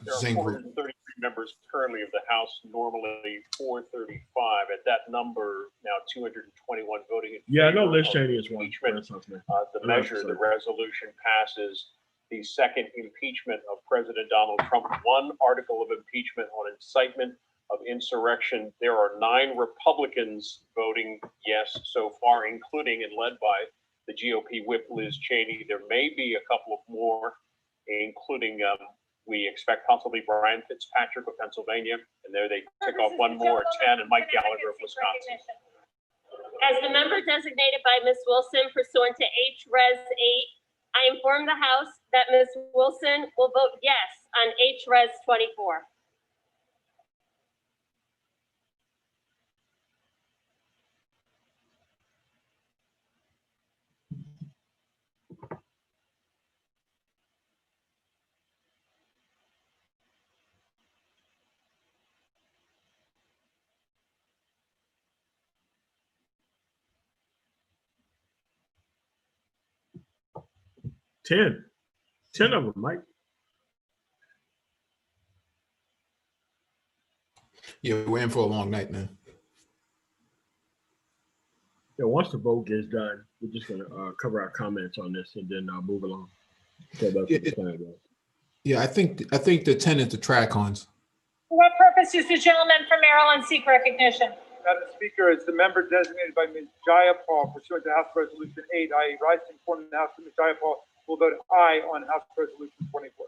There are 433 members currently of the House, normally 435. At that number, now 221 voting in Yeah, I know favor Liz of Cheney is one. impeachment. The measure, the resolution passes. The second impeachment of President Donald Trump, 1 article of impeachment on incitement of insurrection. There are 9 Republicans voting yes so far, including and led by the GOP whip Liz Cheney. There may be a couple of more, including we expect possibly Brian Fitzpatrick of Pennsylvania, and there they tick off 1 more at 10, and Mike Gallagher of Wisconsin. As the member designated by Ms. Wilson pursuant to H-Res 8, I I inform the House that Ms. Wilson will vote yes on HRES 24. Ten of them, Mike. Yeah, we're in for a long night, man. Yeah, once the vote gets done, we're just gonna cover our comments on this and then move along. So that's what the plan was. Yeah, I think the 10 is the TRACONs. For what purpose does the gentleman from Maryland seek recognition? Madam Speaker, as the member designated by Ms. Jayapal pursuant to House Resolution 8, I rise to inform the House that Ms. Jayapal will vote aye on House Resolution 24.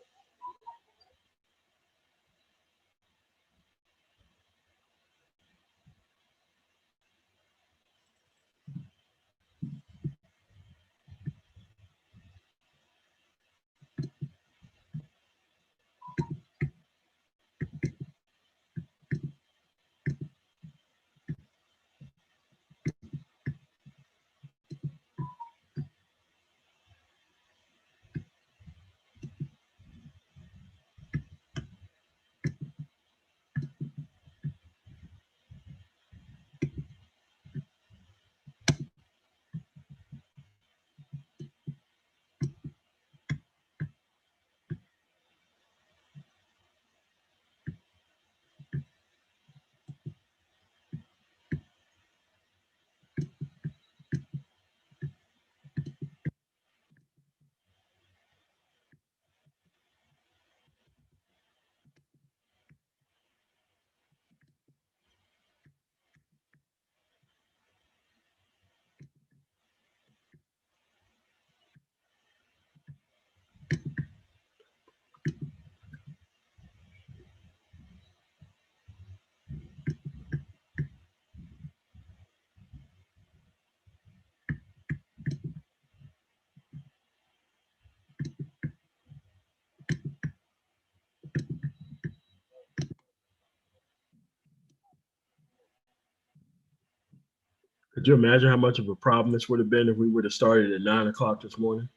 Could you imagine how much of a problem this would have been if we would have started at 9 o'clock this morning?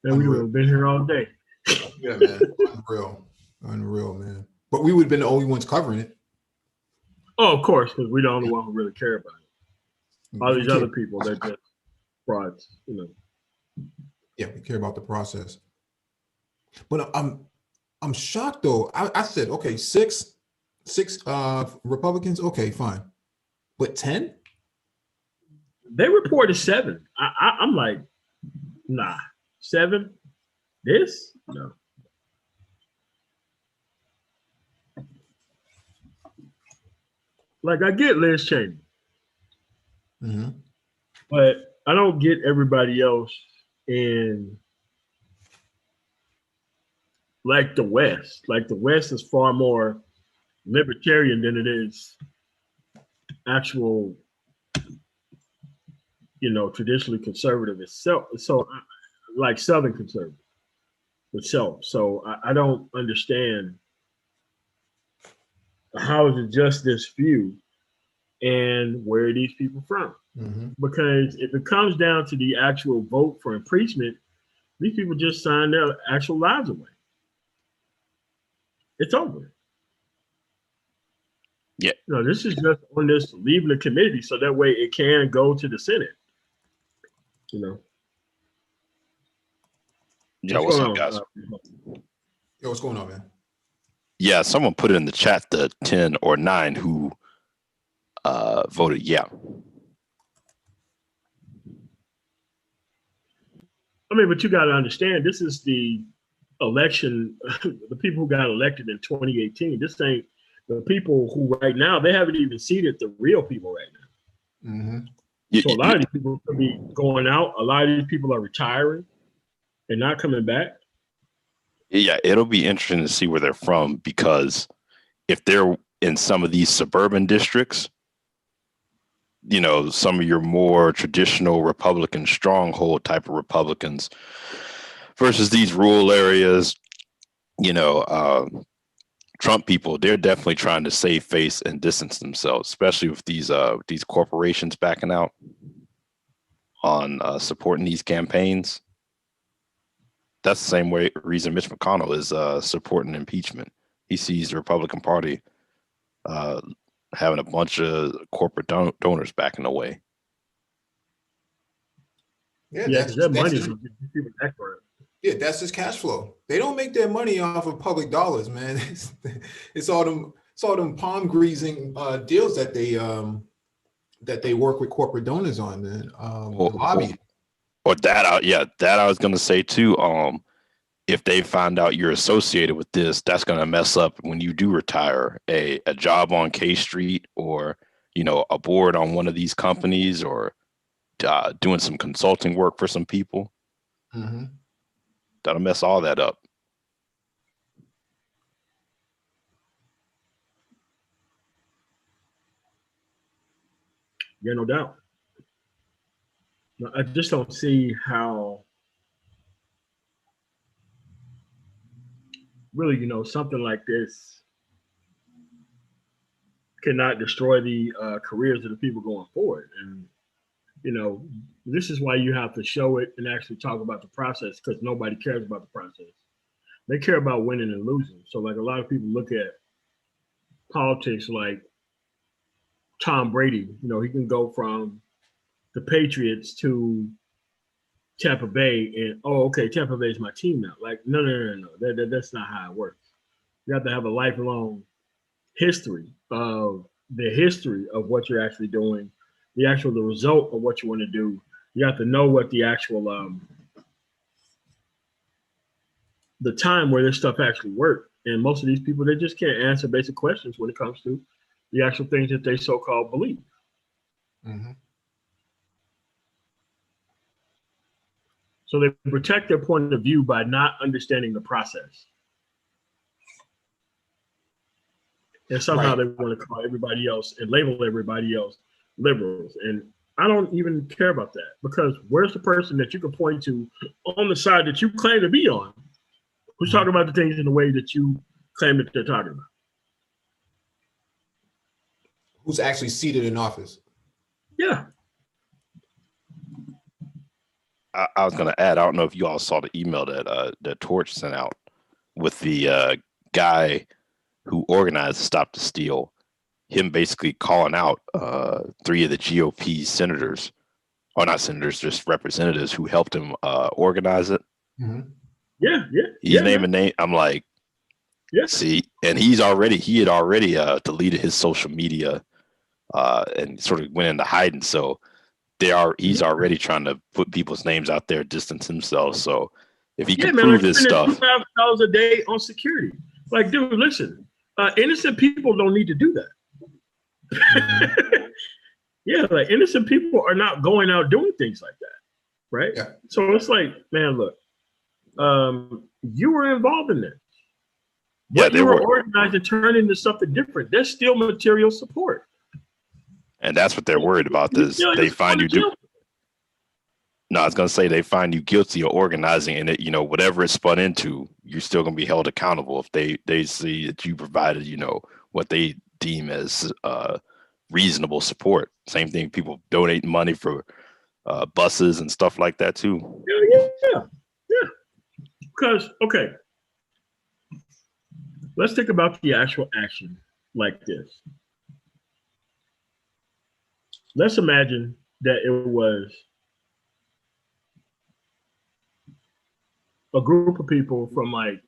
Man, we would have been here all day. Yeah, man. Unreal, man. But we would have been the only ones covering it. Oh, of course, because we're the only one who really care about it. All these other people, they're just frauds, you know. Yeah, we care about the process. But I'm shocked though. I said, okay, six Republicans, okay, fine. But 10? They reported 7. I'm like, nah, 7? This? No. Like, I get Liz Cheney, but I don't get everybody else in like the West. Like the West is far more libertarian than it is actual, you know, traditionally conservative itself. So like Southern conservative itself. So I don't understand how is it just this few and where are these people from? Because if it comes down to the actual vote for impeachment, these people just signed their actual lives away. It's over. Yeah. No, this is just on this leaving the committee so that way it can go to the Senate. You know. Yeah, what's up, guys? Yo, what's going on, man? Yeah, someone put it in the chat, the 10 or 9 who voted yeah. I mean, but you got to understand, this is the election, the people who got elected in 2018. This ain't the people who right now, they haven't even seated the real people right now. So a lot of these people could be going out. A lot of these people are retiring and not coming back. Yeah, it'll be interesting to see where they're from, because if they're in some of these suburban districts, you know, some of your more traditional Republican stronghold type of Republicans versus these rural areas, you know, Trump people, they're definitely trying to save face and distance themselves, especially with these corporations backing out on supporting these campaigns. That's the same reason Mitch McConnell is supporting impeachment. He sees the Republican Party having a bunch of corporate donors backing away. Yeah, Yeah, that's because that that's money his, is people back for it. yeah, that's his cash flow. They don't make their money off of public dollars, man. It's all them palm greasing deals that they work with corporate donors on, man. Lobby. Or that, that I was gonna say too. If they find out you're associated with this, that's gonna mess up when you do retire a job on K Street, or you know, a board on one of these companies, or doing some consulting work for some people. Mm-hmm. That'll mess all that up. Yeah, no doubt. No, I just don't see how really, you know, something like this cannot destroy the careers of the people going forward. And, you know, this is why you have to show it and actually talk about the process, because nobody cares about the process. They care about winning and losing. So like a lot of people look at politics like Tom Brady. You know, he can go from the Patriots to Tampa Bay and, oh, okay, Tampa Bay is my team now. Like, no. That's not how it works. You have to have a lifelong history of what you're actually doing, the result of what you want to do. You have to know what the actual the time where this stuff actually worked. And most of these people, they just can't answer basic questions when it comes to the actual things that they so-called believe. Mm-hmm. So they protect their point of view by not understanding the process. And somehow they want to call everybody else and label everybody else liberals. And I don't even care about that, because where's the person that you can point to on the side that you claim to be on, who's talking about the things in the way that you claim that they're talking about? Who's actually seated in office? Yeah. I was going to add, I don't know if you all saw the email that Torch sent out with the guy who organized Stop the Steal, him basically calling out 3 of the GOP senators, or not senators, just representatives who helped him organize it. Mm-hmm. Yeah. He's naming name. I'm like, see, and he had already deleted his social media and sort of went into hiding. So he's already trying to put people's names out there, distance himself. So if he can prove this stuff, $2,000 a day on security. Like, dude, listen, innocent people don't need to do that. Yeah, like innocent people are not going out doing things like that, right? Yeah. So it's like, man, look, you were involved in that. What you were organized and turned into something different. There's still material support. and that's what they're worried about. This they find you do. No, I was gonna say they find you guilty of organizing, and it, you know, whatever it's spun into, you're still gonna be held accountable if they see that you provided, you know, what they deem as reasonable support. Same thing, people donate money for buses and stuff like that too. Yeah. Because, okay, let's think about the actual action like this. Let's imagine that it was a group of people from like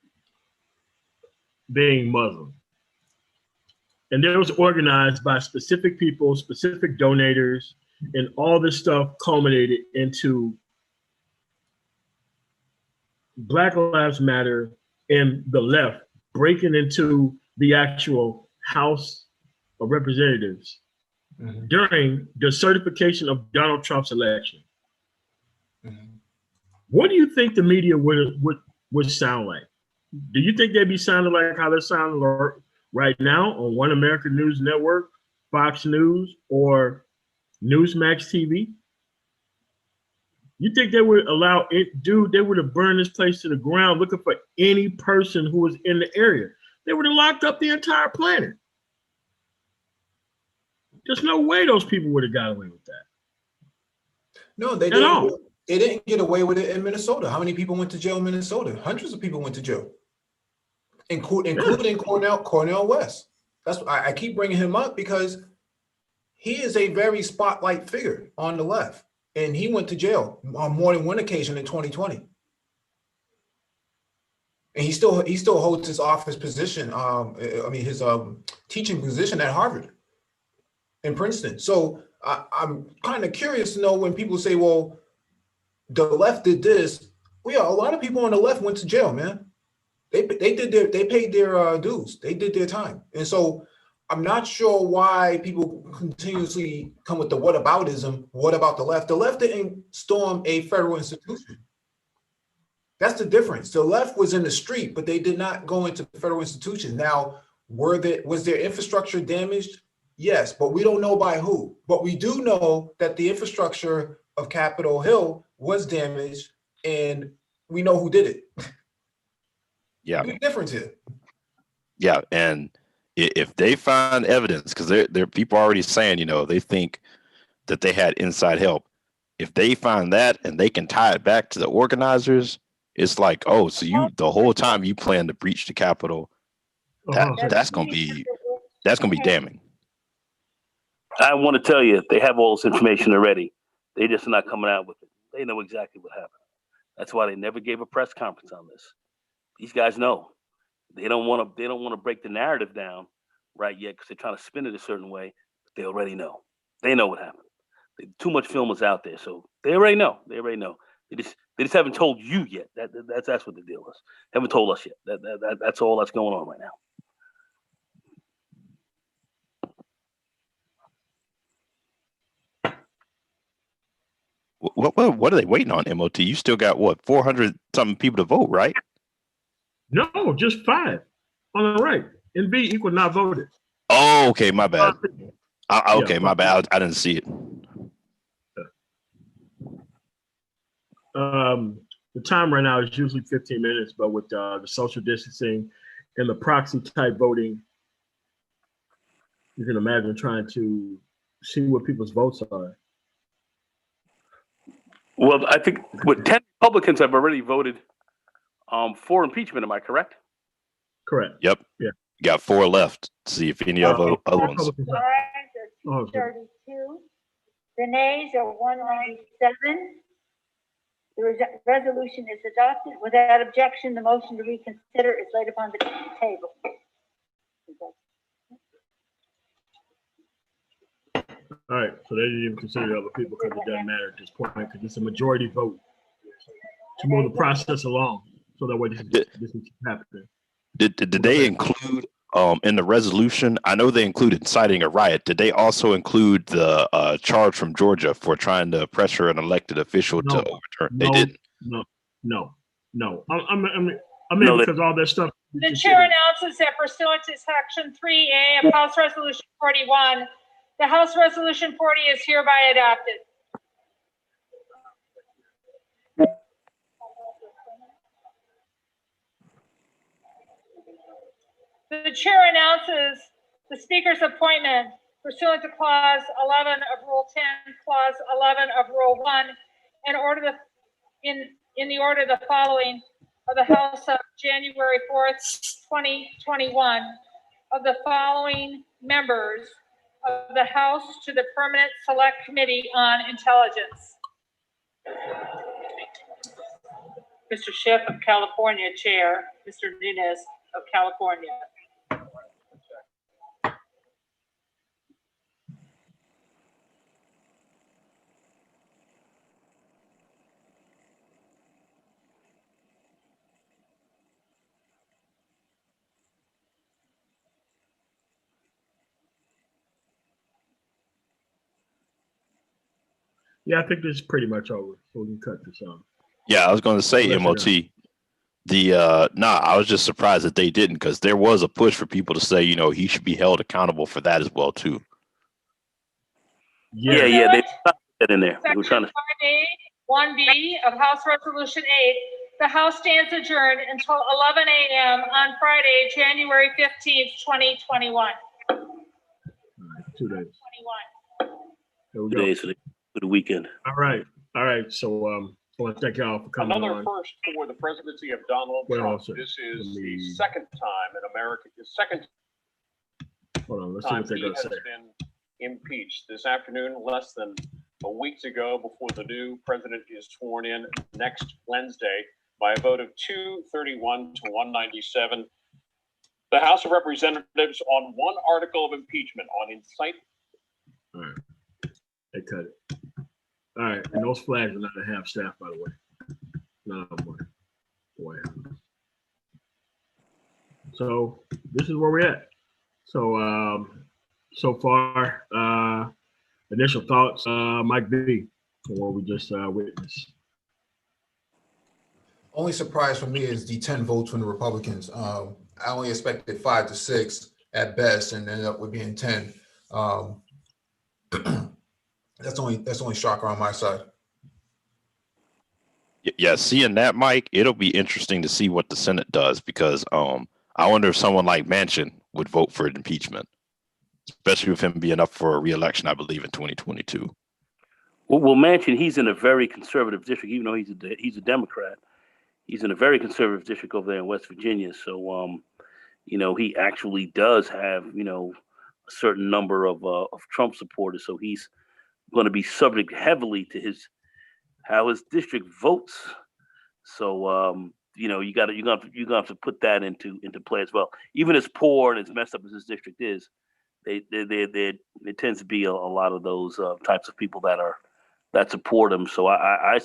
being Muslim. And it was organized by specific people, specific donators, and all this stuff culminated into Black Lives Matter and the left breaking into the actual House of Representatives during the certification of Donald Trump's election. What do you think the media would sound like? Do you think they'd be sounding like how they're sounding right now on One American News Network, Fox News, or Newsmax TV. You think they would allow it, dude? They would have burned this place to the ground looking for any person who was in the area. They would have locked up the entire planet. There's no way those people would have got away with that. No, they didn't. They didn't get away with it in Minnesota. How many people went to jail in Minnesota? Hundreds of people went to jail, including Cornel West. That's I keep bringing him up because he is a very spotlight figure on the left, and he went to jail on more than one occasion in 2020. And he still holds his office position. His teaching position at Harvard and Princeton. So I'm kind of curious to know when people say, "Well, the left did this." Well, yeah, a lot of people on the left went to jail, man. They paid their dues. They did their time, and so I'm not sure why people continuously come with the whataboutism. What about the left? The left didn't storm a federal institution. That's the difference. The left was in the street, but they did not go into federal institutions. Now, was their infrastructure damaged? Yes, but we don't know by who. But we do know that the infrastructure of Capitol Hill was damaged, and we know who did it. Yeah. Big difference here. Yeah, and if they find evidence, because there are people already saying, they think that they had inside help. If they find that and they can tie it back to the organizers, it's like, oh, so the whole time you plan to breach the Capitol, that's gonna be damning. I want to tell you, they have all this information already. They're just not coming out with it. They know exactly what happened. That's why they never gave a press conference on this. These guys know. They don't want to break the narrative down right yet because they're trying to spin it a certain way. But they already know. They know what happened. Too much film is out there, so they already know. They already know. They just haven't told you yet. That's what the deal is. Haven't told us yet. That's all that's going on right now. What are they waiting on, MOT? You still got 400 something people to vote, right? No, just 5 on the right. NB equal not voted. Oh, okay, my bad. Yeah, my bad. I didn't see it. The time right now is usually 15 minutes, but with the social distancing and the proxy type voting, you can imagine trying to see what people's votes are. Well, I think 10 Republicans have already voted for impeachment. Am I correct? Correct. Yep. Yeah. You got 4 left. See if any other ones. The ayes are 232. The nays are 197. The resolution is adopted. Without objection, the motion to reconsider is laid upon the table. All right, so they didn't even consider the other people because it doesn't matter at this point because it's a majority vote to move the process along so that way this is happening. Did they include in the resolution? I know they included inciting a riot. Did they also include the charge from Georgia for trying to pressure an elected official to overturn? They didn't. No. I mean, because all that stuff. The chair announces that pursuant to section 3A of House Resolution 41, the House Resolution 40 is hereby adopted. The chair announces the speaker's appointment pursuant to clause 11 of Rule 10, clause 11 of Rule 1, in the order the following of the House of January 4th, 2021, of the following members of the House to the Permanent Select Committee on Intelligence. Mr. Schiff of California, Chair. Mr. Nunes of California. Yeah, I think this is pretty much over, so we can cut this off. Yeah, I was going to say, MOT. I was just surprised that they didn't, because there was a push for people to say, he should be held accountable for that as well too. Yeah. Yeah, they put that in there. They were trying Section to. 5A, 1B of House Resolution 8, the House stands adjourned until 11 a.m. on Friday, January 15th, 2021. 2 days. 21. There we 2 go. days for the weekend. All right. So I want to thank y'all for coming Another on. first for the presidency of Donald Wait, Trump. hold on a This second. is Let me- the second time in America, the second Hold on. Let's see time what they're he going to has say. been impeached. This afternoon, less than a week ago, before the new president is sworn in next Wednesday, by a vote of 231 to 197, the House of Representatives on one article of impeachment on incitement. All right. They cut it. All right. And those flags are not a half staff, by the way. None of them were. Boy. So this is where we're at. So so far, initial thoughts, Mike B, for what we just witnessed. Only surprise for me is the 10 votes from the Republicans. I only expected 5 to 6 at best, and ended up with being 10. That's only shocker on my side. Yeah, seeing that, Mike, it'll be interesting to see what the Senate does, because I wonder if someone like Manchin would vote for impeachment, especially with him being up for a re-election, I believe, in 2022. Well, Manchin, he's in a very conservative district, even though he's a Democrat. He's in a very conservative district over there in West Virginia. So, he actually does have, a certain number of Trump supporters. So he's going to be subject heavily to how his district votes. So, you're gonna have to put that into play as well. Even as poor and as messed up as this district is, there tends to be a lot of those types of people that support him. So I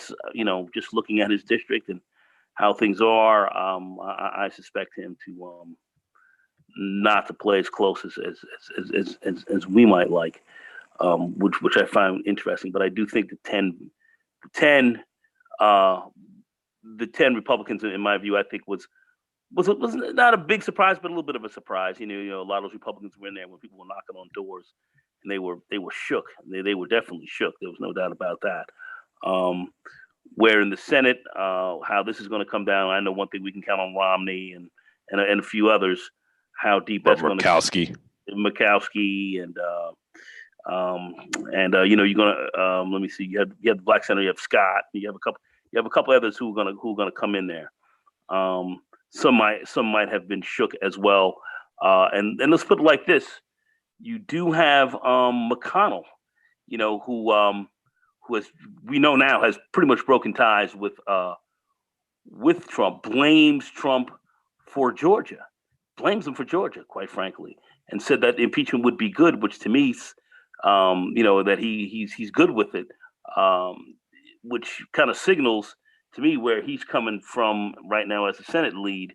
just looking at his district and how things are, I suspect him to not to play as close as we might like, which I find interesting. But I do think the 10 Republicans, in my view, I think was not a big surprise, but a little bit of a surprise. A lot of those Republicans were in there when people were knocking on doors, and they were shook. They were definitely shook. There was no doubt about that. Where in the Senate, how this is going to come down, I know one thing we can count on Romney and a few others. How deep that's going to Murkowski and you're gonna let me see. You have the Black Senator, you have Scott, you have a couple others who are gonna come in there. Some might have been shook as well. And let's put it like this: you do have McConnell, who we know now has pretty much broken ties with Trump, blames Trump for Georgia, blames him for Georgia, quite frankly, and said that impeachment would be good, which to me, that he's good with it, which kind of signals to me where he's coming from right now as a Senate lead,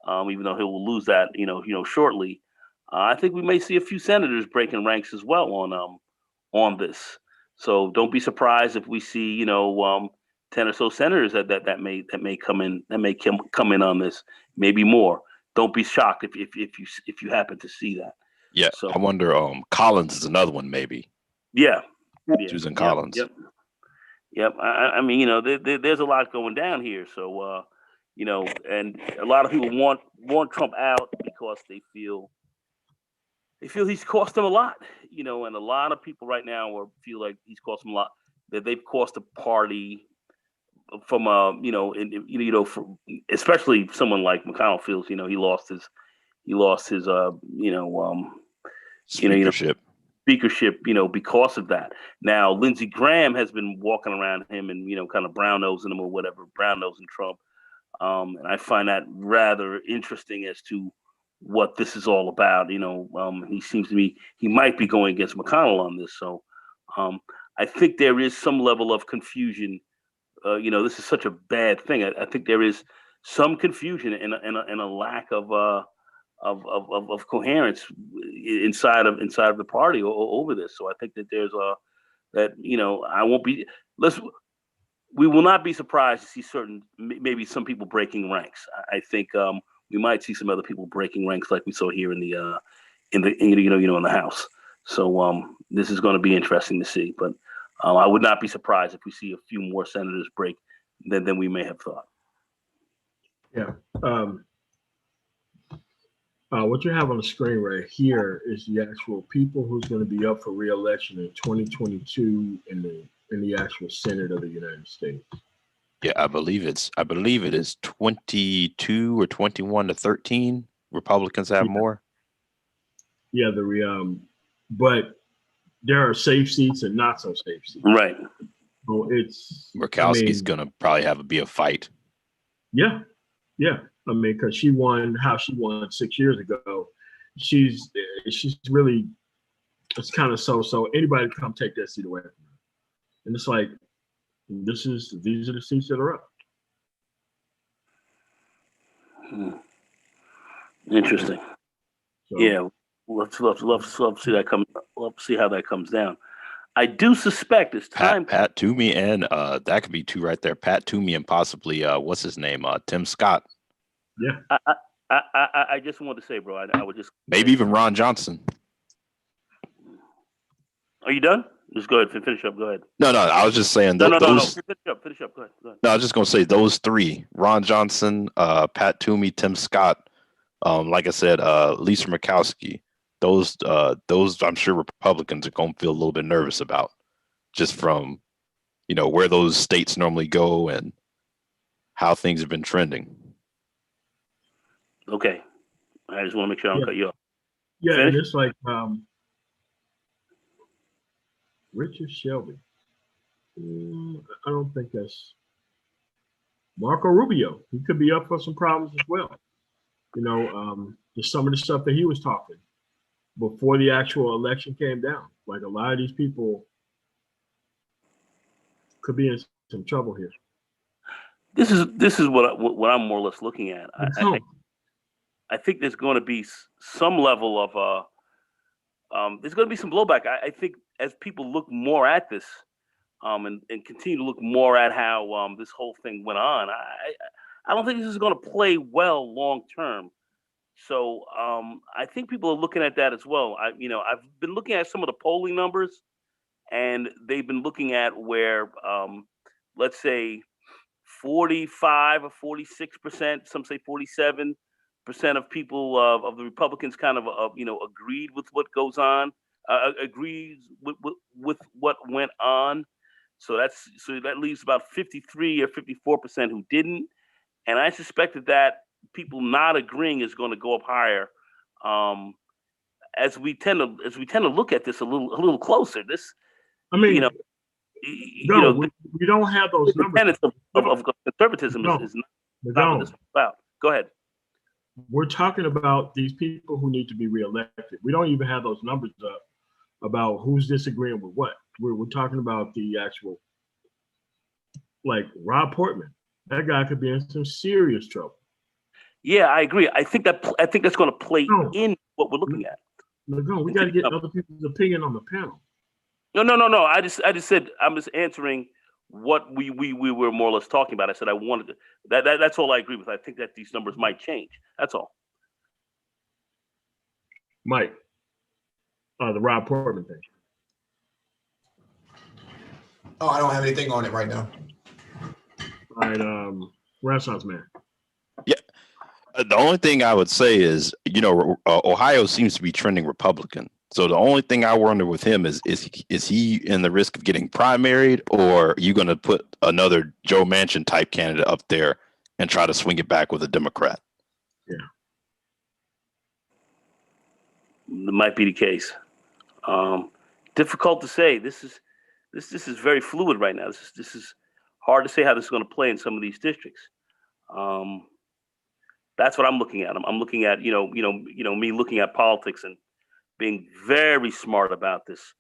even though he will lose that, shortly. I think we may see a few senators breaking ranks as well on this. So don't be surprised if we see 10 or so senators that may come in on this, maybe more. Don't be shocked if you happen to see that. Yeah, so I wonder. Collins is another one, maybe. Yeah. Susan Collins. Yep. I mean, there's a lot going down here. So, and a lot of people want Trump out because they feel he's cost them a lot. And a lot of people right now feel like he's cost them a lot. That they've cost the party from especially someone like McConnell feels. He lost his speakership, because of that. Now, Lindsey Graham has been walking around him and, kind of brown-nosing him or whatever, brown-nosing Trump. And I find that rather interesting as to what this is all about. He seems to me, he might be going against McConnell on this. So I think there is some level of confusion. This is such a bad thing. I think there is some confusion and a lack of coherence inside of the party over this. So I think that there's we will not be surprised to see maybe some people breaking ranks. I think we might see some other people breaking ranks like we saw here in the House. So this is going to be interesting to see. But I would not be surprised if we see a few more senators break than we may have thought. Yeah. What you have on the screen right here is the actual people who's going to be up for re-election in 2022 in the actual Senate of the United States. Yeah, I believe it is 22 or 21 to 13. Republicans have more. Yeah, but there are safe seats and not so safe seats. Right. So Murkowski's gonna probably be a fight. Yeah. I mean, because she won 6 years ago. She's really, it's kind of so anybody can come take that seat away from her. And it's like, these are the seats that are up. Interesting. So, yeah, let's see that come. Let's see how that comes down. I do suspect it's time. Pat Toomey and that could be two right there. Pat Toomey and possibly what's his name? Tim Scott. Yeah. I just wanted to say, bro. I would just maybe even Ron Johnson. Are you done? Just go ahead. Finish up. Go ahead. No. I was just saying No. those. Finish up. Go ahead. No, I was just gonna say those three: Ron Johnson, Pat Toomey, Tim Scott. Like I said, Lisa Murkowski. Those I'm sure Republicans are gonna feel a little bit nervous about, just from where those states normally go and how things have been trending. Okay, I just want to make sure I don't cut you off. Yeah, Finish? and it's like Richard Shelby. I don't think that's Marco Rubio. He could be up for some problems as well. Just some of the stuff that he was talking before the actual election came down. Like a lot of these people could be in some trouble here. This is what I'm more or less looking at. I think there's going to be some level of there's going to be some blowback. I think as people look more at this and continue to look more at how this whole thing went on, I don't think this is going to play well long term. So I think people are looking at that as well. I've been looking at some of the polling numbers, and they've been looking at where let's say 45 or 46%, some say 47% of people of the Republicans kind of agreed with what goes on, agrees with what went on. So that leaves about 53 or 54% who didn't, and I suspect that people not agreeing is going to go up higher as we tend to look at this a little closer. This, we don't have those numbers. Of conservatism is not what this is about. Go ahead. We're talking about these people who need to be reelected. We don't even have those numbers up about who's disagreeing with what. We're talking about the actual, like Rob Portman. That guy could be in some serious trouble. Yeah, I agree. I think that's going to play in what we're looking at. No, we got to get other people's opinion on the panel. No. I just said I'm just answering what we were more or less talking about. I said I wanted to. That's all I agree with. I think that these numbers might change. That's all. Mike, the Rob Portman thing. Oh, I don't have anything on it right now. All right, Renaissance Man. Yeah. The only thing I would say is, Ohio seems to be trending Republican. So the only thing I wonder with him is he in the risk of getting primaried, or are you going to put another Joe Manchin type candidate up there and try to swing it back with a Democrat? Yeah. That might be the case. Difficult to say. This is very fluid right now. This is hard to say how this is going to play in some of these districts. That's what I'm looking at. I'm looking at me looking at politics and being very smart about this.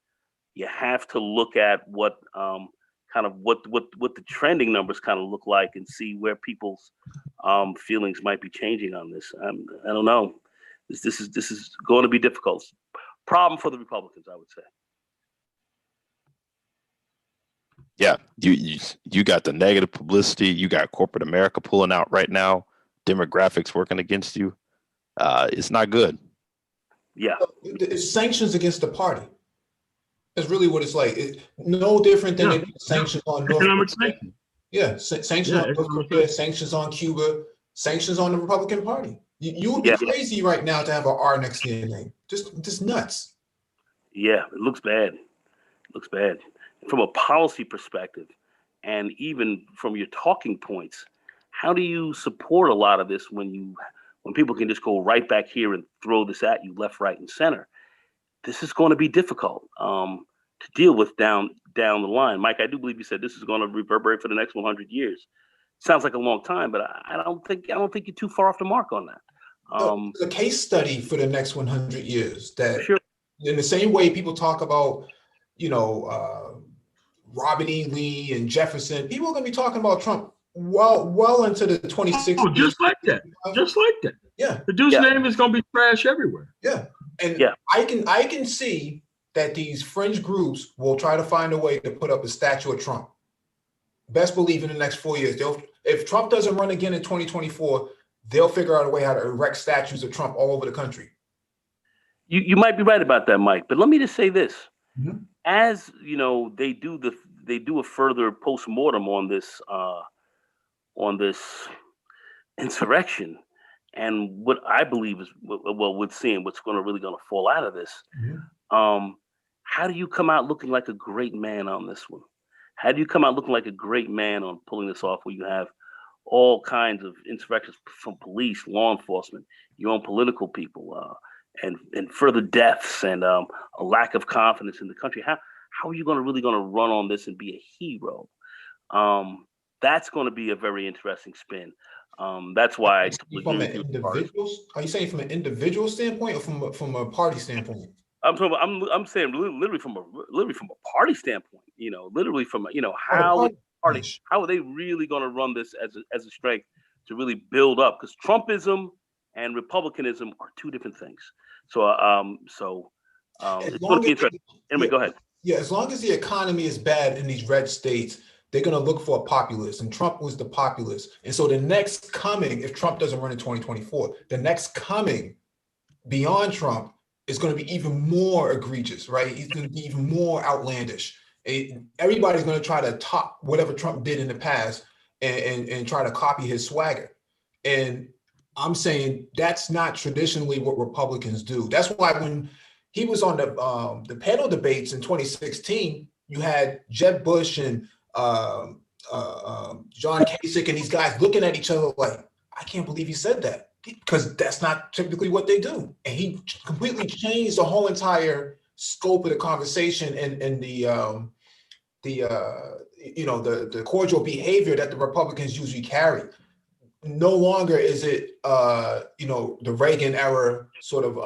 You have to look at what what the trending numbers kind of look like and see where people's feelings might be changing on this. I don't know. This is going to be difficult. Problem for the Republicans, I would say. Yeah, you got the negative publicity. You got corporate America pulling out right now. Demographics working against you. It's not good. Yeah. It's sanctions against the party. That's really what it's like. No different than they do sanctions on North Economic Korea. sanctions. Yeah, sanctions Yeah, on North Korea, sanctions on Cuba, sanctions on the Republican Party. You would be crazy right now to have an R next to your name. Just nuts. Yeah, it looks bad. It looks bad. From a policy perspective, and even from your talking points, how do you support a lot of this when people can just go right back here and throw this at you left, right, and center? This is going to be difficult to deal with down the line. Mike, I do believe you said this is going to reverberate for the next 100 years. Sounds like a long time, but I don't think you're too far off the mark on that. The case study for the next 100 years that in the same way people talk about, Robert E. Lee and Jefferson, people are going to be talking about Trump well into the 2060s. Oh, just like that. Just like that. Yeah. The dude's name is going to be trash everywhere. Yeah. And I can see that these fringe groups will try to find a way to put up a statue of Trump. Best believe in the next 4 years, if Trump doesn't run again in 2024, they'll figure out a way how to erect statues of Trump all over the country. You might be right about that, Mike. But let me just say this: as you know, they do a further postmortem on this insurrection, and what I believe is with seeing what's really going to fall out of this. How do you come out looking like a great man on this one? How do you come out looking like a great man on pulling this off, where you have all kinds of insurrections from police, law enforcement, your own political people, and further deaths, and a lack of confidence in the country? How are you really going to run on this and be a hero? That's going to be a very interesting spin. That's why from an individual. Are you saying from an individual standpoint or from a party standpoint? I'm saying literally from a party standpoint. Literally from how are they really going to run this as a strength to really build up? Because Trumpism and Republicanism are two different things. So it's going to be interesting. Anyway, go ahead. Yeah, as long as the economy is bad in these red states, they're going to look for a populist, and Trump was the populist. And so the next coming, if Trump doesn't run in 2024, the next coming beyond Trump is going to be even more egregious, right? He's going to be even more outlandish. Everybody's going to try to top whatever Trump did in the past and try to copy his swagger. And I'm saying that's not traditionally what Republicans do. That's why when he was on the panel debates in 2016, you had Jeb Bush and John Kasich and these guys looking at each other like, I can't believe he said that, because that's not typically what they do. And he completely changed the whole entire scope of the conversation and the cordial behavior that the Republicans usually carry. No longer is it the Reagan era sort of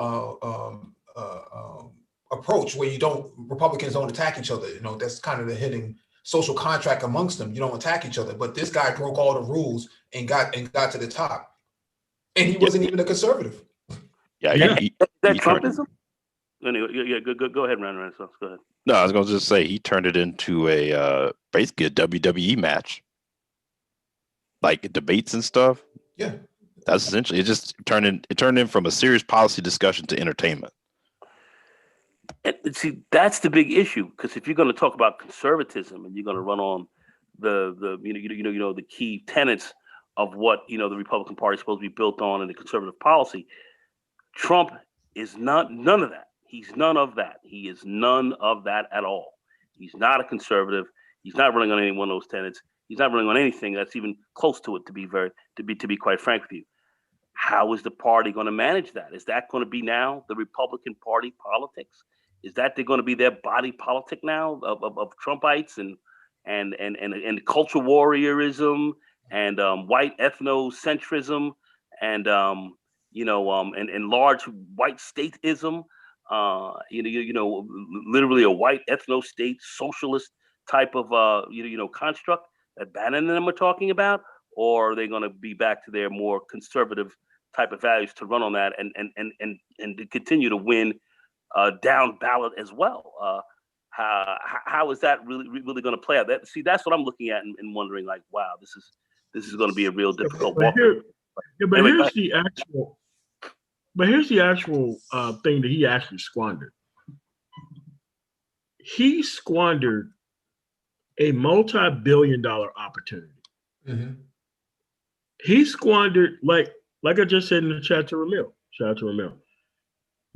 approach where Republicans don't attack each other. That's kind of the hidden social contract amongst them. You don't attack each other. But this guy broke all the rules and got to the top. And he wasn't even a conservative. Is that Trumpism? Anyway, go ahead, Ron. Go ahead. No, I was going to just say he turned it into basically a WWE match, like debates and stuff. Yeah, that's essentially it. Just turned in from a serious policy discussion to entertainment. And see, that's the big issue, because if you're going to talk about conservatism and you're going to run on the key tenets of what the Republican Party is supposed to be built on and the conservative policy, Trump is none of that. He's none of that. He is none of that at all. He's not a conservative. He's not running on any one of those tenets. He's not running on anything that's even close to it. To be quite frank with you, how is the party going to manage that? Is that going to be now the Republican Party politics? Is that they're going to be their body politic now of Trumpites and culture warriorism and white ethnocentrism and large white stateism? Literally a white ethno-state socialist type of construct that Bannon and them are talking about, or are they going to be back to their more conservative type of values to run on that and to continue to win down ballot as well? How is that really going to play out? That's what I'm looking at and wondering, like, wow, this is going to be a real difficult walk. But here's the actual. But here's the actual thing that he actually squandered. He squandered a multi-billion-dollar opportunity. Mm-hmm. He squandered, like I just said in the chat to Ramil. Shout out to Ramil.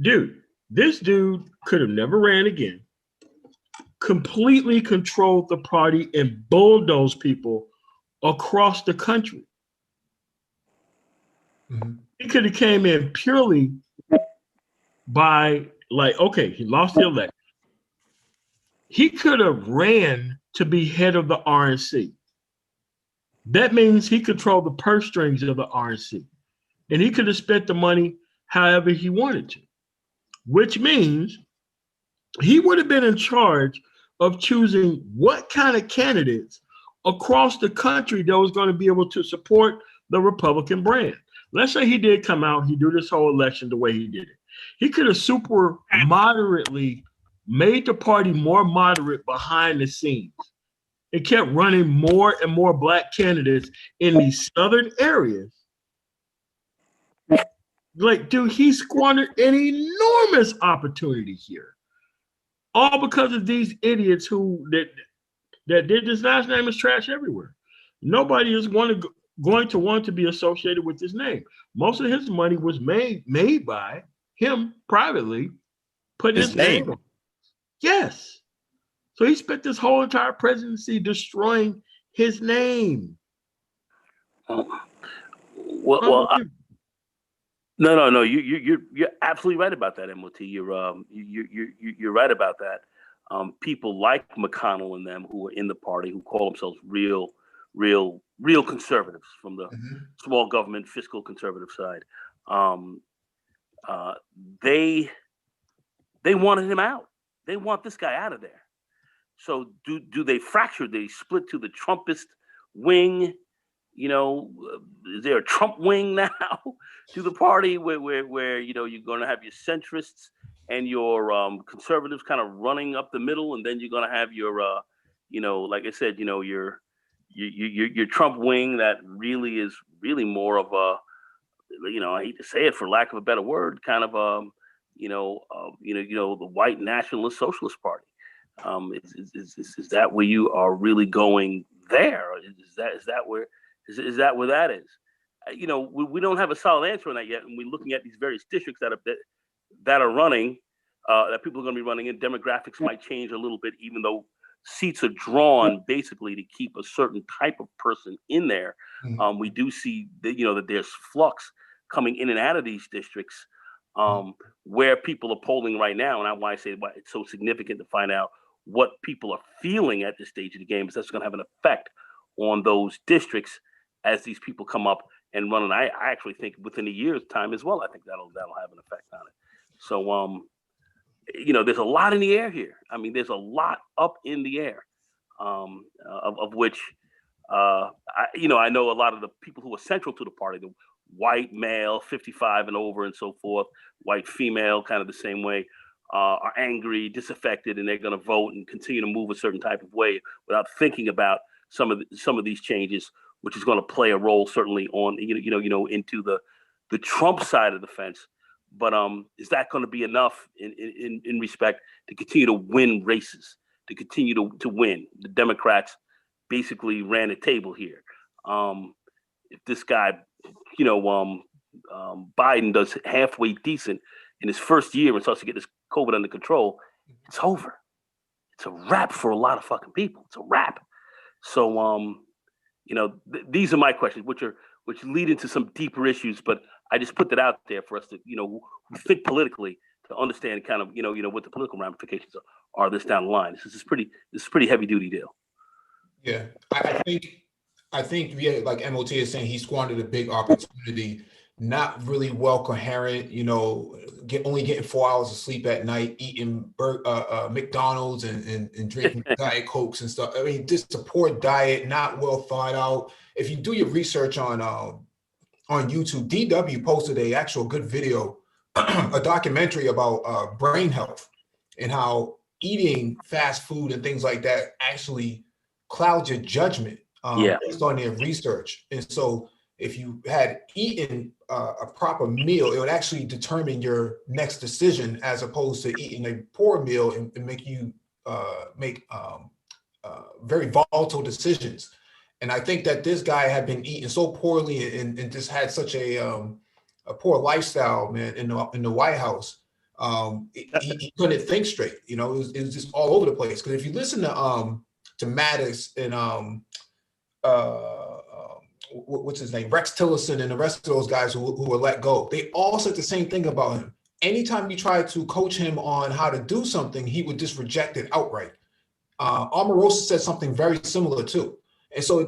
Dude, this dude could have never ran again, completely controlled the party and bulldozed people across the country. Mm-hmm. He could have came in purely by okay, he lost the election. He could have ran to be head of the RNC. That means he controlled the purse strings of the RNC. And he could have spent the money however he wanted to, which means he would have been in charge of choosing what kind of candidates across the country that was going to be able to support the Republican brand. Let's say he did come out, he do this whole election the way he did it. He could have super moderately made the party more moderate behind the scenes. It kept running more and more black candidates in these southern areas. Like, dude, he squandered an enormous opportunity here. All because of these idiots who that did this last name is trash everywhere. Nobody is going to want to be associated with his name. Most of his money was made by him privately, putting his name on. Yes. So he spent this whole entire presidency destroying his name. Well, no. You're absolutely right about that, MOT. You're right about that. People like McConnell and them who are in the party who call themselves real conservatives from the small government fiscal conservative side. They wanted him out. They want this guy out of there. So do they fracture? They split to the Trumpist wing. Is there a Trump wing now to the party where you're going to have your centrists and your conservatives kind of running up the middle, and then you're going to have your like I said, your Trump wing that really is more of a I hate to say it for lack of a better word, kind of the white nationalist socialist party. Is that where you are really going there? Is that where that is? We don't have a solid answer on that yet, and we're looking at these various districts that are running, that people are going to be running in. Demographics might change a little bit, even though seats are drawn basically to keep a certain type of person in there. We do see that there's flux coming in and out of these districts, where people are polling right now, and that's why I say why it's so significant to find out what people are feeling at this stage of the game, because that's going to have an effect on those districts as these people come up and run. And I actually think within a year's time as well, I think that'll have an effect on it. So, there's a lot in the air here. I mean, there's a lot up in the air, of which, I know a lot of the people who are central to the party, the white male, 55 and over and so forth, white female, kind of the same way, are angry, disaffected, and they're going to vote and continue to move a certain type of way without thinking about some of these changes, which is going to play a role certainly on into the Trump side of the fence. But is that going to be enough in respect to continue to win races, to continue to win? The Democrats basically ran the table here. If this guy, Biden does halfway decent in his first year and starts to get this COVID under control, it's over. It's a wrap for a lot of fucking people. It's a wrap. So, these are my questions, which lead into some deeper issues. But I just put that out there for us to, think politically, to understand kind of, what the political ramifications are this down the line. This is pretty heavy duty deal. Yeah, I think yeah, like MOT is saying, he squandered a big opportunity. Not really well coherent, only getting 4 hours of sleep at night, eating McDonald's and drinking Diet Cokes and stuff. I mean, just a poor diet, not well thought out. If you do your research on YouTube, DW posted a actual good video, a documentary about brain health and how eating fast food and things like that actually clouds your judgment based on their research. And so if you had eaten a proper meal, it would actually determine your next decision, as opposed to eating a poor meal and make you make very volatile decisions. And I think that this guy had been eating so poorly and just had such a poor lifestyle, man, in the White House. He couldn't think straight. You know, it was just all over the place. Because if you listen to Maddox and what's his name, Rex Tillerson, and the rest of those guys who were let go, they all said the same thing about him. Anytime you tried to coach him on how to do something, he would just reject it outright. Omarosa said something very similar too. And so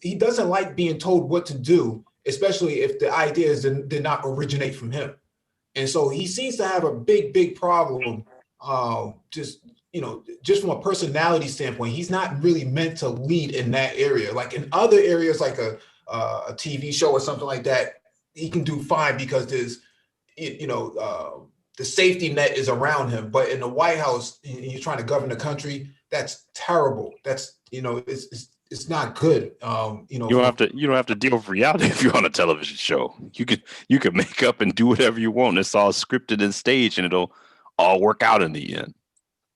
he doesn't like being told what to do, especially if the ideas did not originate from him. And so he seems to have a big problem. Just from a personality standpoint, he's not really meant to lead in that area. Like in other areas, like a TV show or something like that, he can do fine because there's, the safety net is around him. But in the White House, you're trying to govern the country. That's terrible. That's, it's not good. You don't have to deal with reality if you're on a television show. You could make up and do whatever you want. It's all scripted and staged, and it'll all work out in the end.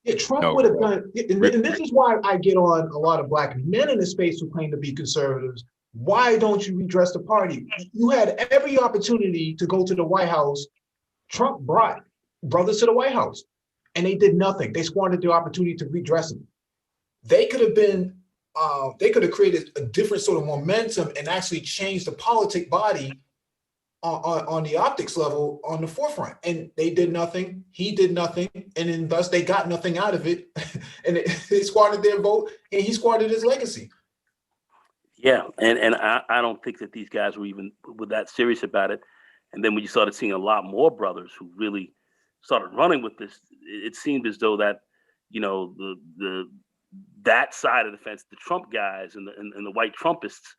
Yeah, Trump would have done, and this is why I get on a lot of Black men in the space who claim to be conservatives. Why don't you redress the party? You had every opportunity to go to the White House. Trump brought brothers to the White House, and they did nothing. They squandered the opportunity to redress them. They could have created a different sort of momentum and actually changed the politic body on the optics level on the forefront. And they did nothing. He did nothing. And then thus they got nothing out of it. And they squandered their vote, and he squandered his legacy. Yeah, and I don't think that these guys were that serious about it. And then when you started seeing a lot more brothers who really started running with this, it seemed as though that, that side of the fence, the Trump guys and the white Trumpists,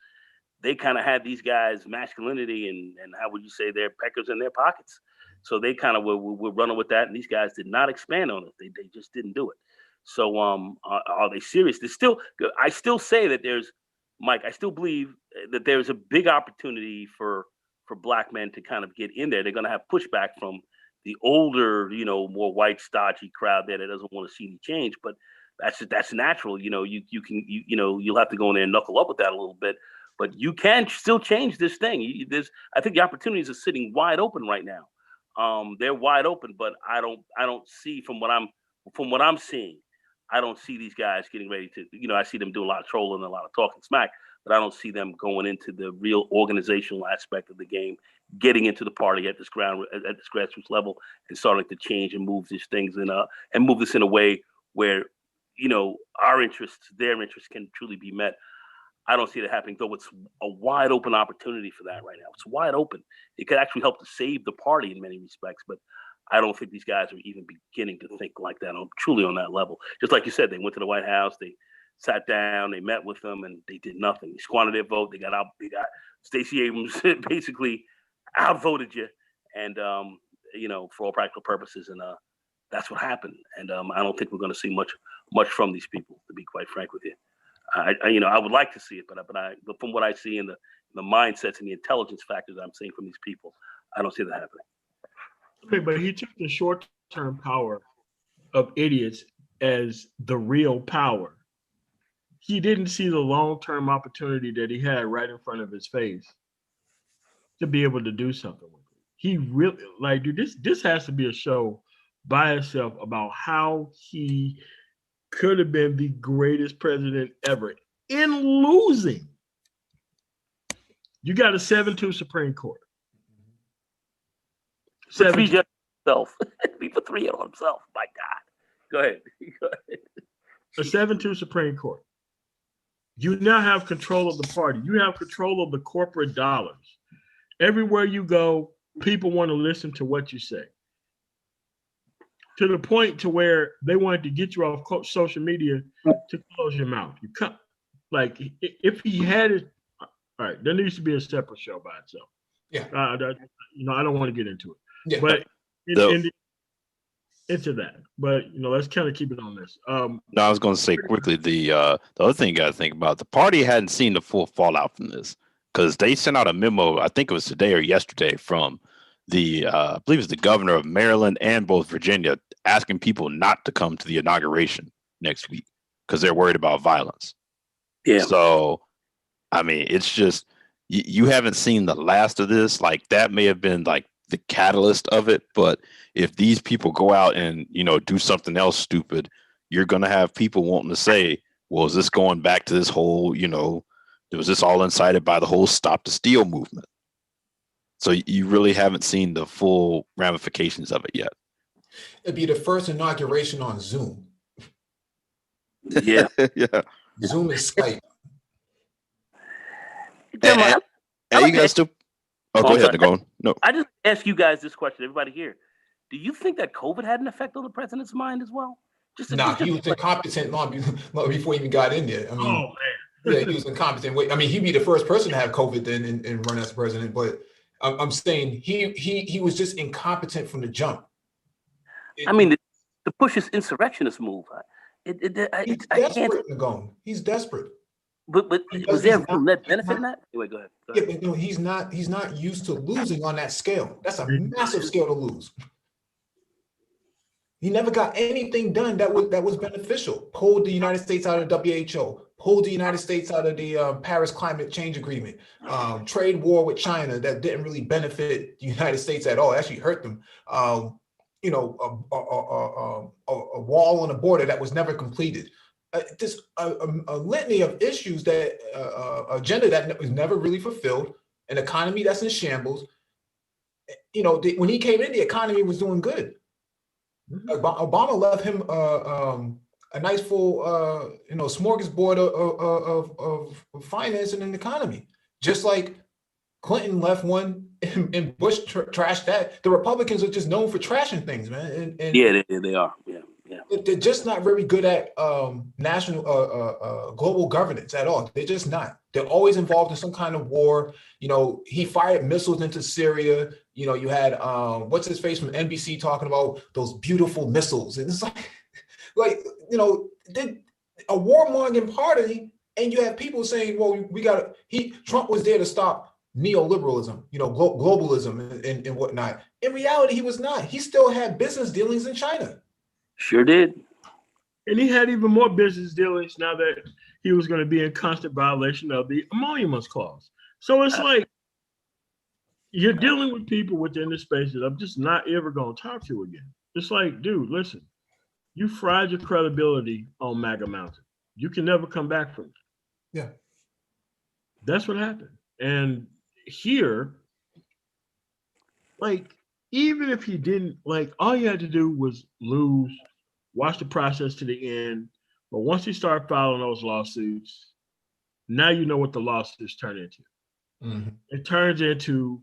they kind of had these guys' masculinity and how would you say, their peckers in their pockets. So they kind of were running with that, and these guys did not expand on it. They just didn't do it. So are they serious? I still say that Mike, I still believe that there's a big opportunity for Black men to kind of get in there. They're going to have pushback from the older, more white, stodgy crowd there that doesn't want to see any change. But that's natural. You'll have to go in there and knuckle up with that a little bit. But you can still change this thing. I think the opportunities are sitting wide open right now. They're wide open, but I don't see from what I'm seeing. I don't see these guys getting ready to, I see them doing a lot of trolling and a lot of talking smack, but I don't see them going into the real organizational aspect of the game, getting into the party at this grassroots level and starting to change and move these things and move this in a way where, our interests, their interests can truly be met. I don't see that happening, though it's a wide open opportunity for that right now. It's wide open. It could actually help to save the party in many respects, but I don't think these guys are even beginning to think like that, truly on that level. Just like you said, they went to the White House, they sat down, they met with them, and they did nothing. They squandered their vote. They got Stacey Abrams basically outvoted you, and for all practical purposes, and that's what happened. And I don't think we're going to see much from these people, to be quite frank with you. I would like to see it, but from what I see in the mindsets and the intelligence factors I'm seeing from these people, I don't see that happening. Okay, but he took the short-term power of idiots as the real power. He didn't see the long-term opportunity that he had right in front of his face to be able to do something with it. He really, dude, this has to be a show by itself about how he could have been the greatest president ever in losing. You got a 7-2 Supreme Court. For 3 judges himself. He put 3 on himself. My God. Go ahead. A 7-2 Supreme Court. You now have control of the party. You have control of the corporate dollars. Everywhere you go, people want to listen to what you say. To the point to where they wanted to get you off social media to close your mouth. You come, if he had it, all right, there needs to be a separate show by itself. Yeah. I don't want to get into it. Yeah. But into that. But let's kind of keep it on this. No, I was going to say quickly, the other thing you got to think about, the party hadn't seen the full fallout from this. because they sent out a memo, I think it was today or yesterday, from the I believe it's the governor of Maryland and both Virginia, asking people not to come to the inauguration next week because they're worried about violence. Yeah. So, I mean, it's just you haven't seen the last of this. Like that may have been like the catalyst of it, but if these people go out and do something else stupid, you're gonna have people wanting to say, "Well, is this going back to this whole was this all incited by the whole Stop the Steal movement?" So you really haven't seen the full ramifications of it yet. It'd be the first inauguration on Zoom. Yeah. Yeah. Zoom and Skype. And you guys still. Oh, go ahead, Nicole. No. I just ask you guys this question, everybody here. Do you think that COVID had an effect on the president's mind as well? Nah, he was incompetent long before he even got in there. I mean, yeah, he was incompetent. I mean, he'd be the first person to have COVID then and run as president. But I'm saying he was just incompetent from the jump. I mean, to push his insurrectionist move. He's desperate, Nagone. He's desperate. But was there a net benefit in that? Anyway, go ahead. Yeah, but he's not used to losing on that scale. That's a massive scale to lose. He never got anything done that was beneficial. Pulled the United States out of WHO. Pulled the United States out of the Paris Climate Change Agreement. Trade war with China that didn't really benefit the United States at all. It actually hurt them. A wall on the border that was never completed. Just a litany of issues that agenda that was never really fulfilled. An economy that's in shambles. When he came in, the economy was doing good. Obama left him a nice full smorgasbord of financing an economy, just like Clinton left one and Bush trashed that. The Republicans are just known for trashing things, man. And yeah, they are. Yeah. They're just not very good at national global governance at all. They're just not. They're always involved in some kind of war. He fired missiles into Syria. You had what's his face from NBC talking about those beautiful missiles, and it's like a warmongering party, and you have people saying, "Well, Trump was there to stop neoliberalism, globalism and whatnot." In reality, he was not. He still had business dealings in China. Sure did. And he had even more business dealings now that he was going to be in constant violation of the emoluments clause. So it's like you're dealing with people within the space that I'm just not ever going to talk to again. It's like, dude, listen, you fried your credibility on MAGA Mountain. You can never come back from it. Yeah. That's what happened. And here, even if he didn't, all you had to do was lose, watch the process to the end. But once he started filing those lawsuits, now you know what the lawsuits turn into. Mm-hmm. It turns into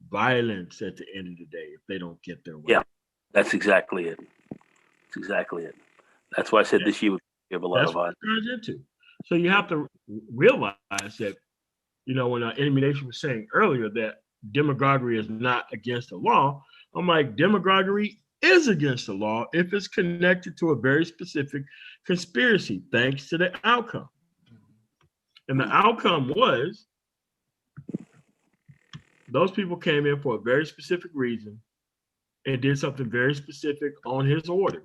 violence at the end of the day if they don't get their way. Yeah, that's exactly it. That's why I said this year would give a lot of violence. That's what it turns into. So you have to realize that, when Enemy Nation was saying earlier that demagoguery is not against the law, I'm like, demagoguery is against the law if it's connected to a very specific conspiracy, thanks to the outcome. And the outcome was those people came in for a very specific reason and did something very specific on his order.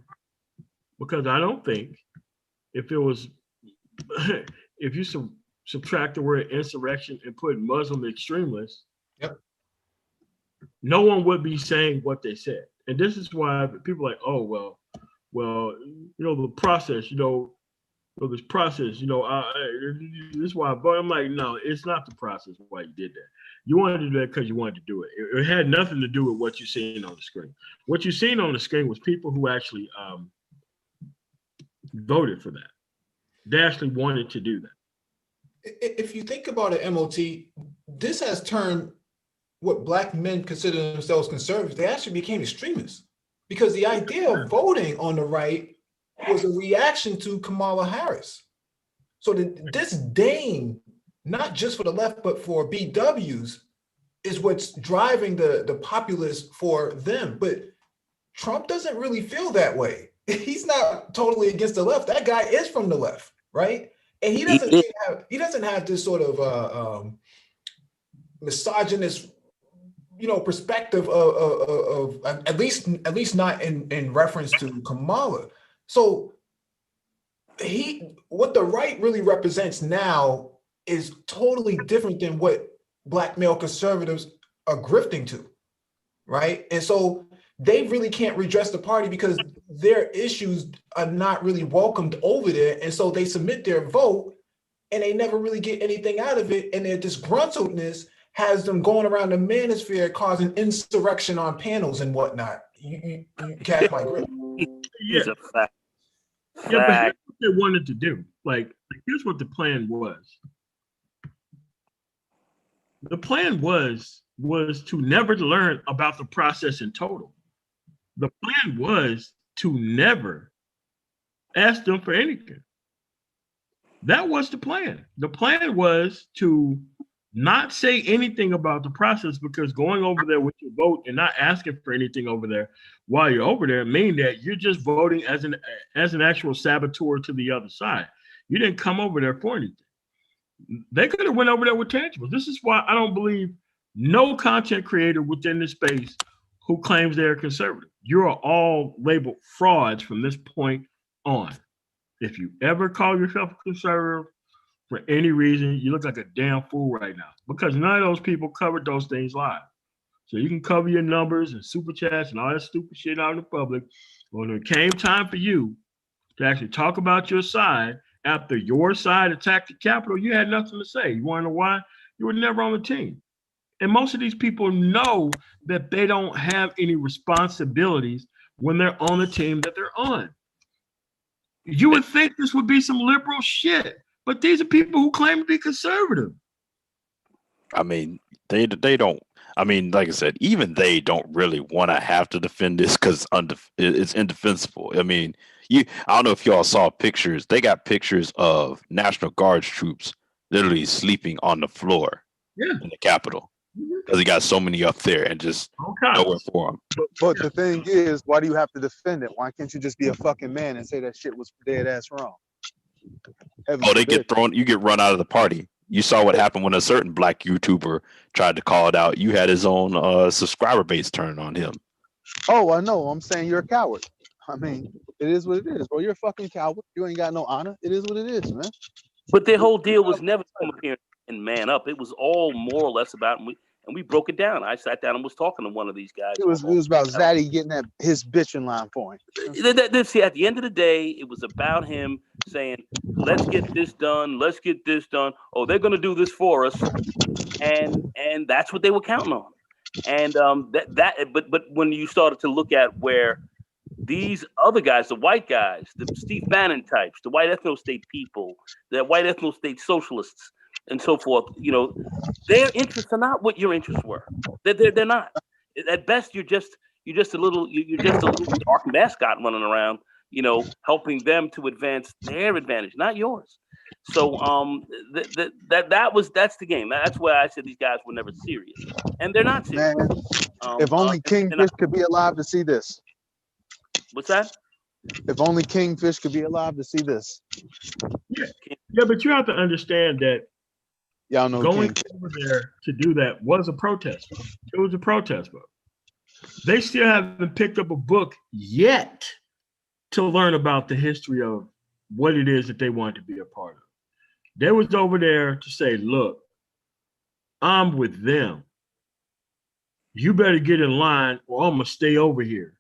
Because I don't think if you subtract the word insurrection and put Muslim extremists, no one would be saying what they said. And this is why people are like, oh, well, the process, this process, this is why I voted. I'm like, no, it's not the process why you did that. You wanted to do that because you wanted to do it. It had nothing to do with what you're seeing on the screen. What you're seeing on the screen was people who actually voted for that. They actually wanted to do that. If you think about it, MOT, this has turned what Black men consider themselves conservatives. They actually became extremists because the idea of voting on the right was a reaction to Kamala Harris. So this disdain, not just for the left, but for BWs, is what's driving the populace for them. But Trump doesn't really feel that way. He's not totally against the left. That guy is from the left, right? And he doesn't have this sort of misogynist, perspective of at least not in reference to Kamala. So what the right really represents now is totally different than what Black male conservatives are grifting to, right? And so they really can't redress the party because their issues are not really welcomed over there. And so they submit their vote and they never really get anything out of it. And their disgruntledness has them going around the manosphere causing insurrection on panels and whatnot. You catch my grip. It's a fact. Yeah, but here's what they wanted to do. Like, here's what the plan was. The plan was to never learn about the process in total. The plan was to never ask them for anything. That was the plan. The plan was to not say anything about the process, because going over there with your vote and not asking for anything over there while you're over there mean that you're just voting as an actual saboteur to the other side. You didn't come over there for anything. They could have went over there with tangibles. This is why I don't believe no content creator within this space who claims they're conservative. You are all labeled frauds from this point on. If you ever call yourself a conservative for any reason, you look like a damn fool right now, because none of those people covered those things live. So you can cover your numbers and super chats and all that stupid shit out in the public. When it came time for you to actually talk about your side after your side attacked the Capitol, you had nothing to say. You want to know why? You were never on the team. And most of these people know that they don't have any responsibilities when they're on the team that they're on. You would think this would be some liberal shit, but these are people who claim to be conservative. I mean, they don't. I mean, like I said, even they don't really want to have to defend this because it's indefensible. I mean, I don't know if y'all saw pictures. They got pictures of National Guard troops literally sleeping on the floor in the Capitol because he got so many up there and just nowhere for them. But the thing is, why do you have to defend it? Why can't you just be a fucking man and say that shit was dead ass wrong? They get thrown. You get run out of the party. You saw what happened when a certain Black YouTuber tried to call it out. You had his own subscriber base turned on him. Oh, I know. I'm saying you're a coward. I mean, it is what it is, bro. You're a fucking coward. You ain't got no honor. It is what it is, man. But their whole deal was never to come up here and man up. It was all more or less about, and we broke it down. I sat down and was talking to one of these guys. It was about Zaddy getting his bitching line for him. See, at the end of the day, it was about him saying, let's get this done. Let's get this done. Oh, they're going to do this for us. And that's what they were counting on. And but when you started to look at where these other guys, the white guys, the Steve Bannon types, the white ethno-state people, the white ethno-state socialists, and so forth, their interests are not what your interests were. They're not. At best, you're just a little dark mascot running around, helping them to advance their advantage, not yours. So that's the game. That's why I said these guys were never serious, and they're not serious. Man, if only Kingfish could be alive to see this. What's that? If only Kingfish could be alive to see this. Yeah, but you have to understand that y'all know going over there to do that was a protest vote. It was a protest vote. They still haven't picked up a book yet to learn about the history of what it is that they want to be a part of. They was over there to say, look, I'm with them. You better get in line or I'm going to stay over here.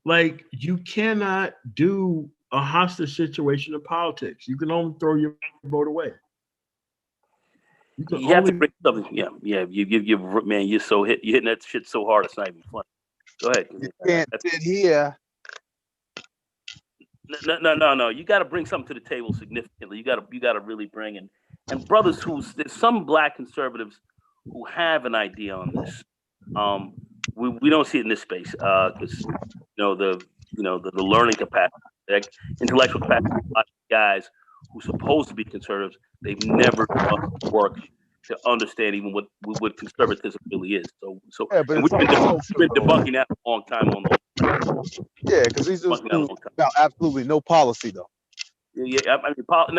Like, you cannot do a hostage situation in politics. You can only throw your vote away. You have to bring something. Yeah. You man, you're hitting that shit so hard it's not even funny. Go ahead. You can't sit here. No. You got to bring something to the table significantly. You got to really bring in, and brothers there's some Black conservatives who have an idea on this. We don't see it in this space because the learning capacity, the intellectual capacity, a lot of guys who are supposed to be conservatives, they've never done work to understand even what conservatism really is. So yeah, but we've been debunking that for a long time on those. Yeah, because these dudes about absolutely no policy though. Yeah.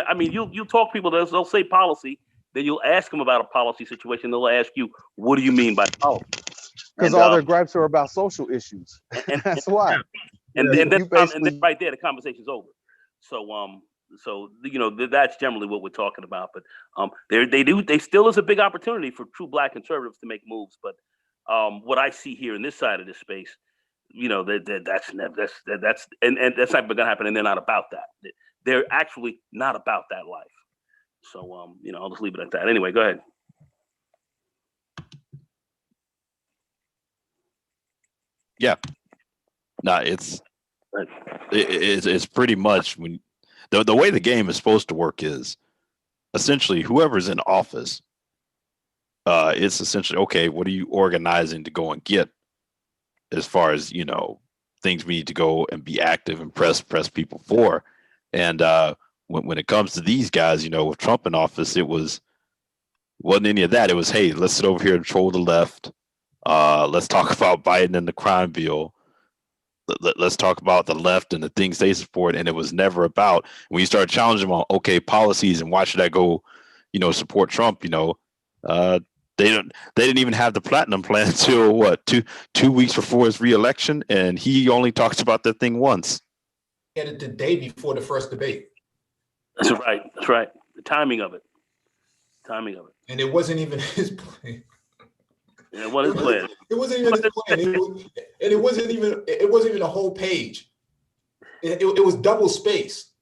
I mean, you'll talk to people. They'll say policy, Then you'll ask them about a policy situation. They'll ask you, "What do you mean by policy?" Because all their gripes are about social issues. That's why. And You then basically right there, the conversation's over. So that's generally what we're talking about. But they still is a big opportunity for true Black conservatives to make moves. But what I see here in this side of this space, that's not going to happen, and they're not about that. They're actually not about that life. So I'll just leave it at that. Anyway, go ahead. Yeah. No, it's pretty much when the way the game is supposed to work is essentially whoever's in office, it's essentially, okay, what are you organizing to go and get as far as, things we need to go and be active and press people for. And when it comes to these guys, with Trump in office, wasn't any of that. It was, hey, let's sit over here and troll the left. Let's talk about Biden and the crime bill. Let's talk about the left and the things they support. And it was never about, when you start challenging them on, okay, policies and why should I go, support Trump, they didn't even have the platinum plan until what, two weeks before his reelection, and he only talks about that thing once. He had it the day before the first debate. That's right. That's right. The timing of it. And it wasn't even his plan. Yeah, what is plan? It wasn't even his plan. It wasn't even a whole page. It was double space.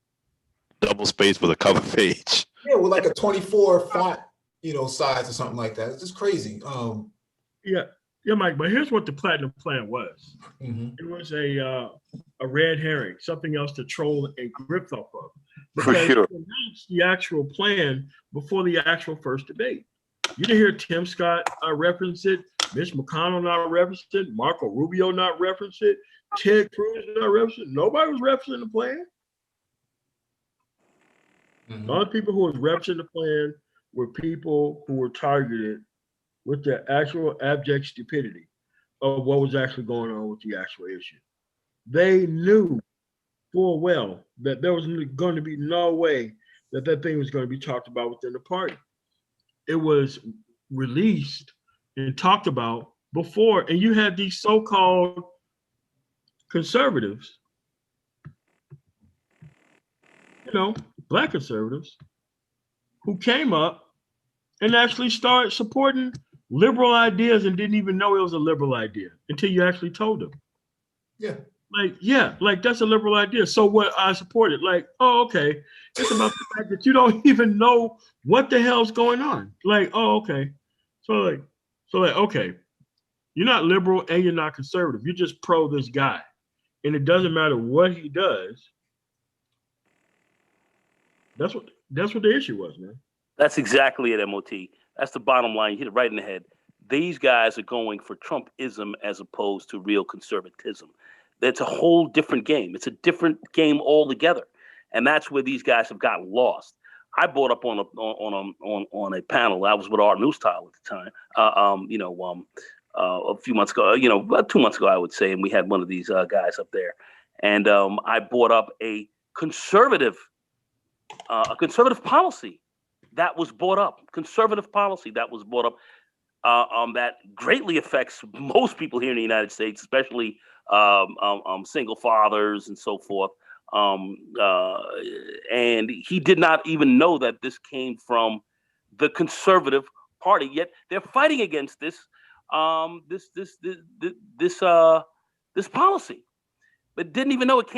Double space with a cover page. Yeah, with like a 24 font, size or something like that. It's just crazy. Yeah, Mike. But here's what the platinum plan was. Mm-hmm. It was a red herring, something else to troll and grip off of. For sure. They announced the actual plan before the actual first debate. You didn't hear Tim Scott reference it, Mitch McConnell not reference it, Marco Rubio not reference it, Ted Cruz not reference it. Nobody was referencing the plan. Mm-hmm. All the people who was referencing the plan were people who were targeted with the actual abject stupidity of what was actually going on with the actual issue. They knew full well that there was going to be no way that thing was going to be talked about within the party. It was released and talked about before, and you had these so-called conservatives, Black conservatives, who came up and actually started supporting liberal ideas and didn't even know it was a liberal idea until you actually told them. Yeah. Like that's a liberal idea. So what I supported, oh, okay. It's about the fact that you don't even know what the hell's going on. Oh, okay. So okay. You're not liberal and you're not conservative. You're just pro this guy. And it doesn't matter what he does. That's what the issue was, man. That's exactly it, MOT. That's the bottom line. You hit it right in the head. These guys are going for Trumpism as opposed to real conservatism. That's a whole different game. It's a different game altogether, and that's where these guys have gotten lost. I brought up on a panel. I was with Art Newstyle at the time. A few months ago, about 2 months ago, I would say, and we had one of these guys up there, and I brought up a conservative policy that was brought up. Conservative policy that was brought up. That greatly affects most people here in the United States, especially single fathers and so forth. And he did not even know that this came from the conservative party. Yet they're fighting against this policy, but didn't even know it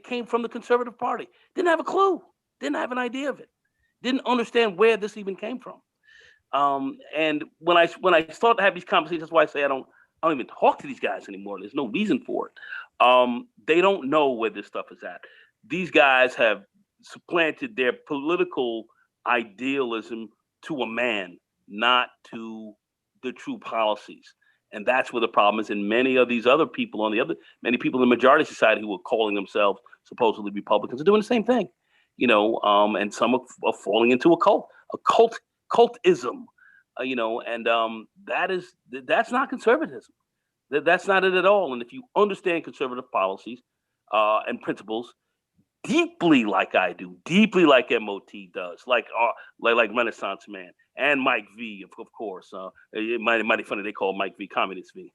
came from the conservative party. Didn't have a clue. Didn't have an idea of it. Didn't understand where this even came from. And when I start to have these conversations, that's why I say I don't even talk to these guys anymore. There's no reason for it. They don't know where this stuff is at. These guys have supplanted their political idealism to a man, not to the true policies. And that's where the problem is. And many of these other people many people in the majority society who are calling themselves supposedly Republicans are doing the same thing, and some are falling into a cultism, and that's not conservatism. That's not it at all. And if you understand conservative policies and principles deeply, like I do, deeply like MOT does, like Renaissance Man, and Mike V, of course. It might be funny they call Mike V Communist V.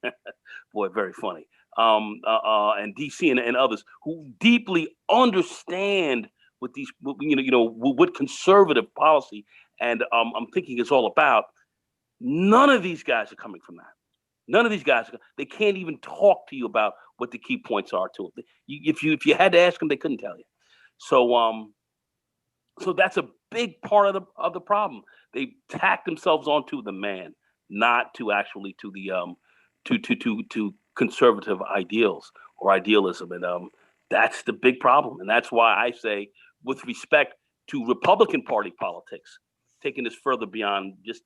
Boy, very funny. And DC and others who deeply understand what these, what conservative policy and I'm thinking it's all about. None of these guys are coming from that. None of these guys, they can't even talk to you about what the key points are to it. If you had to ask them, they couldn't tell you. So that's a big part of the problem. They tack themselves onto the man, not to actually to the to conservative ideals or idealism, and that's the big problem. And that's why I say, with respect to Republican Party politics, taking this further beyond just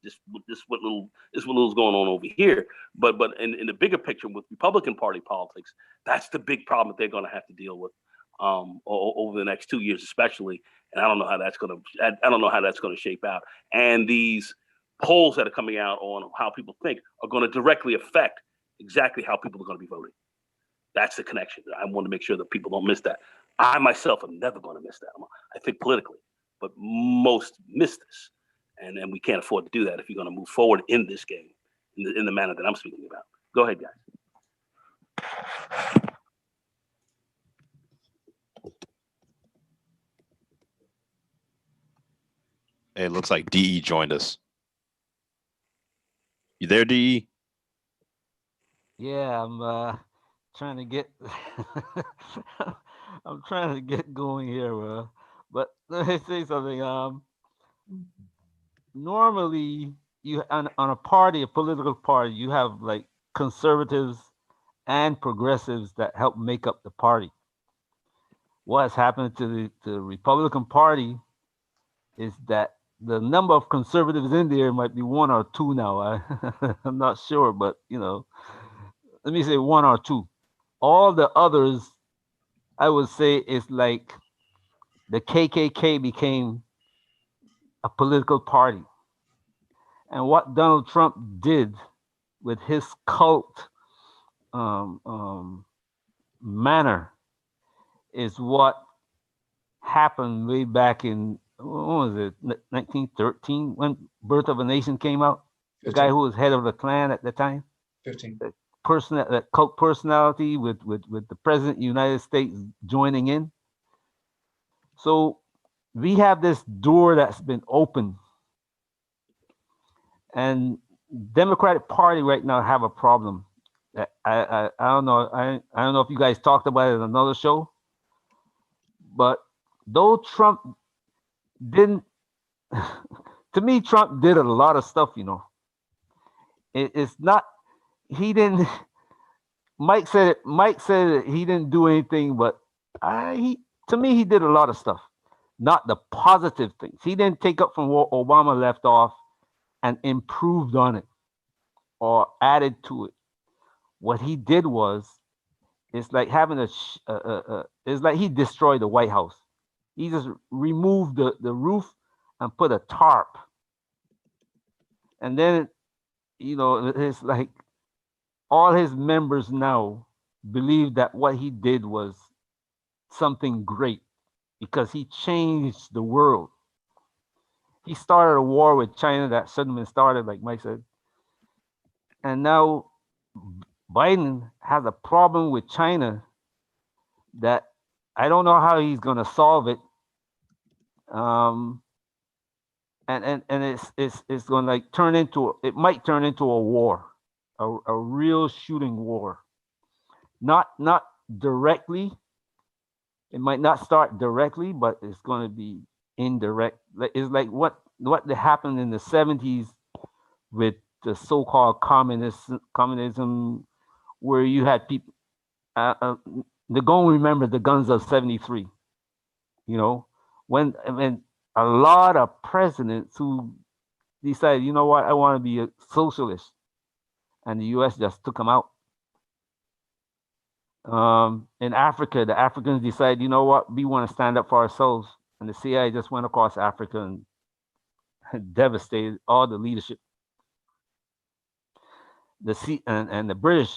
what little's going on over here, but in the bigger picture with Republican Party politics, that's the big problem that they're going to have to deal with over the next 2 years, especially. And I don't know how that's going to shape out. And these polls that are coming out on how people think are going to directly affect exactly how people are going to be voting. That's the connection. I want to make sure that people don't miss that. I myself am never going to miss that. I think politically, but most miss this. And we can't afford to do that if you're going to move forward in this game, in the manner that I'm speaking about. Go ahead, guys. Hey, it looks like DE joined us. You there, DE? Yeah, I'm trying to get I'm trying to get going here, but let me say something. Normally you on a party, a political party, you have like conservatives and progressives that help make up the party. What has happened to the Republican Party is that the number of conservatives in there might be 1 or 2 now. I'm not sure, but let me say 1 or 2. All the others, I would say, is like the KKK became a political party. And what Donald Trump did with his cult manner is what happened way back in, what was it, 1913, when Birth of a Nation came out? 15. The guy who was head of the Klan at the time? 15. That cult personality with the President of the United States joining in. So we have this door that's been open. And Democratic Party right now have a problem. I don't know. I don't know if you guys talked about it in another show, but though Trump didn't, to me, Trump did a lot of stuff, It's not, he didn't, Mike said that he didn't do anything, but to me, he did a lot of stuff, not the positive things. He didn't take up from what Obama left off and improved on it or added to it. What he did was, it's like having it's like he destroyed the White House. He just removed the roof and put a tarp. And then, it's like all his members now believe that what he did was something great because he changed the world. He started a war with China that shouldn't have been started, like Mike said. And now Biden has a problem with China that I don't know how he's going to solve it. And it's going to turn into, it might turn into a war, a real shooting war. Not directly. It might not start directly, but it's going to be indirect. It's like what happened in the 70s with the so-called communism, where you had people, they're going to remember the guns of 73, when a lot of presidents who decided, you know what, I want to be a socialist, and the US just took them out. In Africa, the Africans decided, you know what, we want to stand up for ourselves, and the CIA just went across Africa and devastated all the leadership. And the British,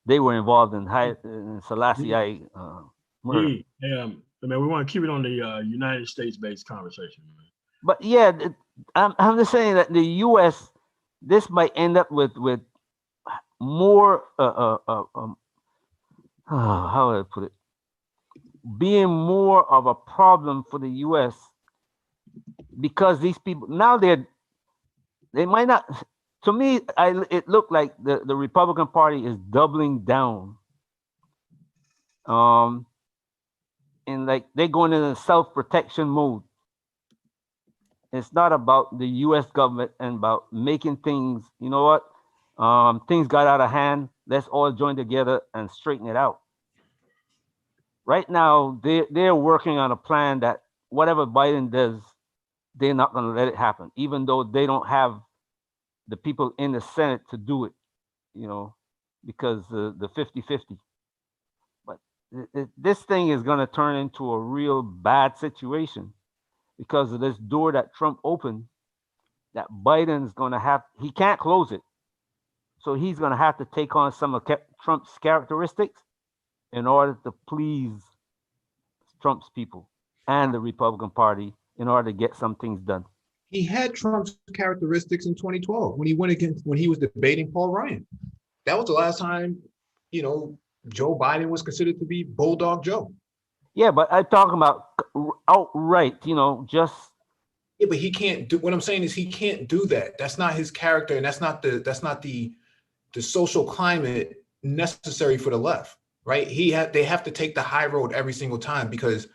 they were involved in Selassie murder. Man, we want to keep it on the United States-based conversation, man. But yeah, I'm just saying that the U.S. this might end up with more how do I put it, being more of a problem for the U.S. because these people now they might not. To me, it looked like the Republican Party is doubling down, um, and like they're going into self protection mode. It's not about the U.S. government and about making things. You know what? Things got out of hand. Let's all join together and straighten it out. Right now, they're working on a plan that whatever Biden does, they're not going to let it happen, even though they don't have the people in the Senate to do it. You know, because the 50-50. But this thing is going to turn into a real bad situation because of this door that Trump opened. That Biden's going to have, he can't close it. So he's going to have to take on some of Trump's characteristics in order to please Trump's people and the Republican Party in order to get some things done. He had Trump's characteristics in 2012 when he was debating Paul Ryan. That was the last time, Joe Biden was considered to be Bulldog Joe. Yeah, but I'm talking about outright, just. Yeah, but he can't do. What I'm saying is he can't do that. That's not his character, and that's not the social climate necessary for the left, right? They have to take the high road every single time because,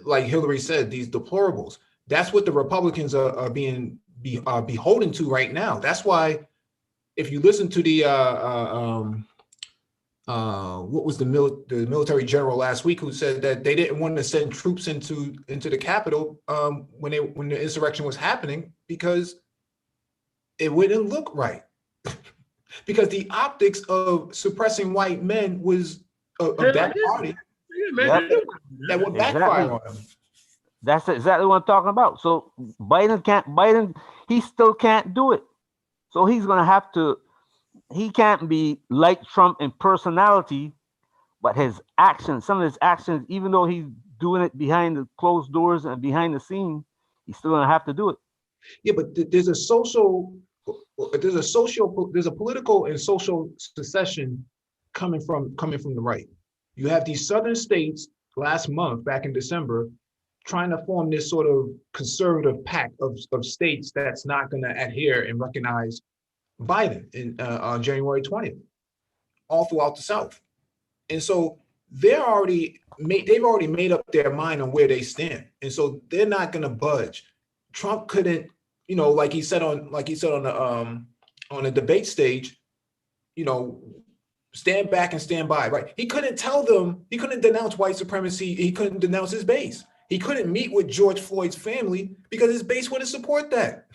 like Hillary said, these deplorables. That's what the Republicans are being beholden to right now. That's why, if you listen to the what was the military general last week who said that they didn't want to send troops into the Capitol when the insurrection was happening because it wouldn't look right. Because the optics of suppressing white men was of that party that would backfire on them. That's exactly what I'm talking about. So Biden, he still can't do it. So he's going to have to, he can't be like Trump in personality, but his actions, some of his actions, even though he's doing it behind the closed doors and behind the scene, he's still going to have to do it. Yeah, but there's a political and social secession coming from the right. You have these southern states last month, back in December, trying to form this sort of conservative pack of states that's not going to adhere and recognize Biden on January 20th, all throughout the South. And so they've already made up their mind on where they stand. And so they're not going to budge. Trump couldn't, like he said on the debate stage, stand back and stand by, right? He couldn't tell them, he couldn't denounce white supremacy, he couldn't denounce his base. He couldn't meet with George Floyd's family because his base wouldn't support that.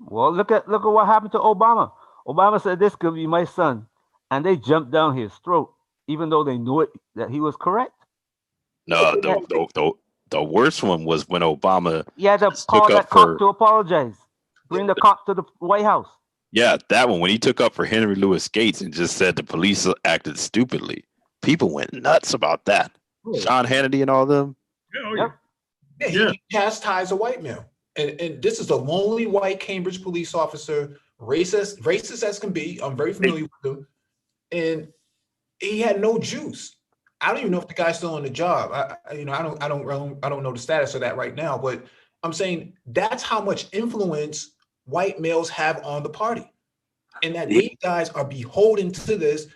Well, look at what happened to Obama. Obama said this could be my son, and they jumped down his throat, even though they knew that he was correct. No, the worst one was when Obama had to call that cop to apologize, bring the cop to the White House. Yeah, that one when he took up for Henry Louis Gates and just said the police acted stupidly. People went nuts about that. Sean Hannity and all them. Yeah, he chastised a white male. And this is a lonely white Cambridge police officer, racist as can be. I'm very familiar with him. And he had no juice. I don't even know if the guy's still on the job. I don't know the status of that right now, but I'm saying that's how much influence white males have on the party. And that these guys are beholden to this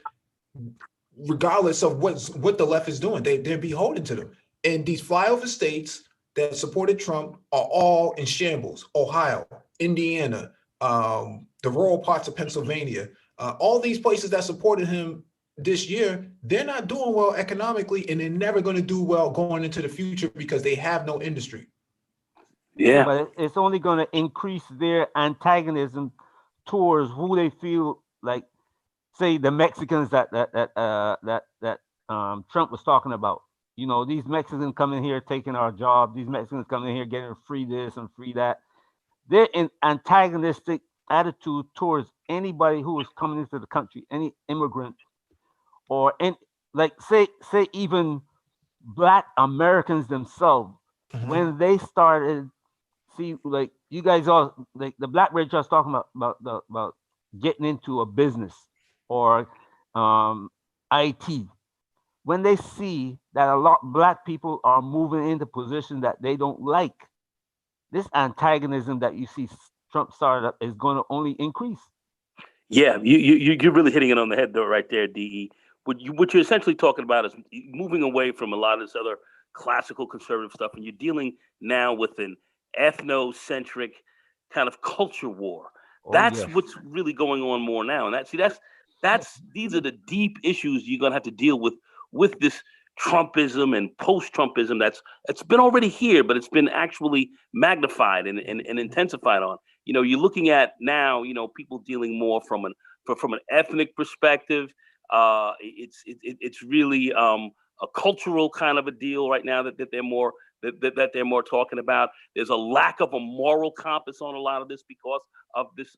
regardless of what the left is doing. They're beholden to them. And these flyover states that supported Trump are all in shambles. Ohio, Indiana, the rural parts of Pennsylvania, all these places that supported him this year, they're not doing well economically, and they're never going to do well going into the future because they have no industry. Yeah, but it's only going to increase their antagonism towards who they feel like, say, the Mexicans that Trump was talking about. These Mexicans coming here taking our job. These Mexicans coming here getting free this and free that. They're in antagonistic attitude towards anybody who is coming into the country, any immigrant, or say even Black Americans themselves. When they started see, like you guys all, like the BlackBerry just talking about getting into a business or IT. When they see that a lot black people are moving into positions that they don't like, this antagonism that you see Trump started up is going to only increase. Yeah, you're really hitting it on the head though, right there, De. What you're essentially talking about is moving away from a lot of this other classical conservative stuff, and you're dealing now with an ethnocentric kind of culture war. That's what's really going on more now, and that's these are the deep issues you're gonna have to deal with this Trumpism and post-Trumpism it's been already here, but it's been actually magnified and intensified on. You know, you're looking at now, you know, people dealing more from an ethnic perspective. It's really a cultural kind of a deal right now that they're more that they're more talking about. There's a lack of a moral compass on a lot of this because of this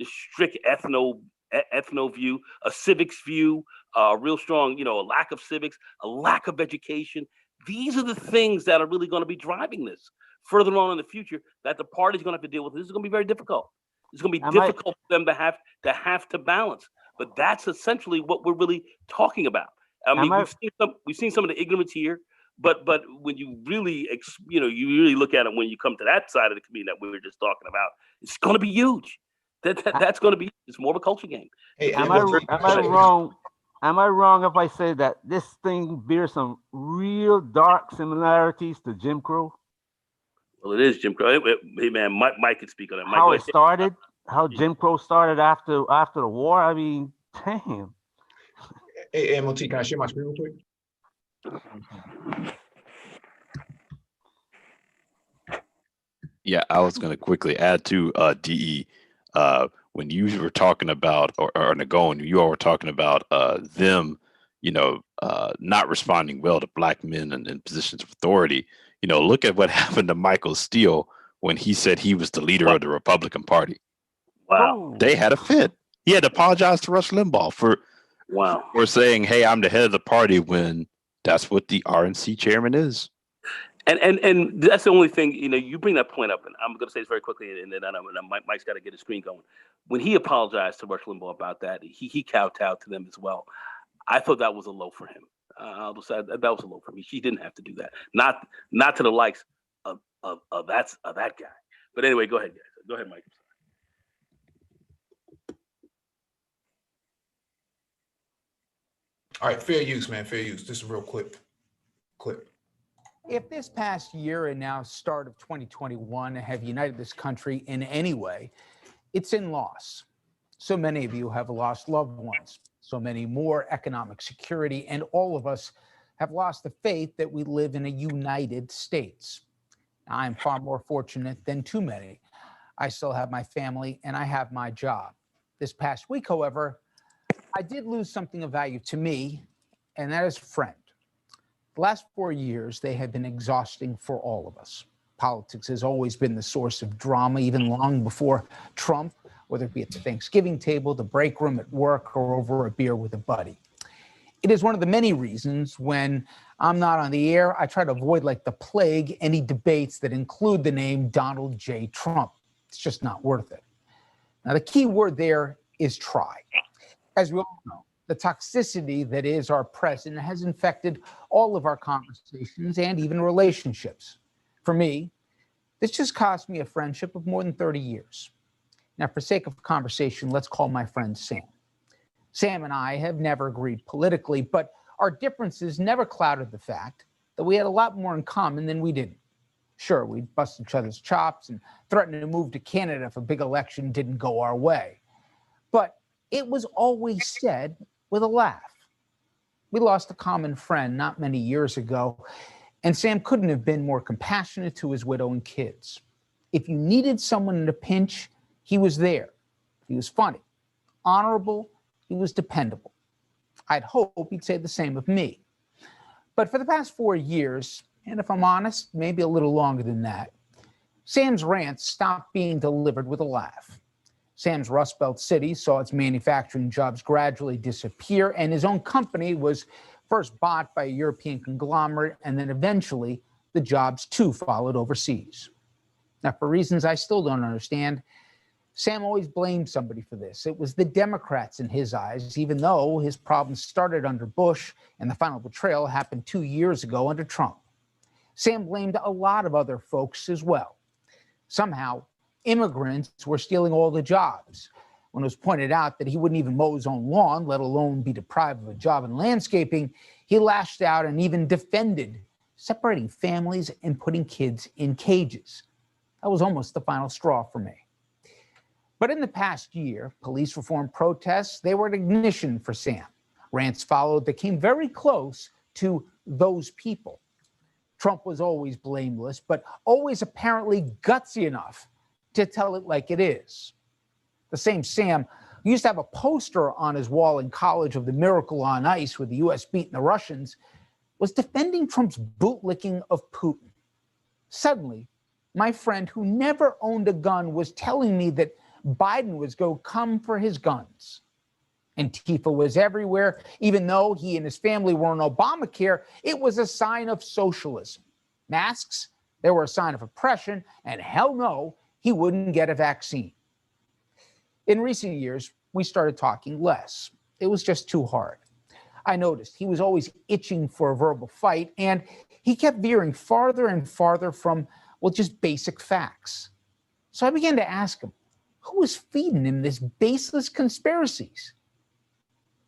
strict ethno view, a civics view, a real strong, you know, a lack of civics, a lack of education. These are the things that are really going to be driving this further on in the future that the party's going to have to deal with. This is going to be very difficult. It's going to be difficult for them to have to balance. But that's essentially what we're really talking about. I mean, we've seen some of the ignorance here, but when you really you really look at it when you come to that side of the community that we were just talking about, it's going to be huge. That's going to be, it's more of a culture game. Hey, am I wrong? Am I wrong if I say that this thing bears some real dark similarities to Jim Crow? Well, it is Jim Crow. Hey man, Mike can speak on that. Mike, how it started, how Jim Crow started after the war. I mean, damn. Hey, MOT, can I share my screen real quick? Yeah, I was going to quickly add to DE. When you were talking about, or Nagone, you all were talking about them, not responding well to black men in positions of authority. You know, look at what happened to Michael Steele when he said he was the leader of the Republican Party. Wow. They had a fit. He had to apologize to Rush Limbaugh for saying, hey, I'm the head of the party, when that's what the RNC chairman is. And that's the only thing, you bring that point up, and I'm going to say this very quickly, and then Mike's got to get his screen going. When he apologized to Rush Limbaugh about that, he kowtowed to them as well. I thought that was a low for him. I'll just say that was a low for me. He didn't have to do that. Not to the likes of that guy. But anyway, go ahead, guys. Go ahead, Mike. All right, fair use, man. Fair use. Just a real quick clip. If this past year and now start of 2021 have united this country in any way, it's in loss. So many of you have lost loved ones, so many more economic security, and all of us have lost the faith that we live in a United States. I'm far more fortunate than too many. I still have my family and I have my job. This past week, however, I did lose something of value to me, and that is a friend. The last 4 years, they have been exhausting for all of us. Politics has always been the source of drama, even long before Trump, whether it be at the Thanksgiving table, the break room at work, or over a beer with a buddy. It is one of the many reasons when I'm not on the air, I try to avoid like the plague any debates that include the name Donald J. Trump. It's just not worth it. Now, the key word there is try. As we all know, the toxicity that is our president has infected all of our conversations and even relationships. For me, this just cost me a friendship of more than 30 years. Now, for sake of conversation, let's call my friend Sam. Sam and I have never agreed politically, but our differences never clouded the fact that we had a lot more in common than we didn't. Sure, we'd bust each other's chops and threaten to move to Canada if a big election didn't go our way. But it was always said with a laugh. We lost a common friend not many years ago, and Sam couldn't have been more compassionate to his widow and kids. If you needed someone in a pinch, he was there. He was funny, honorable, he was dependable. I'd hope he'd say the same of me. But for the past 4 years, and if I'm honest, maybe a little longer than that, Sam's rants stopped being delivered with a laugh. Sam's Rust Belt city saw its manufacturing jobs gradually disappear, and his own company was first bought by a European conglomerate and then eventually the jobs too followed overseas. Now, for reasons I still don't understand, Sam always blamed somebody for this. It was the Democrats in his eyes, even though his problems started under Bush and the final betrayal happened 2 years ago under Trump. Sam blamed a lot of other folks as well. Somehow, immigrants were stealing all the jobs. When it was pointed out that he wouldn't even mow his own lawn, let alone be deprived of a job in landscaping, he lashed out and even defended separating families and putting kids in cages. That was almost the final straw for me. But in the past year, police reform protests, they were an ignition for Sam. Rants followed that came very close to those people. Trump was always blameless, but always apparently gutsy enough to tell it like it is. The same Sam who used to have a poster on his wall in college of the miracle on ice with the U.S. beating the Russians was defending Trump's bootlicking of Putin. Suddenly, my friend who never owned a gun was telling me that Biden was going to come for his guns. Antifa was everywhere. Even though he and his family were on Obamacare, it was a sign of socialism. Masks, they were a sign of oppression, and hell no, he wouldn't get a vaccine. In recent years, we started talking less. It was just too hard. I noticed he was always itching for a verbal fight, and he kept veering farther and farther from, well, just basic facts. So I began to ask him, who was feeding him this baseless conspiracies?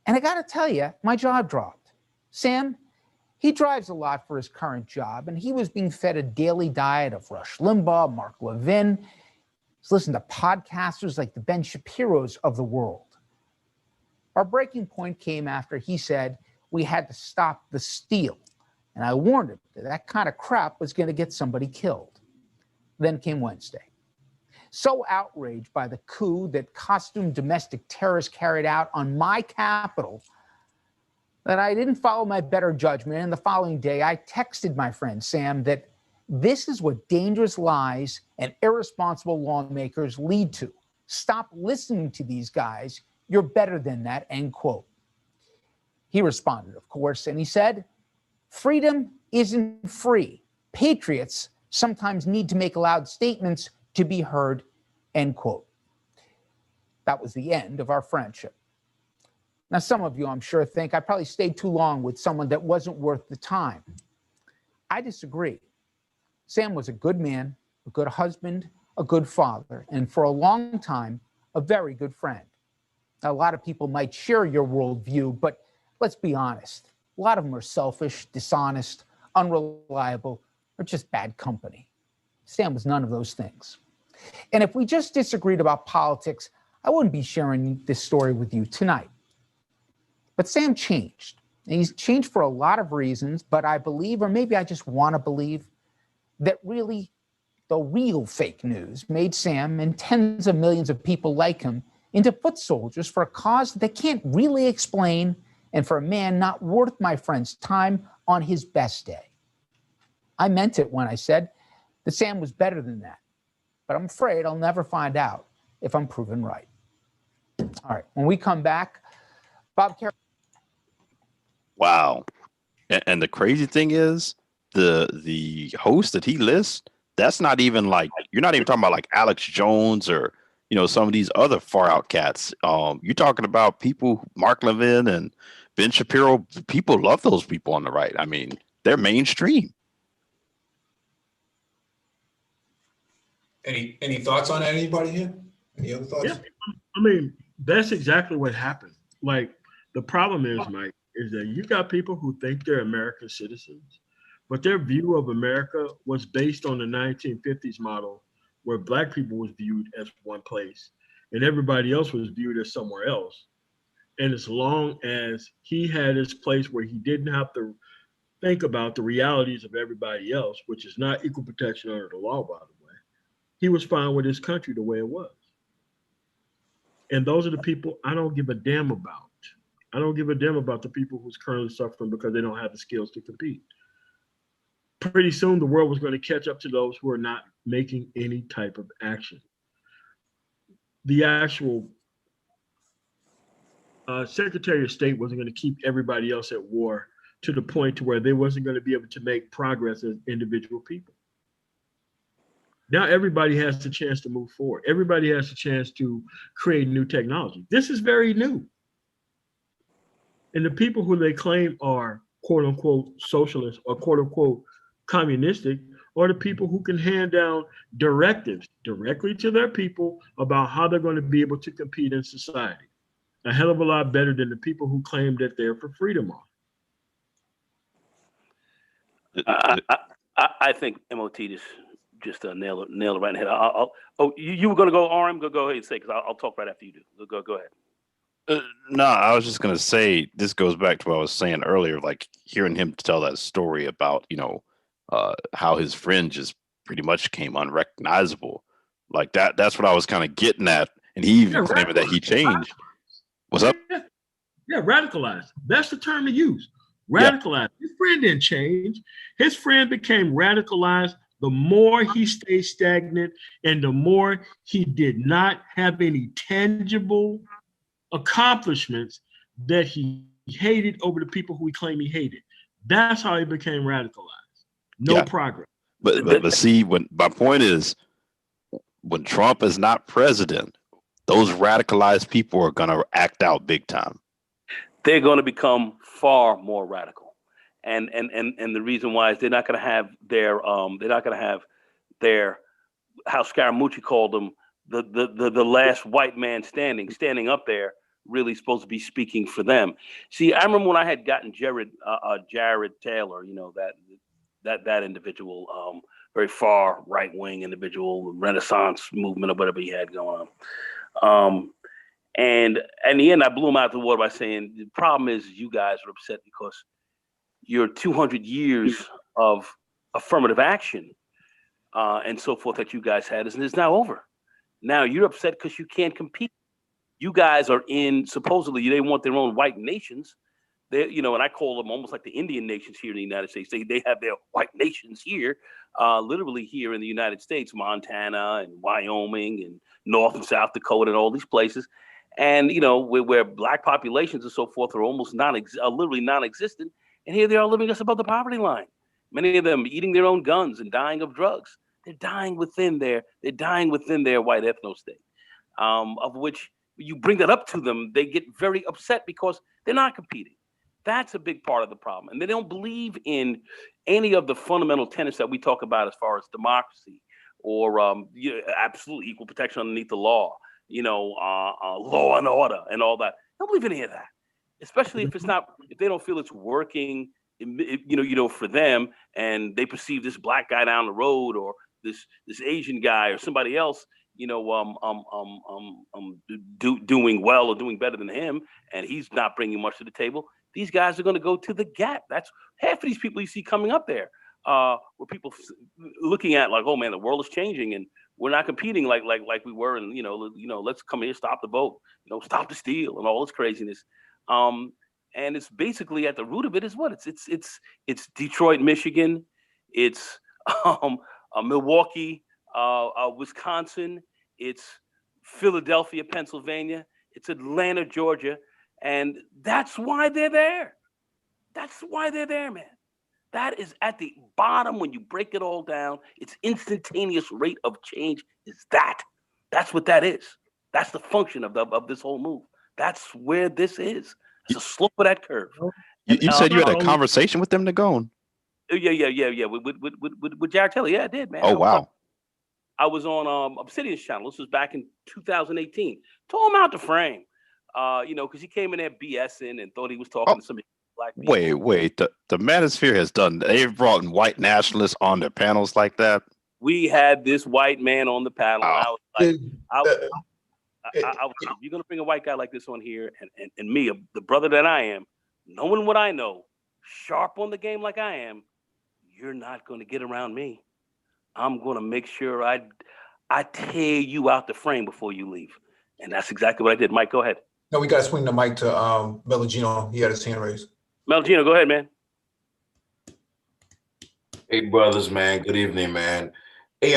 And I got to tell you, my jaw dropped. Sam, he drives a lot for his current job, and he was being fed a daily diet of Rush Limbaugh, Mark Levin. He's listened to podcasters like the Ben Shapiros of the world. Our breaking point came after he said we had to stop the steal. And I warned him that that kind of crap was going to get somebody killed. Then came Wednesday. So outraged by the coup that costumed domestic terrorists carried out on my Capitol that I didn't follow my better judgment. And the following day, I texted my friend Sam that this is what dangerous lies and irresponsible lawmakers lead to. Stop listening to these guys. You're better than that, end quote. He responded, of course, and he said, freedom isn't free. Patriots sometimes need to make loud statements to be heard, end quote. That was the end of our friendship. Now, some of you, I'm sure, think I probably stayed too long with someone that wasn't worth the time. I disagree. Sam was a good man, a good husband, a good father, and for a long time, a very good friend. Now, a lot of people might share your worldview, but let's be honest. A lot of them are selfish, dishonest, unreliable, or just bad company. Sam was none of those things. And if we just disagreed about politics, I wouldn't be sharing this story with you tonight. But Sam changed. And he's changed for a lot of reasons, but I believe, or maybe I just want to believe, that really the real fake news made Sam and tens of millions of people like him into foot soldiers for a cause that they can't really explain and for a man not worth my friend's time on his best day. I meant it when I said that Sam was better than that, but I'm afraid I'll never find out if I'm proven right. All right, when we come back, Bob Carroll. Wow. And the crazy thing is, the host that he lists, that's not even like, you're not even talking about like Alex Jones or, you know, some of these other far out cats. You're talking about people, Mark Levin and Ben Shapiro. People love those people on the right. I mean, they're mainstream. Any thoughts on that? Anybody here? Any other thoughts? Yeah, I mean, that's exactly what happened. Like, the problem is, Mike, is that you got people who think they're American citizens, but their view of America was based on the 1950s model where Black people was viewed as one place and everybody else was viewed as somewhere else. And as long as he had his place where he didn't have to think about the realities of everybody else, which is not equal protection under the law, by the way, he was fine with his country the way it was. And those are the people I don't give a damn about. I don't give a damn about the people who's currently suffering because they don't have the skills to compete. Pretty soon, the world was going to catch up to those who are not making any type of action. The actual Secretary of State wasn't going to keep everybody else at war to the point to where they wasn't going to be able to make progress as individual people. Now everybody has the chance to move forward. Everybody has the chance to create new technology. This is very new. And the people who they claim are quote unquote socialist or quote unquote communistic are the people who can hand down directives directly to their people about how they're going to be able to compete in society. A hell of a lot better than the people who claim that they're for freedom are. I think MOT just nail it right in the head. You were going to go, RM? Go ahead and say, because I'll talk right after you do. Go ahead. No, I was just gonna say this goes back to what I was saying earlier, like hearing him tell that story about how his friend just pretty much came unrecognizable. Like that's what I was kind of getting at, and he even claiming that he changed. What's up? Yeah, radicalized. That's the term to use. Radicalized. Yeah. His friend didn't change. His friend became radicalized the more he stayed stagnant and the more he did not have any tangible accomplishments that he hated over the people who he claimed he hated. That's how he became radicalized. No progress. But see, when my point is, when Trump is not president, those radicalized people are going to act out big time. They're going to become far more radical, and the reason why is they're not going to have their how Scaramucci called them, the last white man standing up there, really supposed to be speaking for them. See, I remember when I had gotten Jared Taylor, that individual, very far right wing individual, Renaissance movement or whatever he had going on. And in the end, I blew him out of the water by saying the problem is you guys are upset because your 200 years of affirmative action and so forth that you guys had is now over. Now you're upset because you can't compete. You guys are supposedly they want their own white nations. They, and I call them almost like the Indian nations here in the United States. They have their white nations here, literally here in the United States, Montana and Wyoming and North and South Dakota and all these places. And, where black populations and so forth are almost literally non-existent. And here they are living just above the poverty line. Many of them eating their own guns and dying of drugs. They're dying within their white ethno state, of which you bring that up to them, they get very upset because they're not competing. That's a big part of the problem. And they don't believe in any of the fundamental tenets that we talk about as far as democracy or absolute equal protection underneath the law, law and order and all that. I don't believe in any of that, especially if they don't feel it's working, for them, and they perceive this black guy down the road or this Asian guy or somebody else, doing well or doing better than him, and he's not bringing much to the table. These guys are going to go to the gap. That's half of these people you see coming up there, where people looking at like, oh man, the world is changing and we're not competing like we were, and let's come here, stop the vote, stop the steal and all this craziness. And it's basically at the root of it is what it's Detroit, Michigan, it's Milwaukee, Wisconsin, it's Philadelphia, Pennsylvania, it's Atlanta, Georgia, and that's why they're there. That's why they're there, man. That is at the bottom when you break it all down. Its instantaneous rate of change is that. That's what that is. That's the function of this whole move. That's where this is. It's a slope of that curve. You said you had a conversation with them, Nagone? Yeah. With Jared Taylor. Yeah, I did, man. Oh, wow. I was on Obsidian's channel. This was back in 2018. Tore him out the frame, because he came in there BSing and thought he was talking to some black people. Wait. The Manosphere has done. They've brought in white nationalists on their panels like that. We had this white man on the panel. Oh. And I was like, if you're gonna bring a white guy like this on here, and me, the brother that I am, knowing what I know, sharp on the game like I am, you're not gonna get around me. I'm gonna make sure I tear you out the frame before you leave. And that's exactly what I did. Mike, go ahead. No, we got to swing the mic to Melagino. He had his hand raised. Melagino, go ahead, man. Hey, brothers, man. Good evening, man. Hey,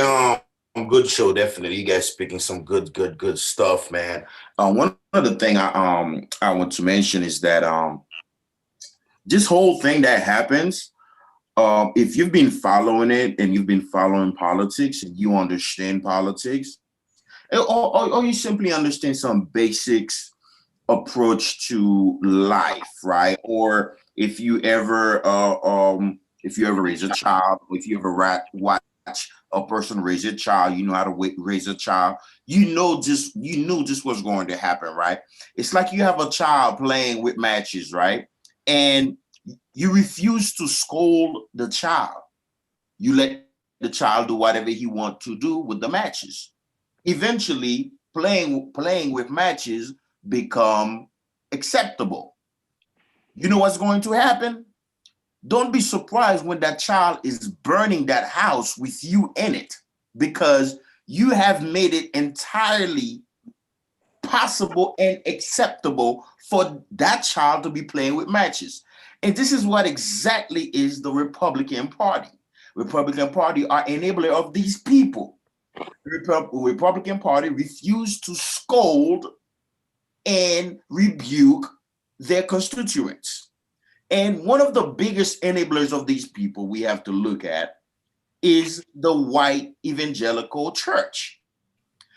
good show, definitely. You guys speaking some good stuff, man. One other thing I want to mention is that this whole thing that happens, if you've been following it and you've been following politics and you understand politics, or you simply understand some basics approach to life, right? Or if you ever raise a child, if you ever watch a person raise a child, you know how to raise a child, you knew just what's going to happen, right? It's like you have a child playing with matches, right? And you refuse to scold the child. You let the child do whatever he wants to do with the matches. Eventually, playing with matches become acceptable. You know what's going to happen? Don't be surprised when that child is burning that house with you in it, because you have made it entirely possible and acceptable for that child to be playing with matches. And this is what exactly is the Republican Party. Republican Party are enabler of these people. Republican Party refuse to scold and rebuke their constituents. And one of the biggest enablers of these people we have to look at is the white evangelical church.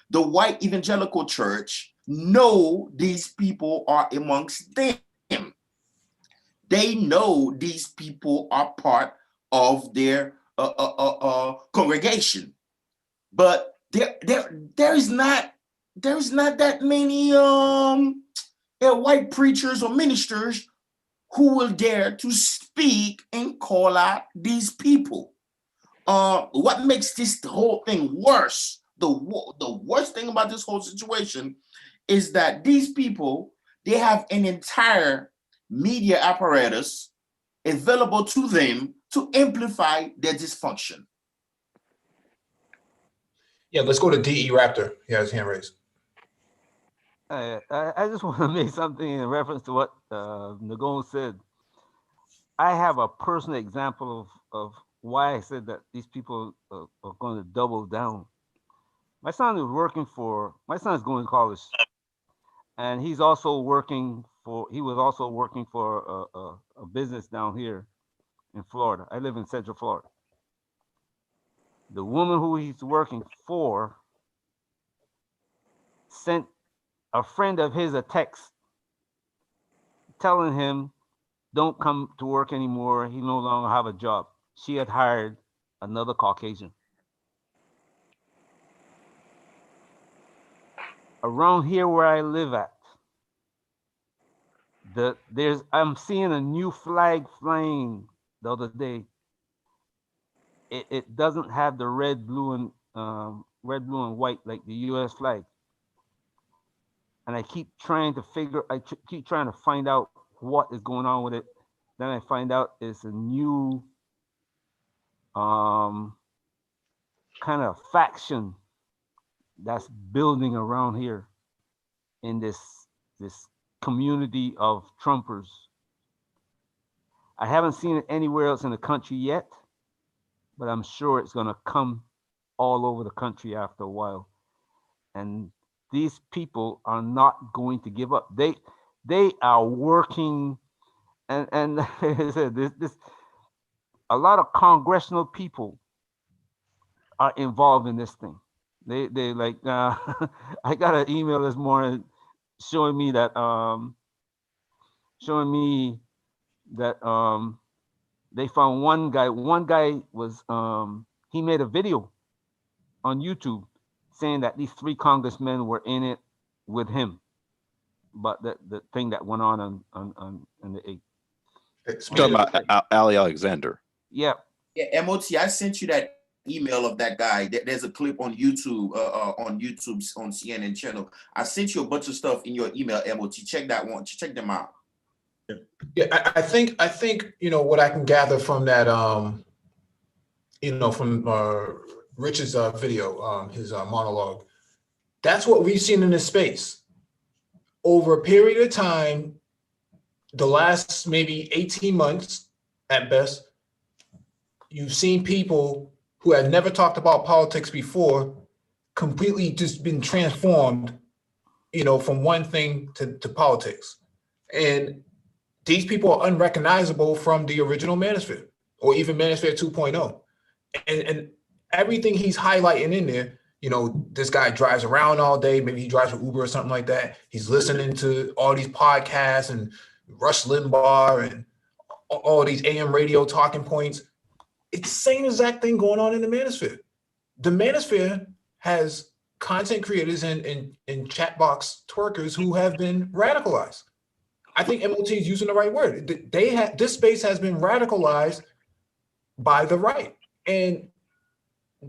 The white evangelical church know these people are amongst them. They know these people are part of their congregation. But there is not that many white preachers or ministers who will dare to speak and call out these people. What makes this whole thing worse, the worst thing about this whole situation is that these people, they have an entire media apparatus available to them to amplify their dysfunction. Yeah, let's go to DE Raptor. He has his hand raised. I just want to make something in reference to what Nagon said. I have a personal example of why I said that these people are going to double down. My son is going to college, and he was also working for a business down here in Florida. I live in Central Florida. The woman who he's working for sent a friend of his a text telling him, don't come to work anymore. He no longer have a job. She had hired another Caucasian. Around here where I live at, I'm seeing a new flag flying the other day. It doesn't have the red, blue, and white like the U.S. flag. And I keep trying to find out what is going on with it. Then I find out it's a new kind of faction that's building around here in this community of Trumpers. I haven't seen it anywhere else in the country yet, but I'm sure it's going to come all over the country after a while. And these people are not going to give up. They are working, and I said, a lot of congressional people are involved in this thing. They like I got an email this morning showing me that they found one guy was he made a video on YouTube saying that these 3 congressmen were in it with him, but the thing that went on the 8th. Talking about Ali Alexander. Yeah. Yeah, MOT, I sent you that email of that guy. There's a clip on YouTube, on CNN channel. I sent you a bunch of stuff in your email, MOT. Check that one. Check them out. Yeah, I think what I can gather from that from Rich's video, his monologue, that's what we've seen in this space over a period of time, the last maybe 18 months at best. You've seen people who had never talked about politics before completely just been transformed, from one thing to politics. And these people are unrecognizable from the original Manosphere or even Manosphere 2.0. And everything he's highlighting in there, you know, this guy drives around all day. Maybe he drives with Uber or something like that. He's listening to all these podcasts and Rush Limbaugh and all these AM radio talking points. It's the same exact thing going on in the Manosphere. The Manosphere has content creators and chat box twerkers who have been radicalized. I think MOT is using the right word. This space has been radicalized by the right. And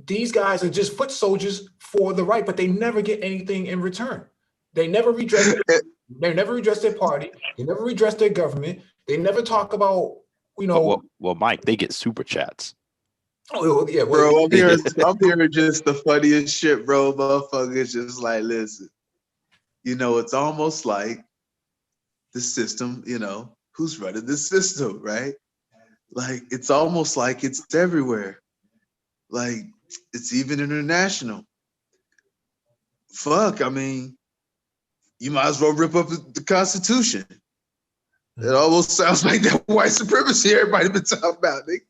these guys are just foot soldiers for the right, but they never get anything in return. They never redress their party. They never redress their government. They never talk about, you know. Well, Mike, they get super chats. Oh yeah, bro. I'm hearing just the funniest shit, bro. Motherfuckers just like, listen, you know, it's almost like the system, you know, who's running the system, right? Like, it's almost like it's everywhere. Like, it's even international. Fuck, I mean, you might as well rip up the Constitution. It almost sounds like that white supremacy everybody been talking about, nigga.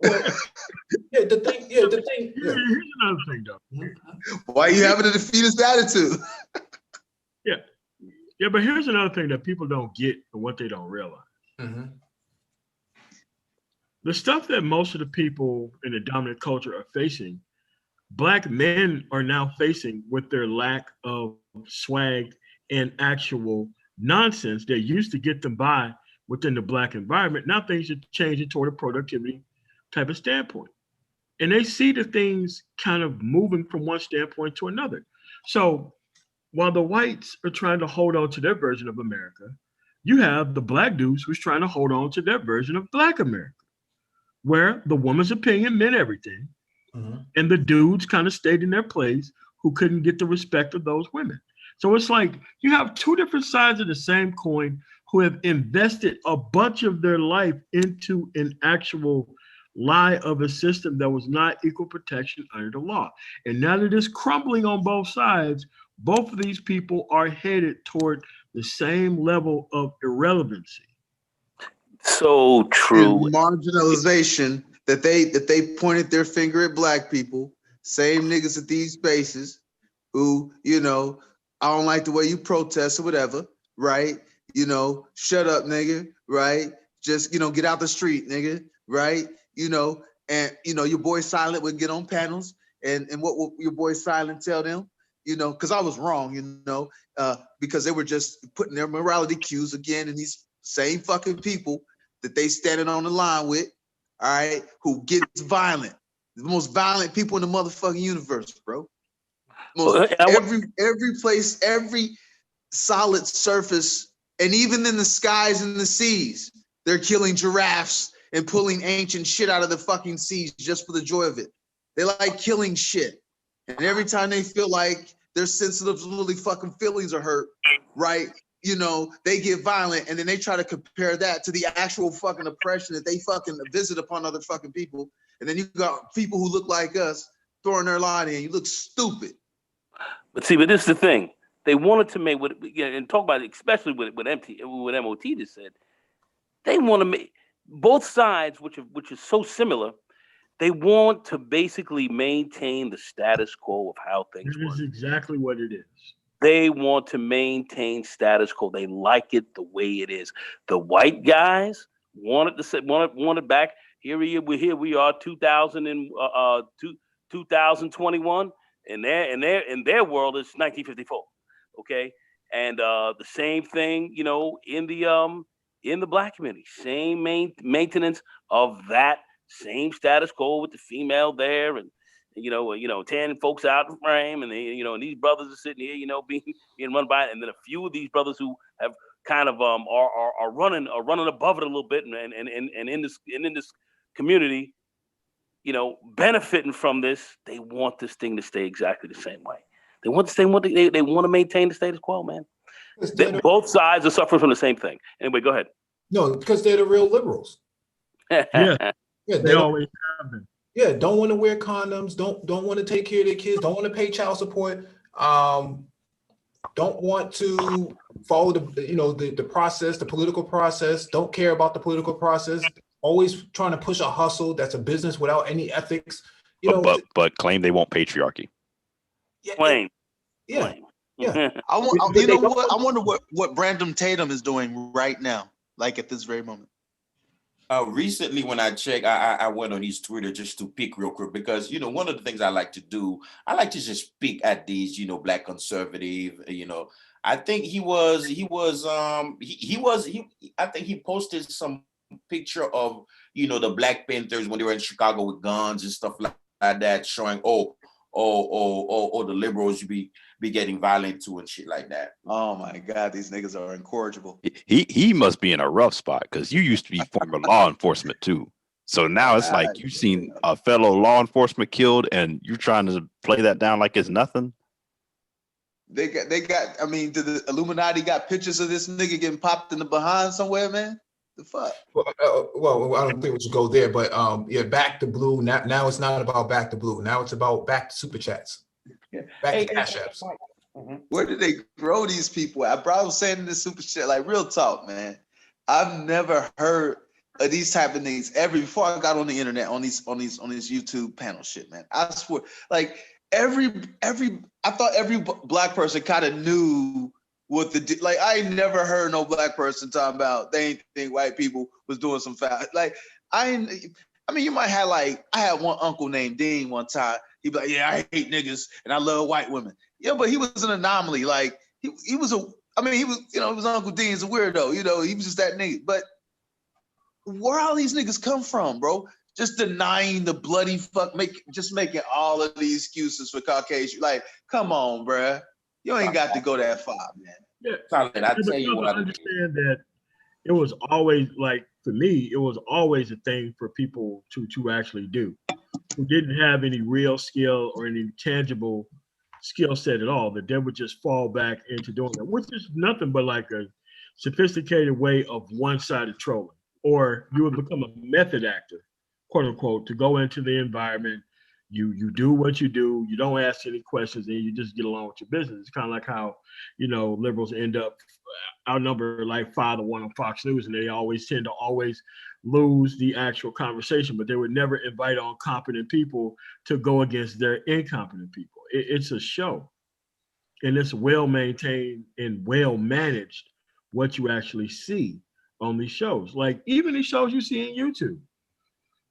The thing. Here's another thing, though. Why are you having a defeatist attitude? Yeah, but here's another thing that people don't get and what they don't realize. The stuff that most of the people in the dominant culture are facing, Black men are now facing with their lack of swag and actual nonsense that used to get them by within the Black environment. Now things are changing toward a productivity type of standpoint. And they see the things kind of moving from one standpoint to another. So while the whites are trying to hold on to their version of America, you have the Black dudes who's trying to hold on to their version of Black America, where the woman's opinion meant everything. And the dudes kind of stayed in their place who couldn't get the respect of those women. So it's like you have two different sides of the same coin who have invested a bunch of their life into an actual lie of a system that was not equal protection under the law. And now that it's crumbling on both sides, both of these people are headed toward the same level of irrelevancy. So true. And marginalization that they pointed their finger at Black people, same niggas at these spaces who, you know, I don't like the way you protest or whatever, right? You know, shut up, nigga, right? Just, you know, get out the street, nigga, right? You know, and, you know, your boy Silent would get on panels and what will your boy Silent tell them? You know, because I was wrong, you know, because they were just putting their morality cues again in these same fucking people that they standing on the line with, all right, who gets violent. The most violent people in the motherfucking universe, bro. Every place, every solid surface, and even in the skies and the seas, they're killing giraffes and pulling ancient shit out of the fucking seas just for the joy of it. They like killing shit. And every time they feel like their sensitive little fucking feelings are hurt, right? You know, they get violent and then they try to compare that to the actual fucking oppression that they fucking visit upon other fucking people. And then you got people who look like us throwing their line in. You look stupid. But see, but this is the thing. They wanted to make and talk about it, especially with MOT just said. They want to make both sides, which is so similar. They want to basically maintain the status quo of how things work. This is exactly what it is. They want to maintain status quo. They like it the way it is. The white guys wanted back. Here we are, 2021. In their world, it's 1954. Okay, and the same thing, you know, in the Black community, same maintenance of that same status quo with the female there, and you know, 10 folks out in frame, and and these brothers are sitting here, you know, being run by it, and then a few of these brothers who have kind of are running above it a little bit, and in this community, you know, benefiting from this. They want this thing to stay exactly the same way. They want to maintain the status quo, man. Both sides are suffering from the same thing. Anyway, go ahead. No, because they're the real liberals. Yeah, they always have been. Yeah, don't want to wear condoms, don't want to take care of their kids, don't want to pay child support, don't want to follow the process, the political process, don't care about the political process, always trying to push a hustle that's a business without any ethics. But claim they want patriarchy. Claim. Yeah. Yeah. You know what? I wonder what Brandon Tatum is doing right now, like at this very moment. Recently, when I checked, I went on his Twitter just to pick real quick because one of the things I like to do, I like to just pick at these Black conservative. I think I think he posted some picture of the Black Panthers when they were in Chicago with guns and stuff like that, showing the liberals be getting violent too and shit like that. Oh my God, these niggas are incorrigible. He must be in a rough spot because you used to be former law enforcement too. So now it's like you've seen a fellow law enforcement killed and you're trying to play that down like it's nothing. They got. I mean, did the Illuminati got pictures of this nigga getting popped in the behind somewhere, man? The fuck? Well, I don't think we should go there, but yeah, back to blue. Now it's not about back to blue. Now it's about back to super chats. Back to cash apps. Where did they grow these people at? Bro, I was saying in the super chat, like real talk, man. I've never heard of these type of things ever before I got on the internet on these YouTube panel shit, man. I swear, like I thought every Black person kind of knew what I ain't never heard no Black person talking about they ain't think white people was doing some foul. Like I mean, you might have I had one uncle named Dean one time. He'd be like, yeah, I hate niggas and I love white women. Yeah, but he was an anomaly. Like he was it was Uncle Dean's a weirdo. He was just that nigga. But where all these niggas come from, bro? Just denying the bloody fuck, making all of these excuses for Caucasian. Like, come on, bruh. You ain't got to go that far, man. Yeah. I tell you what. I understand that it was always for me, it was always a thing for people to actually do who didn't have any real skill or any tangible skill set at all, that they would just fall back into doing that, which is nothing but like a sophisticated way of one-sided trolling. Or you would become a method actor, quote unquote, to go into the environment. You do what you do. You don't ask any questions, and you just get along with your business. It's kind of like how liberals end up outnumbered like 5-1 on Fox News, and they always tend to lose the actual conversation. But they would never invite on competent people to go against their incompetent people. It's a show, and it's well maintained and well managed. What you actually see on these shows, like even these shows you see on YouTube.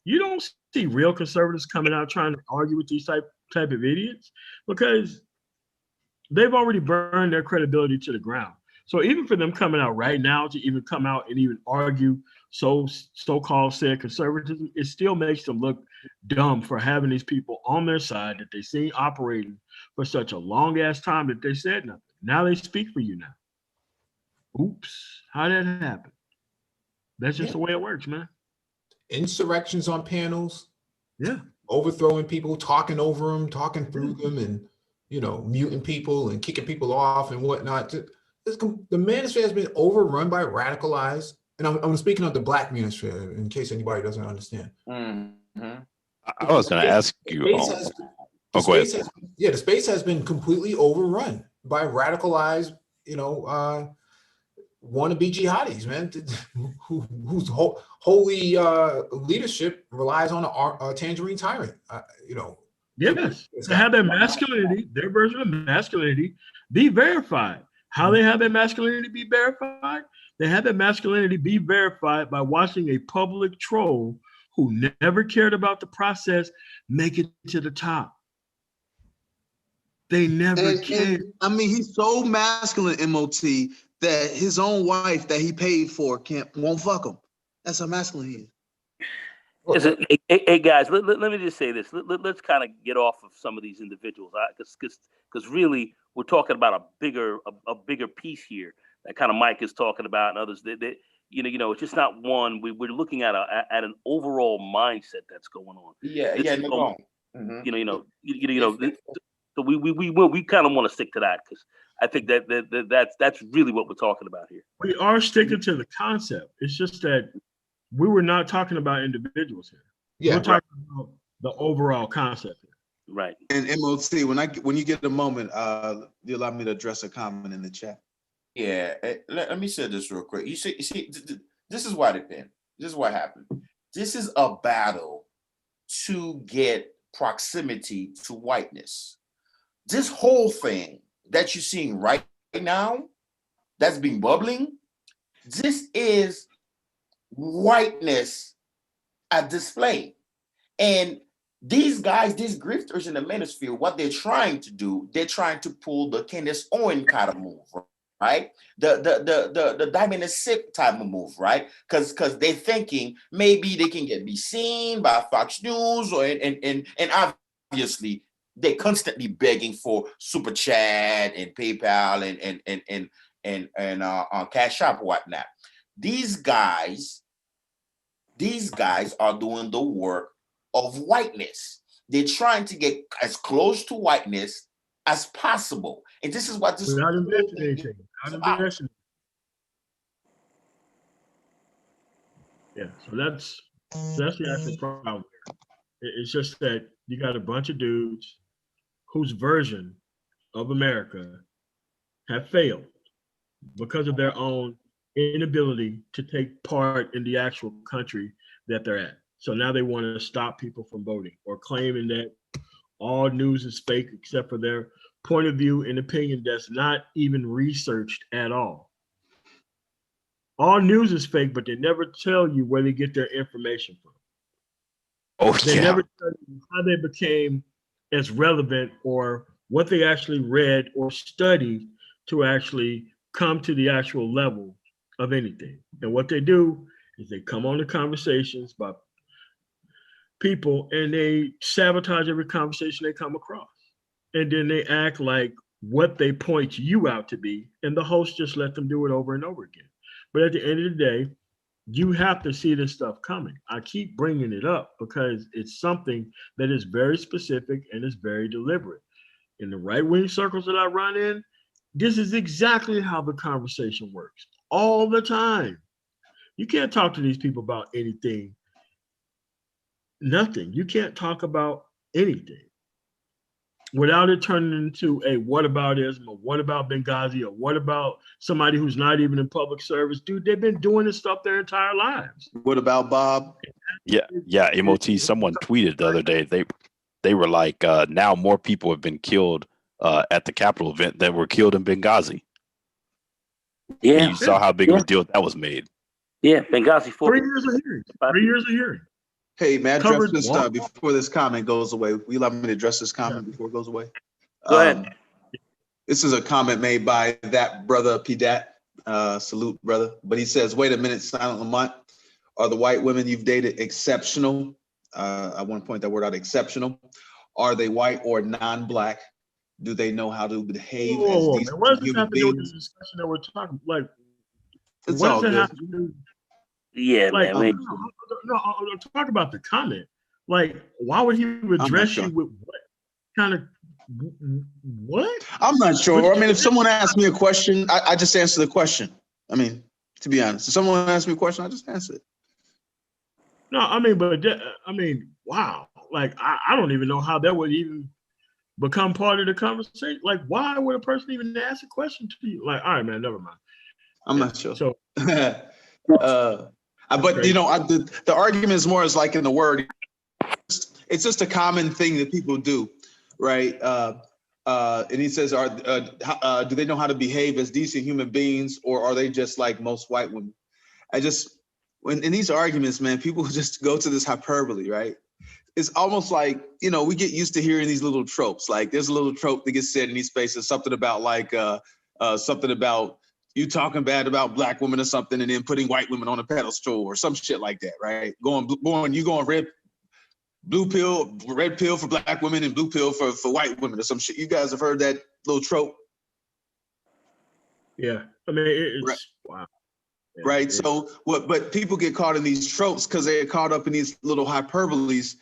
You don't see real conservatives coming out trying to argue with these type of idiots because they've already burned their credibility to the ground. So even for them coming out right now to even come out and even argue so-called said conservatism, it still makes them look dumb for having these people on their side that they seen operating for such a long ass time that they said nothing. Now they speak for you now. Oops, how did that happen? That's just the way it works, man. Insurrections on panels. Yeah. Overthrowing people, talking over them, talking through them, and muting people and kicking people off and whatnot. The manosphere has been overrun by radicalized, and I'm speaking of the Black manosphere in case anybody doesn't understand. I was going to ask you. The space has been completely overrun by radicalized, wannabe jihadis, man, whose holy leadership relies on a tangerine tyrant. Yes, to have their masculinity, their version of masculinity, be verified. How they have their masculinity be verified? They have their masculinity be verified by watching a public troll who never cared about the process make it to the top. They never cared. I mean, he's so masculine, MOT, that his own wife that he paid for won't fuck him. That's how masculine he is. Listen, hey guys, let me just say this. Let's kind of get off of some of these individuals, because really we're talking about a bigger piece here that kind of Mike is talking about and others. That it's just not one. We're looking at an overall mindset that's going on. So we kind of want to stick to that because I think that's really what we're talking about here. We are sticking to the concept. It's just that we were not talking about individuals here. Yeah, we're talking about the overall concept here. Right. And MOT, when you get a moment, you allow me to address a comment in the chat. Yeah, let me say this real quick. You see, this is what it been. This is what happened. This is a battle to get proximity to whiteness. This whole thing that you're seeing right now, that's been bubbling, this is whiteness at display. And these guys, these grifters in the manosphere, what they're trying to do, they're trying to pull the Candace Owen kind of move, right? The Diamond and Sip type of move, right? Because they're thinking maybe they can be seen by Fox News, or and obviously they're constantly begging for super chat and PayPal and Cash App, whatnot. These guys are doing the work of whiteness. They're trying to get as close to whiteness as possible. And this is what this without investing anything. Without investing. Yeah, so that's the actual problem here. It's just that you got a bunch of dudes whose version of America have failed because of their own inability to take part in the actual country that they're at. So now they want to stop people from voting, or claiming that all news is fake except for their point of view and opinion that's not even researched at all. All news is fake, but they never tell you where they get their information from. Oh, They yeah. never tell you how they became as relevant, or what they actually read or studied to actually come to the actual level of anything. And what they do is they come on to conversations by people and they sabotage every conversation they come across. And then they act like what they point you out to be, and the host just let them do it over and over again. But at the end of the day, you have to see this stuff coming. I keep bringing it up because it's something that is very specific and is very deliberate. In the right-wing circles that I run in, this is exactly how the conversation works all the time. You can't talk to these people about anything, nothing. You can't talk about anything without it turning into a whataboutism, or what about Benghazi, or what about somebody who's not even in public service. Dude, they've been doing this stuff their entire lives. What about Bob? Yeah, MOT, someone tweeted the other day, they were like, now more people have been killed at the Capitol event than were killed in Benghazi. Yeah. And you saw how big of a deal that was made. Yeah, Benghazi 3 years of hearing. 3 years of hearing. Hey, may I address Covered this one. before this comment goes away? Will you allow me to address this comment before it goes away? Go ahead. This is a comment made by that brother, Pdat. Salute, brother. But he says, wait a minute, Silent Lamont. Are the white women you've dated exceptional? I want to point that word out, exceptional. Are they white or non-black? Do they know how to behave as decent What does this human have to do with beings? the discussion that we're talking? Like, It's what all does it good. have to do? Yeah, Like, man. talk about the comment. Like, why would he address you with what kind of what? I'm not sure. I mean, if someone asks me a question, I just answer the question. I mean, to be honest, if someone asks me a question, I just answer it. No, I mean, but I mean, wow. Like, I don't even know how that would even become part of the conversation. Like, why would a person even ask a question to you? Like, all right, man, never mind. I'm not sure. So, but you know, the argument is more as like in the word. It's just a common thing that people do, right? And he says, do they know how to behave as decent human beings, or are they just like most white women? When in these arguments, man, people just go to this hyperbole, right? It's almost like, you know, we get used to hearing these little tropes. Like there's a little trope that gets said in these spaces, something about like something about you talking bad about black women or something, and then putting white women on a pedestal or some shit like that, right? You going red pill for black women and blue pill for white women or some shit. You guys have heard that little trope? Yeah, I mean, it's wow. Yeah, right. So but people get caught in these tropes because they're caught up in these little hyperboles.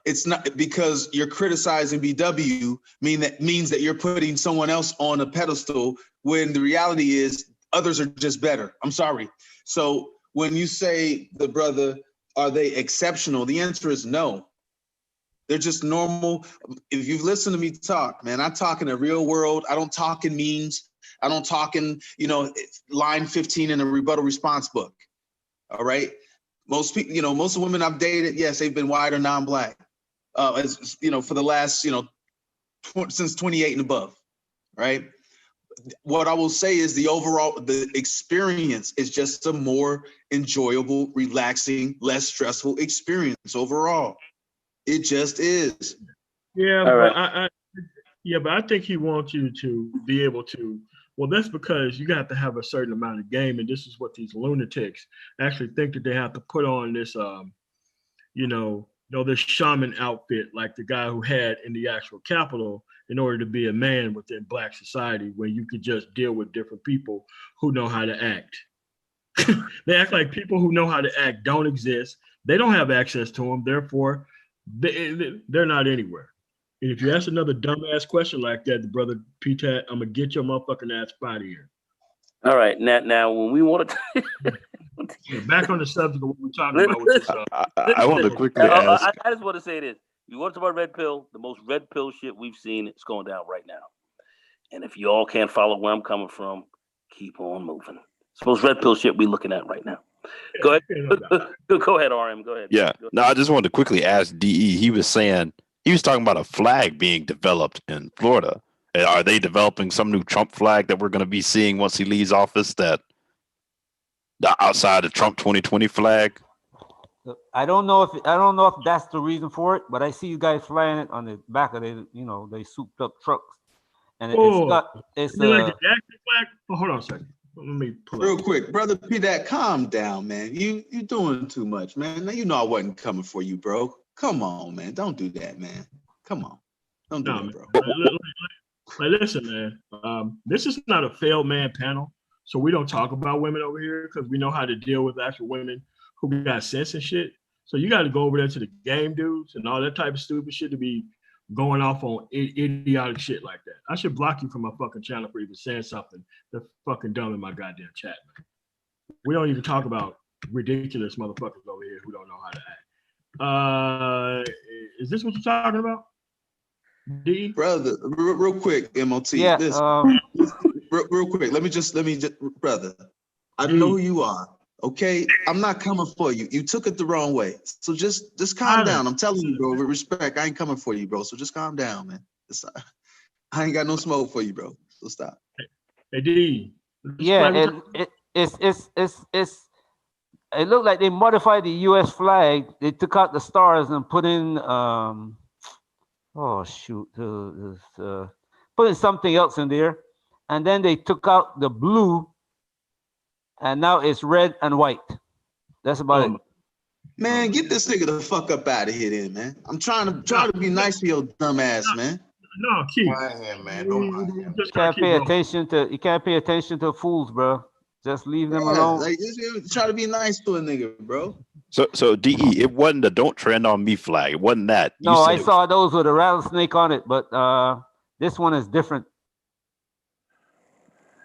It's not because you're criticizing BW means that you're putting someone else on a pedestal when the reality is others are just better. I'm sorry. So when you say the brother, are they exceptional? The answer is no. They're just normal. If you've listened to me talk, man, I talk in the real world. I don't talk in memes. I don't talk in, line 15 in a rebuttal response book. All right. Most people, most of the women I've dated, yes, they've been white or non-black. As for the last, since 28 and above. Right. What I will say is the experience is just a more enjoyable, relaxing, less stressful experience overall. It just is. Yeah, All right. but I think he wants you to be able to. Well, that's because you got to have a certain amount of game, and this is what these lunatics actually think that they have to put on this, this shaman outfit like the guy who had in the actual Capitol in order to be a man within Black society, where you could just deal with different people who know how to act. They act like people who know how to act don't exist. They don't have access to them. Therefore, they're not anywhere. And if you ask another dumbass question like that, the brother P-Tat, I'm going to get your motherfucking ass out of here. All right. Now when we want to... Back on the subject of what we're talking about with this. I want to quickly ask. I just want to say this. You want to talk about red pill? The most red pill shit we've seen, it's going down right now. And if you all can't follow where I'm coming from, keep on moving. It's the most red pill shit we're looking at right now. Go ahead. Go ahead, RM. Go ahead. Yeah. No, I just wanted to quickly ask DE. He was talking about a flag being developed in Florida. Are they developing some new Trump flag that we're going to be seeing once he leaves office, that outside the Trump 2020 flag? I don't know if that's the reason for it, but I see you guys flying it on the back of they souped up trucks, and it's like the flag. Oh, hold on a second. Let me pull real quick, brother P. That calm down, man. You doing too much, man. Now you know I wasn't coming for you, bro. Come on, man. Don't do that, man. Come on, don't do that, bro. Listen, man. This is not a failed man panel, so we don't talk about women over here because we know how to deal with actual women who got sense and shit. So you got to go over there to the game dudes and all that type of stupid shit to be going off on idiotic shit like that. I should block you from my fucking channel for even saying something that's fucking dumb in my goddamn chat, man. We don't even talk about ridiculous motherfuckers over here who don't know how to act. Is this what you're talking about? D? Brother, real quick, MOT. Yeah. Real quick. Let me just, brother. I know who you are. Okay, I'm not coming for you. You took it the wrong way. So just calm down. I'm telling you, bro, with respect, I ain't coming for you, bro. So just calm down, man. I ain't got no smoke for you, bro. So stop. Hey, D. Yeah, it looked like they modified the U.S. flag. They took out the stars and put in put in something else in there, and then they took out the blue. And now it's red and white. That's about it. Man, get this nigga the fuck up out of here, then, man. I'm trying to be nice to your dumb ass, man. No, Keith. Man, don't mind him. You can't pay attention to fools, bro. Just leave them alone. Like, try to be nice to a nigga, bro. So DE, it wasn't the "Don't Trend on Me" flag. It wasn't that. No, I saw those with a rattlesnake on it, but this one is different.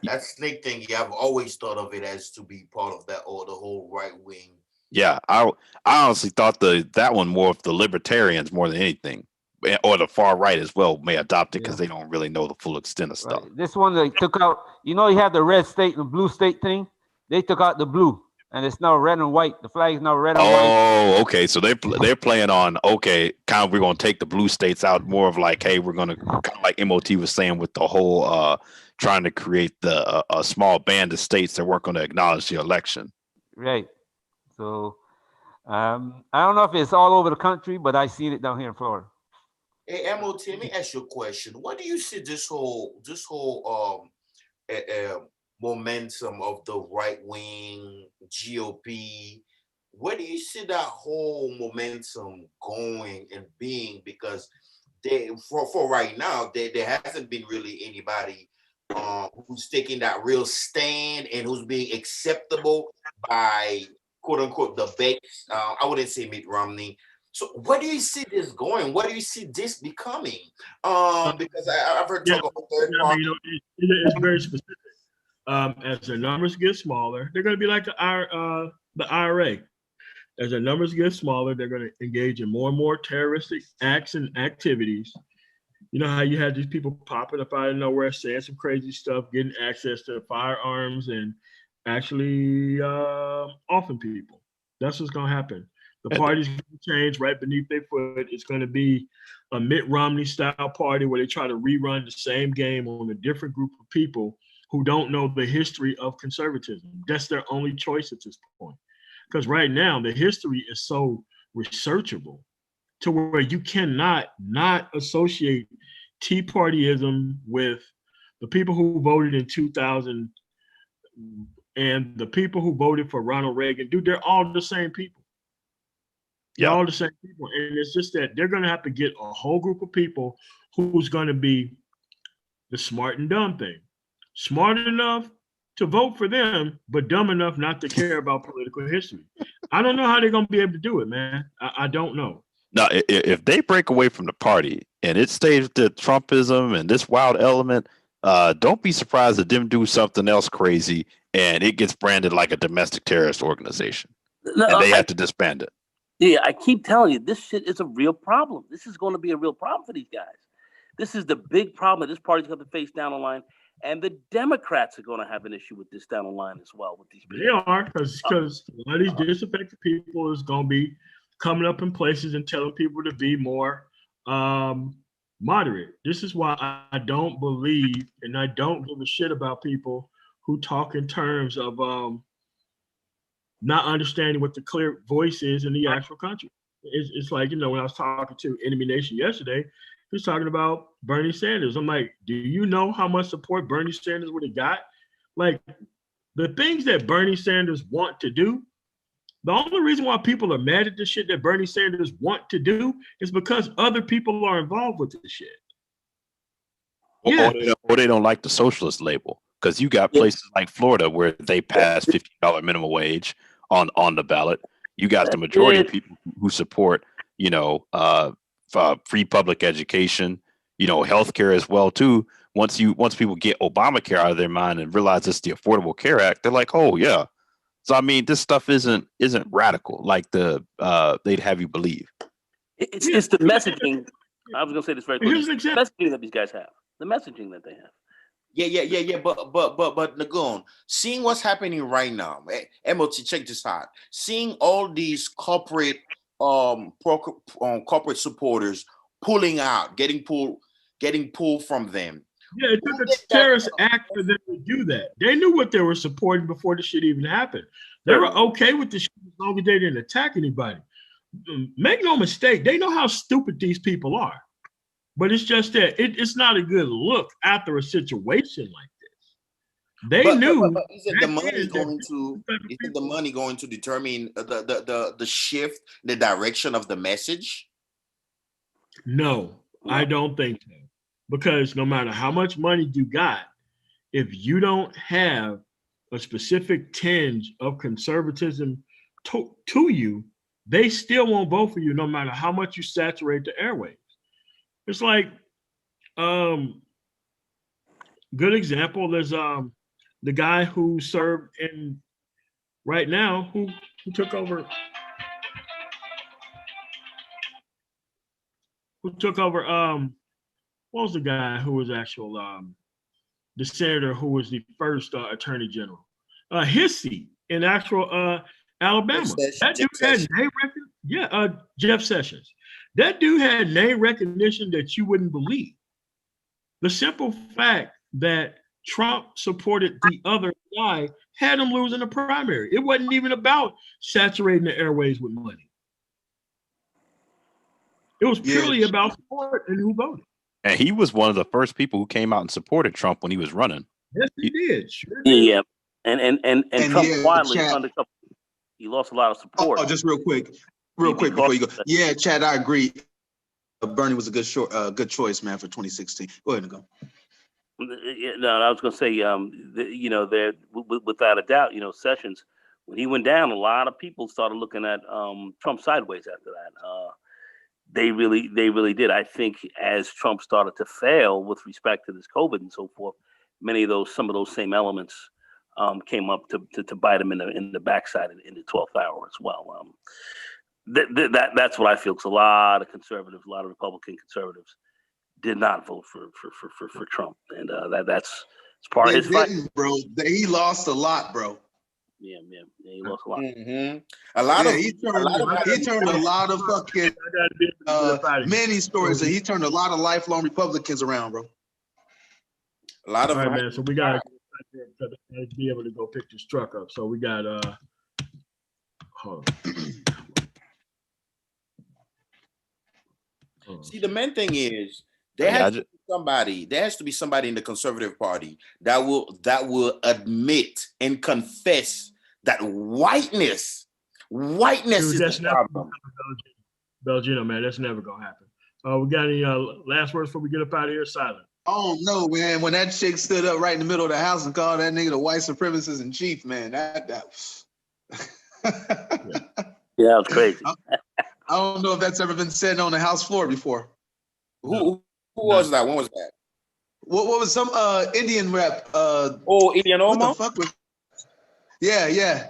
That snake thing, yeah, I've always thought of it as to be part of that, or the whole right wing. Yeah, I honestly thought that one more of the libertarians more than anything, or the far right as well may adopt it because they don't really know the full extent of stuff. Right. This one they took out. You have the red state and the blue state thing. They took out the blue, and it's now red and white. The flag is now red and white. Oh, okay. So they're playing on kind of we're gonna take the blue states out, more of like, hey, we're gonna kind of like MOT was saying with the whole trying to create a small band of states that weren't going to acknowledge the election. Right. So I don't know if it's all over the country, but I seen it down here in Florida. Hey, MOT, let me ask you a question. What do you see this whole momentum of the right wing GOP? Where do you see that whole momentum going and being? Because for right now, there hasn't been really anybody who's taking that real stand and who's being acceptable by quote unquote the base. I wouldn't say Mitt Romney. So where do you see this going? What do you see this becoming? Because I've heard talk about third party. It's very specific. As their numbers get smaller, they're going to be like the IRA. As their numbers get smaller, they're going to engage in more and more terroristic acts and activities. You know how you had these people popping up out of nowhere, saying some crazy stuff, getting access to firearms, and actually offing people. That's what's going to happen. The party's going to change right beneath their foot. It's going to be a Mitt Romney style party where they try to rerun the same game on a different group of people who don't know the history of conservatism. That's their only choice at this point. Because right now, the history is so researchable to where you cannot not associate Tea Partyism with the people who voted in 2000 and the people who voted for Ronald Reagan. Dude, they're all the same people. They're all the same people. And it's just that they're going to have to get a whole group of people who's going to be the smart and dumb thing. Smart enough to vote for them, but dumb enough not to care about political history. I don't know how they're going to be able to do it, man. I don't know. Now, if they break away from the party and it stays the Trumpism and this wild element, don't be surprised that them do something else crazy and it gets branded like a domestic terrorist organization. No, and they have to disband it. Yeah, I keep telling you, this shit is a real problem. This is going to be a real problem for these guys. This is the big problem that this party's going to face down the line. And the Democrats are going to have an issue with this down the line as well with these people. They are, because a lot of these disaffected people is going to be coming up in places and telling people to be more moderate. This is why I don't believe and I don't give a shit about people who talk in terms of not understanding what the clear voice is in the actual country. It's like, when I was talking to Enemy Nation yesterday, he was talking about Bernie Sanders. I'm like, do you know how much support Bernie Sanders would have got? Like, the things that Bernie Sanders want to do, the only reason why people are mad at the shit that Bernie Sanders want to do is because other people are involved with this shit. Or they don't like the socialist label, because you got places like Florida where they pass $50 minimum wage on the ballot. You got the majority of people who support, free public education, healthcare as well too. Once people get Obamacare out of their mind and realize it's the Affordable Care Act, they're like, oh yeah. So I mean, this stuff isn't radical like they'd have you believe. It's the messaging. I was gonna say this very quickly. The messaging that these guys have. The messaging that they have. Yeah. But Nagoon, seeing what's happening right now, MOT, check this out. Seeing all these corporate corporate supporters pulling out, getting pulled from them. Yeah, it took a terrorist act for them to do that. They knew what they were supporting before the shit even happened. They were okay with the shit as long as they didn't attack anybody. Make no mistake, they know how stupid these people are. But it's just that it's not a good look after a situation like this. They knew. But isn't the money going to determine the shift, the direction of the message? No, I don't think so. Because no matter how much money you got, if you don't have a specific tinge of conservatism to you, they still won't vote for you no matter how much you saturate the airwaves. It's like, good example, there's the guy who served in right now who took over what was the guy who was actual the senator who was the first attorney general? His seat in actual Alabama. That dude had name recognition. Jeff Sessions. That dude had name recognition that you wouldn't believe. The simple fact that Trump supported the other guy had him losing the primary. It wasn't even about saturating the airways with money. It was purely about support and who voted. And he was one of the first people who came out and supported Trump when he was running. Yes, he did. Sure did. Yeah. And Trump quietly undercover. He lost a lot of support. Oh, just real quick before you go. Yeah, Chad, I agree. Bernie was a good choice, man, for 2016. Go ahead and go. No, I was going to say, without a doubt, Sessions, when he went down, a lot of people started looking at Trump sideways after that. They really did. I think as Trump started to fail with respect to this COVID and so forth, some of those same elements came up to bite him in the backside in the 12th hour as well. That's what I feel. Because a lot of conservatives, a lot of Republican conservatives, did not vote for Trump, and that's part of They his fight. didn't, bro. He lost a lot, bro. Yeah, he lost a lot. Mm-hmm. A lot of he turned a lot of fucking many stories. So he turned a lot of lifelong Republicans around, bro. A lot of all right, man. So we got to be able to go pick this truck up. So we got hold on. See, the main thing is there has to be somebody in the Conservative Party that will admit and confess that whiteness is the problem. Belgino, man, that's never gonna happen. We got any last words before we get up out of here? Silent. Oh no, man! When that chick stood up right in the middle of the house and called that nigga the white supremacist in chief, man, that yeah, it was crazy. I don't know if that's ever been said on the House floor before. Who was that? When was that? What was some Indian rep? Indian Oma? What the fuck was? Yeah.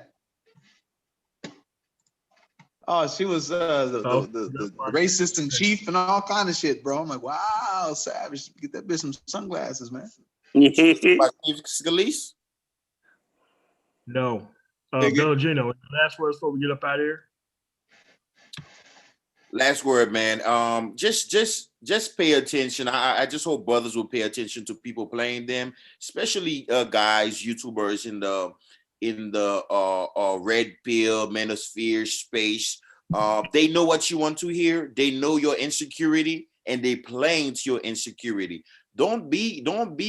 Oh, she was the racist in chief and all kind of shit, bro. I'm like, wow, savage. Get that bitch some sunglasses, man. Scalise? No. Belgino, last words before we get up out of here. Last word, man. Just pay attention. I just hope brothers will pay attention to people playing them, especially guys, YouTubers in the red pill manosphere space. They know what you want to hear. They know your insecurity, and they playing to your insecurity. Don't be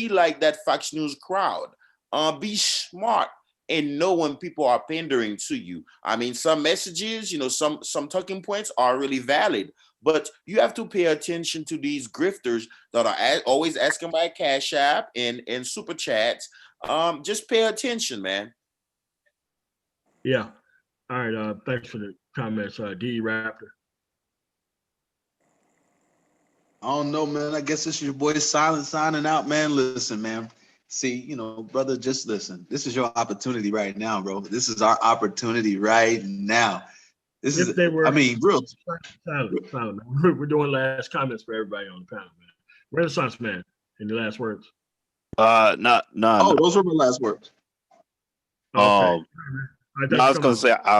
like that Fox News crowd. Be smart and know when people are pandering to you. I mean, some messages, some talking points are really valid, but you have to pay attention to these grifters that are always asking by Cash App and super chats. Just pay attention, man. Yeah. All right. Thanks for the comments, D Raptor. I don't know, man. I guess it's your boy Silent signing out, man. Listen, man. See, brother, just listen. This is your opportunity right now, bro. This is our opportunity right now. This is, I mean, real. Silent. We're doing last comments for everybody on the panel, man. Renaissance man, any last words? Not. Oh, those were my last words. Okay. I was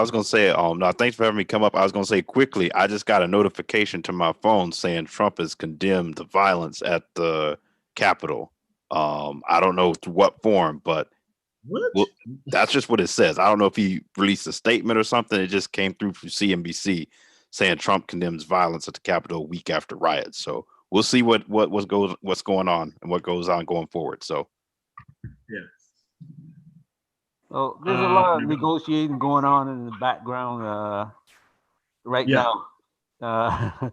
gonna say, no, thanks for having me come up. I was gonna say quickly, I just got a notification to my phone saying Trump has condemned the violence at the Capitol. I don't know through what form, but that's just what it says. I don't know if he released a statement or something. It just came through from CNBC saying Trump condemns violence at the Capitol a week after riots. So we'll see what's going on and what goes on going forward. So yeah. So there's a lot of negotiating going on in the background right now. A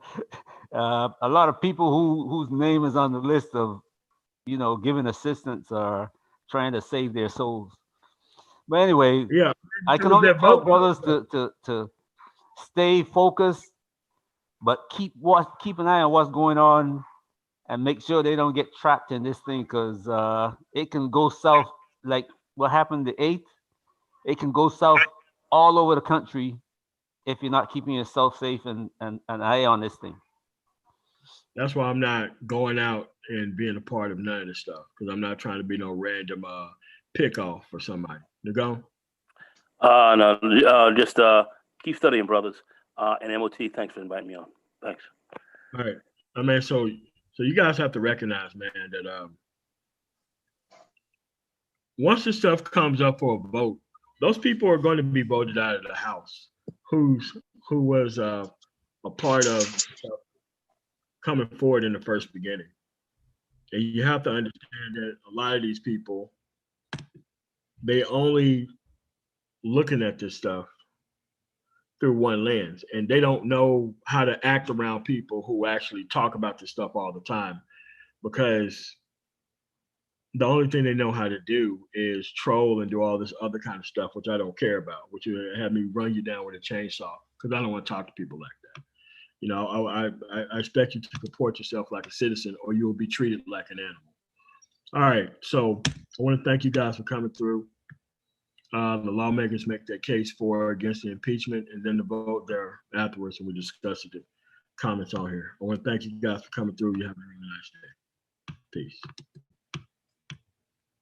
lot of people whose name is on the list of, giving assistance are trying to save their souls. But anyway, I can only tell brothers to stay focused, but keep an eye on what's going on and make sure they don't get trapped in this thing, because it can go south like what happened the 8th. It can go south all over the country if you're not keeping yourself safe and an eye on this thing. That's why I'm not going out and being a part of none of this stuff, because I'm not trying to be no random pick off for somebody. You go? No, just keep studying, brothers. And MOT, thanks for inviting me on. Thanks. All right. I mean, so you guys have to recognize, man, that once this stuff comes up for a vote, those people are going to be voted out of the House who was a part of coming forward in the first beginning. And you have to understand that a lot of these people, they only looking at this stuff through one lens, and they don't know how to act around people who actually talk about this stuff all the time, because the only thing they know how to do is troll and do all this other kind of stuff, which I don't care about, which would have me run you down with a chainsaw, because I don't want to talk to people like that. I expect you to comport yourself like a citizen, or you will be treated like an animal. All right, so I want to thank you guys for coming through. The lawmakers make their case for or against the impeachment, and then the vote there afterwards, and we discussed it. comments on here. I want to thank you guys for coming through. You have a really nice day. Peace.